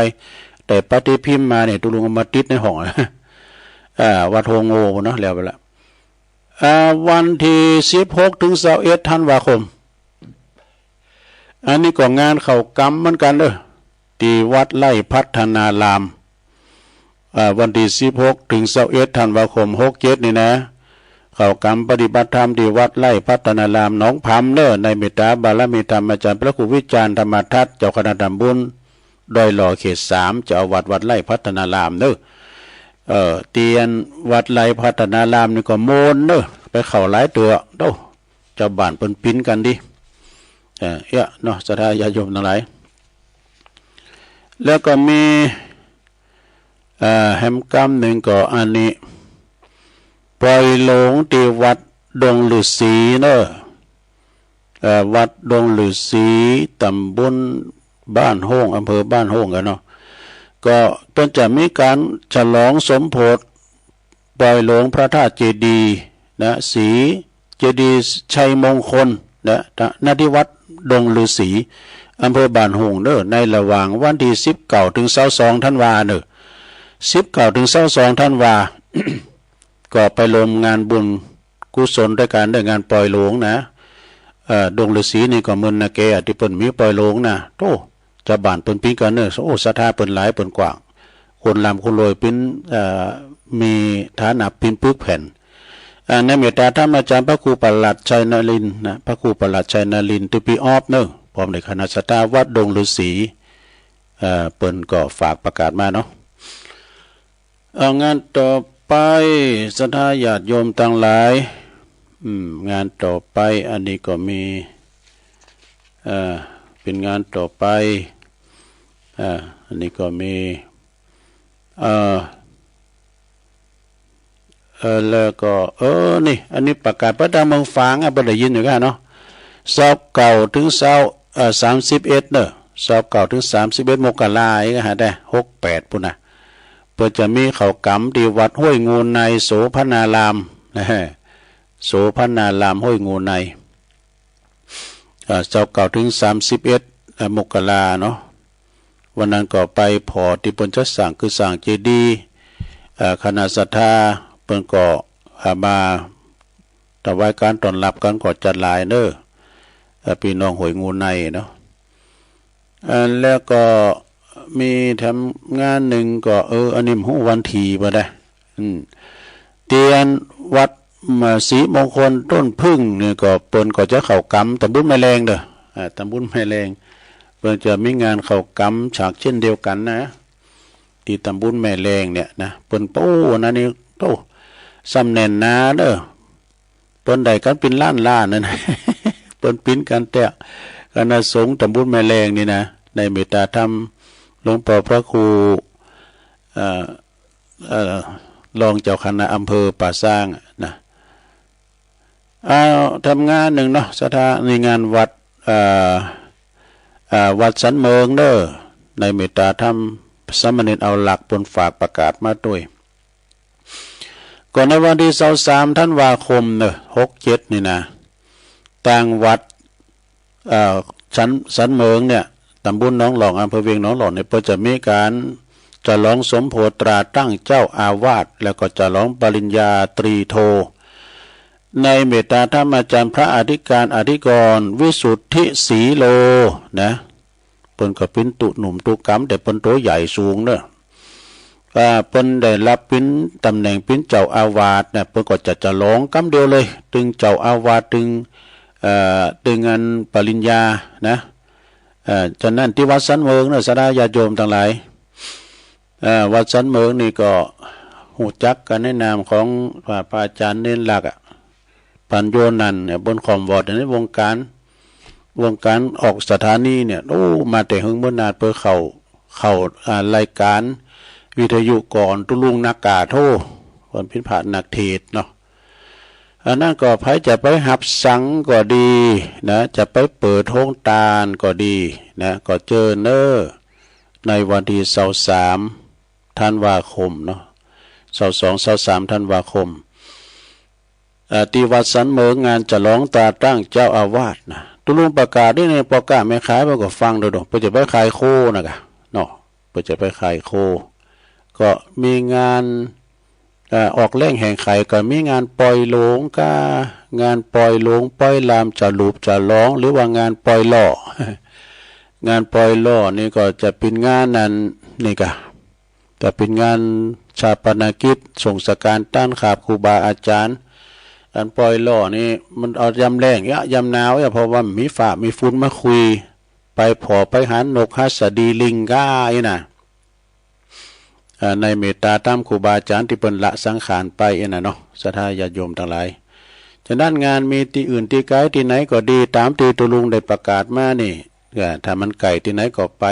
A: แต่ปฏิพิมพ์มาเนี่ยตุลุงมาติดในห้องวัดโฮงโง่เนาะแล้วไปละวันที่16ถึง21ธันวาคมอันนี้ก็งานเข้ากรรมเหมือนกันเด้อที่วัดไร่พัฒนารามวันที่16ถึง21ธันวาคม67นี่นะเข้ากรรมปฏิบัติธรรมที่วัดไร่พัฒนารามหนองพำเด้อในเมตตาบารมีธรรมอาจารย์พระครูวิจารณ์ธรรมทัศน์เจ้าคณะตำบลดอยหล่อเขต3เจ้าวัดไร่พัฒนารามเด้อเตียนวัดไร่พัฒนารามนี่ก็โมนเด้อไปเข้าหลายตัวเด้อ จ้าบ้านเปิ้นปิ้นกันดิเนาะศรัทธาญาติโยมทั้งหลายแล้วก็มีแหมกรรมหนึ่งก็อันนี้ปล่อยหลงที่วัดดงฤาษีเนอะวัดดงฤาษีตำบลบ้านโฮงอำเภอบ้านโฮงกันเนาะก็เพิ่นจะมีการฉลองสมโภชปล่อยหลงพระธาตุเจดีย์นะศรีเจดีย์ชัยมงคลนะณที่วัดดงฤาษีอำเภอบ้านโฮงเด้อในระหว่างวันที่19ถึง22ธันวาเด้อ19ถึง22ธันวา ก็ไปรวมงานบุญกุศลด้วยการได้งานปล่อยหลวงนะดงฤาษีนี่ก็มึนนะแกที่เปิ้นมีปล่อยหลวงนะโตจะบ้านเปิ้นปิ้นกันเด้อโอ้ศรัทธาเปิ้นหลายเปิ้นกว้างคนลำคนรวยปิ้นมีฐานะปิ้นปึกแผ่นในเมตตาธรรมอาจารย์พระครูประหลัดชัยนรินทร์นะพระครูประหลัดชัยนรินทร์ตุปีออฟเนอะพร้อมในคณะศรัทธาวัดดงฤาษีเปิ้นก็ฝากประกาศมาเนาะงานต่อไปศรัทธาญาติโยมทั้งหลายงานต่อไปอันนี้ก็มีเป็นงานต่อไปอันนี้ก็มีแล้วก็นี่อันนี้ประกาศพระดาเมืองฝางบ่ได้ยินอยู่กันเนาะ29ถึง31เด้อ29ถึง31มกราคมก็หาได้68พุ่นน่ะเพิ่นจะมีข้าวกำที่วัดห้วยงูในโสภณารามนะฮะโสภณารามห้วยงูใน29ถึง31มกราเนาะวันนั้นก็ไปพอที่เพิ่นจะสร้างคือสร้างเจดีย์คณะศรัทธาเพิ่นก็มาถวายการต้อนรับกันก็จัดหลายเด้อพี่น้องห้วยงูในเนาะแล้วก็มีทำงานหนึ่งก็อันนี้ฮู้วันที่บ่ได้เตียนวัดศรีมงคลต้นพึ่งนี่ก็เปิ้นก็จะเข้ากรรมตำบลแม่แรงเด้อตำบลแม่แรงเปิ้นจะมีงานเข้ากรรมฉากเช่นเดียวกันนะที่ตำบลแม่แรงเนี่ยนะเปิ้นโป้นะนี่โตซ้ำแน่นนาเด้อเปิ้นได้กันเป็นล้านนั่น เปิ้นปิ้นกันแต่คณะสงฆ์ตำบลแม่แรงนี่นะในเมตตาธรรมหลวงพ่อพระครูรองเจ้าคณะอำเภอป่าสร้างนะทำงานหนึ่งเนาะศรัทธาในงานวัดวัดสันเมืองเด้อในเมตตาธรรมสามเณรเอาหลักปนฝากประกาศมาด้วยก่อนในวันที่23ธันวาคมเนอะ67นี่นะต่างวัดสันเมืองเนี่ยตำบลหนองหลองอำเภอเวียงหนองหลองเนี่ยเพิ่นจะมีการจะร้องสมโภชตราตั้งเจ้าอาวาสแล้วก็จะร้องปริญญาตรีโทในเมตตาธรรมอาจารย์พระอธิการอธิกรวิสุทธิศรีโลนะเพิ่นก็เป็นตุหนุ่มตุกำแต่เพิ่นตัวใหญ่สูงเด้อเพิ่นได้รับเป็นตำแหน่งเป็นเจ้าอาวาสเนี่ยเพิ่นก็จะร้องกำเดียวเลยถึงเจ้าอาวาสถึงงานปริญญานะฉะนั้นที่วัดสันเมืองเนี่ยศรัทธาญาติโยมทั้งหลายวัดสันเมืองนี่ก็หูจักกันในนามของพระอาจารย์เน้นหลักปัญโยนันเนี่ยบนคอมวอร์ดในวงการออกสถานีเนี่ยมาแต่หึงเมื่อนานเพื่อเข้ารายการวิทยุก่อนตุลุงนักกาโทวันพิพาทนักเทศเนาะอันนั้นก็ไผจะไปหับสังก็ดีนะจะไปเปิดโรงตาลก็ดีนะก็เจอเนอในวันที่23ธันวาคมเนาะ22-23ธันวาคมที่วัดสันเมืองงานจะร้องตาตั้งเจ้าอาวาสนะตุลุงประกาศนี่ในประกาศไม่ขายมันก็ฟังดูเพื่อจะไปขายโคนะกะเนาะเพื่อจะไปขายโคก็มีงานออกแรงแห่งไข่ก็มีงานปล่อยหลงงานปล่อยหลงปล่อยลามจะลูบจะร้องหรือว่างานปล่อยล่องานปล่อยล่อนี่ก็จะเป็นงานนั้นนี่กะแต่เป็นงานชาปนกิจส่งสการต้านขาบครูบาอาจารย์การปล่อยล่อนี่มันเอายำแรงยำหนาวเพราะว่ามีฝ่ามีฝุ่นมาคุยไปผอไปหานกฮัสดีลิงก้านะในเมตตาตามครูบาอาจารย์ที่เป็นละสังขารไปนะเนาะศรัทธาญาติโยมทั้งหลายฉ ฉะนั้นงานมีที่อื่นที่ไกลที่ไหนก็ดีตามที่ตุลุงได้ประกาศมานี่ถ้ามันไก่ที่ไหนก็ไป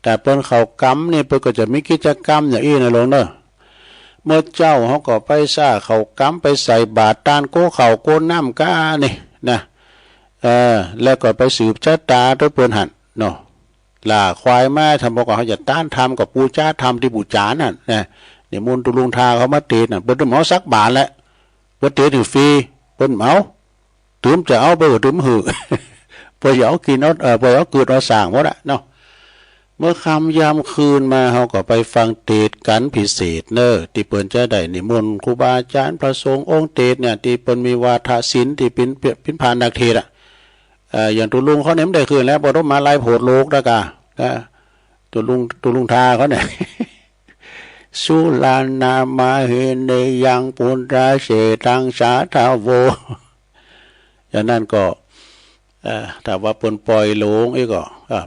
A: แต่เปิ้นเขากำนี่เปิ้นก็จะมีกิจกรรมอย่างอี้นะลงเนอะเมื่อเจ้าเขาก็ไปซ่าเขากำไปใส่บาตรตานโก้เขาโก้น้ำก้านี่นะแล้วก็ไปสืบชะตาด้วยเปิ้นหันเนาะล่าควายมาทำบอกว่าเขาจะต้านทำกับปูจ้าทำที่บูจานั่นนะเดี๋ยวมูลตุลุงทาเขามาเตะน่ะเปิ้นเหมาสักบาทแหละเปิ้นเตะถึงฟรีเปิ้นเหมาตื้มจะเอาไปตื้มหือพอเอากินพอเอาเกิดเอาสั่งหมดอะเนาะเมื่อค่ำยามคืนมาเขาก็ไปฟังเทศกันพิเศษเนอะที่เปิ้นจะได้นิมนต์ครูบาอาจารย์พระสงฆ์องค์เทศเนี่ยที่เปิ้นมีวาทศิลป์ที่เป็นผ่านนักเทศอะอย่างตุลุงเขาเนี่ยไม่ได้คืนแล้วพอต้องมาไล่โผดโลกแล้วกะตุลุงทาเขาเนี่ยสุลานามาเฮเนยังปุณราเสตังสาทาโวอย่างนั้นก็ถ้าว่าเปิ้นปล่อยโลงก็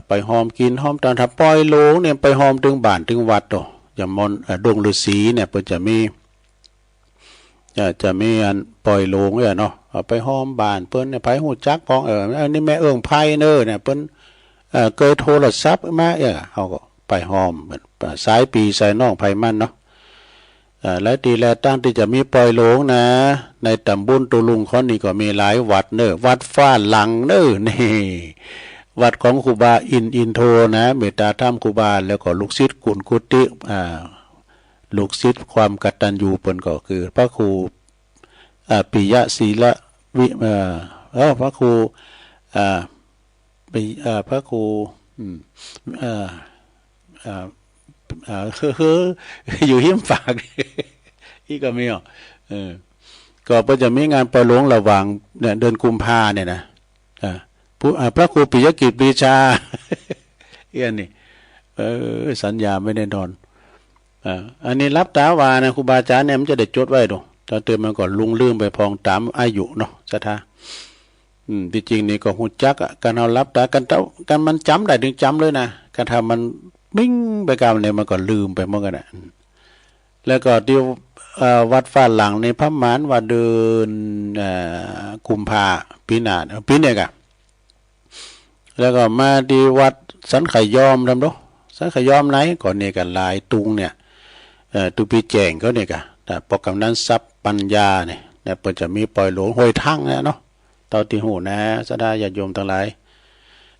A: ไปหอมกินหอมตอนถ้าปล่อยโลงเนี่ยไปหอมถึงบ้านถึงวัดตัวอย่างมอนดงฤาษีเนี่ยเปิ้นจะมีอันปล่อยโลงเนาะไปหอมบ้านเปิ้นเนี่ยไผฮู้จักพ้องอันนี้แม่เอิ้งไผเน้อเนี่ยเปิ้นเคยโทรศัพท์มาเฮาก็ไปหอมสายปีสายน้องไผมันเนาะและดีแลตั้งที่จะมีปล่อยโลงนะในตำบลตุลุงเขานี่ก็มีหลายวัดเน้อวัดฟ้าหลังเน้อนี่วัดของครูบาอินโทนะเมตตาธรรมครูบาแล้วก็ลูกศิษย์กุลกุฏิลูกศิษย์ความกตัญญูเปิ้นก็คือพระครูปิยะศีละวิพระครูพระครูอยู่หิ้มฝากอีกก็มีก็เพิ่นจะมีงานปล่อยโลงระหว่างเนี่ยเดือนกุมภาเนี่ยนะพระครูปิยกิจปรีชานี่สัญญาไม่ได้นอนอันนี้รับตาวานะครูบาอาจารย์เนี่ยมันจะได้จดไว้ดูตอนเติมมันก่อนลุงลืมไปพองตามอายุเนาะศรัทธาที่จริงนี่ก็หูจักการเอารับตากันมันจำได้ถึงจำเลยนะการทำมันมิ่งไปกามเนี่ยมันก็ลืมไปหมดกันนะแล้วก็ที่วัดฟ้าหลังในพระมานว่าเดินกุมภาปีหน้าปีเนี่ยกันแล้วก็มาที่วัดสันไขยอมทำดูสันไขยอมไหนก่อนเนี่ยกันลายตุงเนี่ยตุปีแจงเขาเนี่ยกันแต่ปกกำนั้นทรัพย์ปัญญาเนี่ยเปิดจะมีปล่อยหลวงห้วยทั้งเนี่ยเนาะตอนที่หูนะสดาญาติโยมทั้งหลาย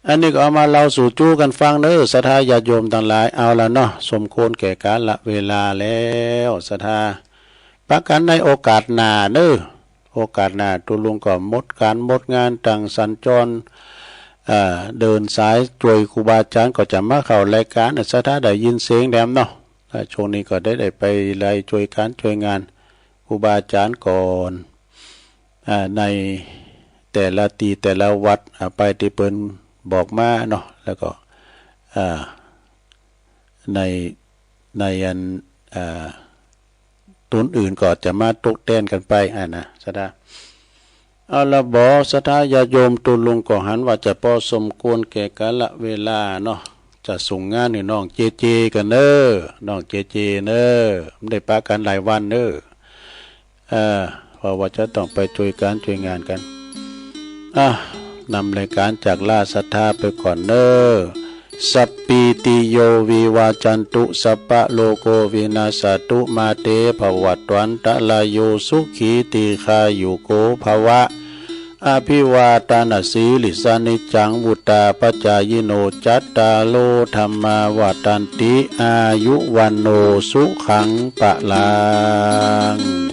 A: อันนี้ก็เอามาเล่าสู่จู้กันฟังเนอะศรัทธาญาติโยมทั้งหลายเอาละเนาะสมควรแก่กาลเวลาแล้วศรัทธาประกันในโอกาสหน้าเนอะโอกาสหน้าตุลุงก็หมดงานต่างสัญจรเดินสายช่วยครูบาอาจารย์ก็จะมาเข้ารายการศรัทธาได้ยินเสียงแดมเนาะช่วงนี้ก็ได้ไปไล่ช่วยงานครูบาอาจารย์ก่อนในแต่ละตีแต่ละวัดไปที่เปิ้นบอกมาเนาะแล้วก็ในอันตุนอื่นก็จะมาตกแทนกันไปนะสดาเอาละบ่ศรัทธาญาติโยมตุลุงก็หันว่าจะพอสมควรแก่กาลเวลาเนาะจะส่งงานให้น้องเจกันเนอน้องเจเนอไม่ได้ปากันหลายวันเนอเพราะว่าจะต้องไปช่วยงานกันนำรายการจากล่าศรัทธาไปก่อนเนอสัพปีติโยวิวาจันตุสัพพะโลโกวินาศตุมาเตภวัตวันตะลายโยสุขีติคายุโกภวะอภิวาตานาสีลิสานิจังวุตาปัจจายโนจัตตาโลธรรมาวตันติอายุวันโนสุขังปะลัง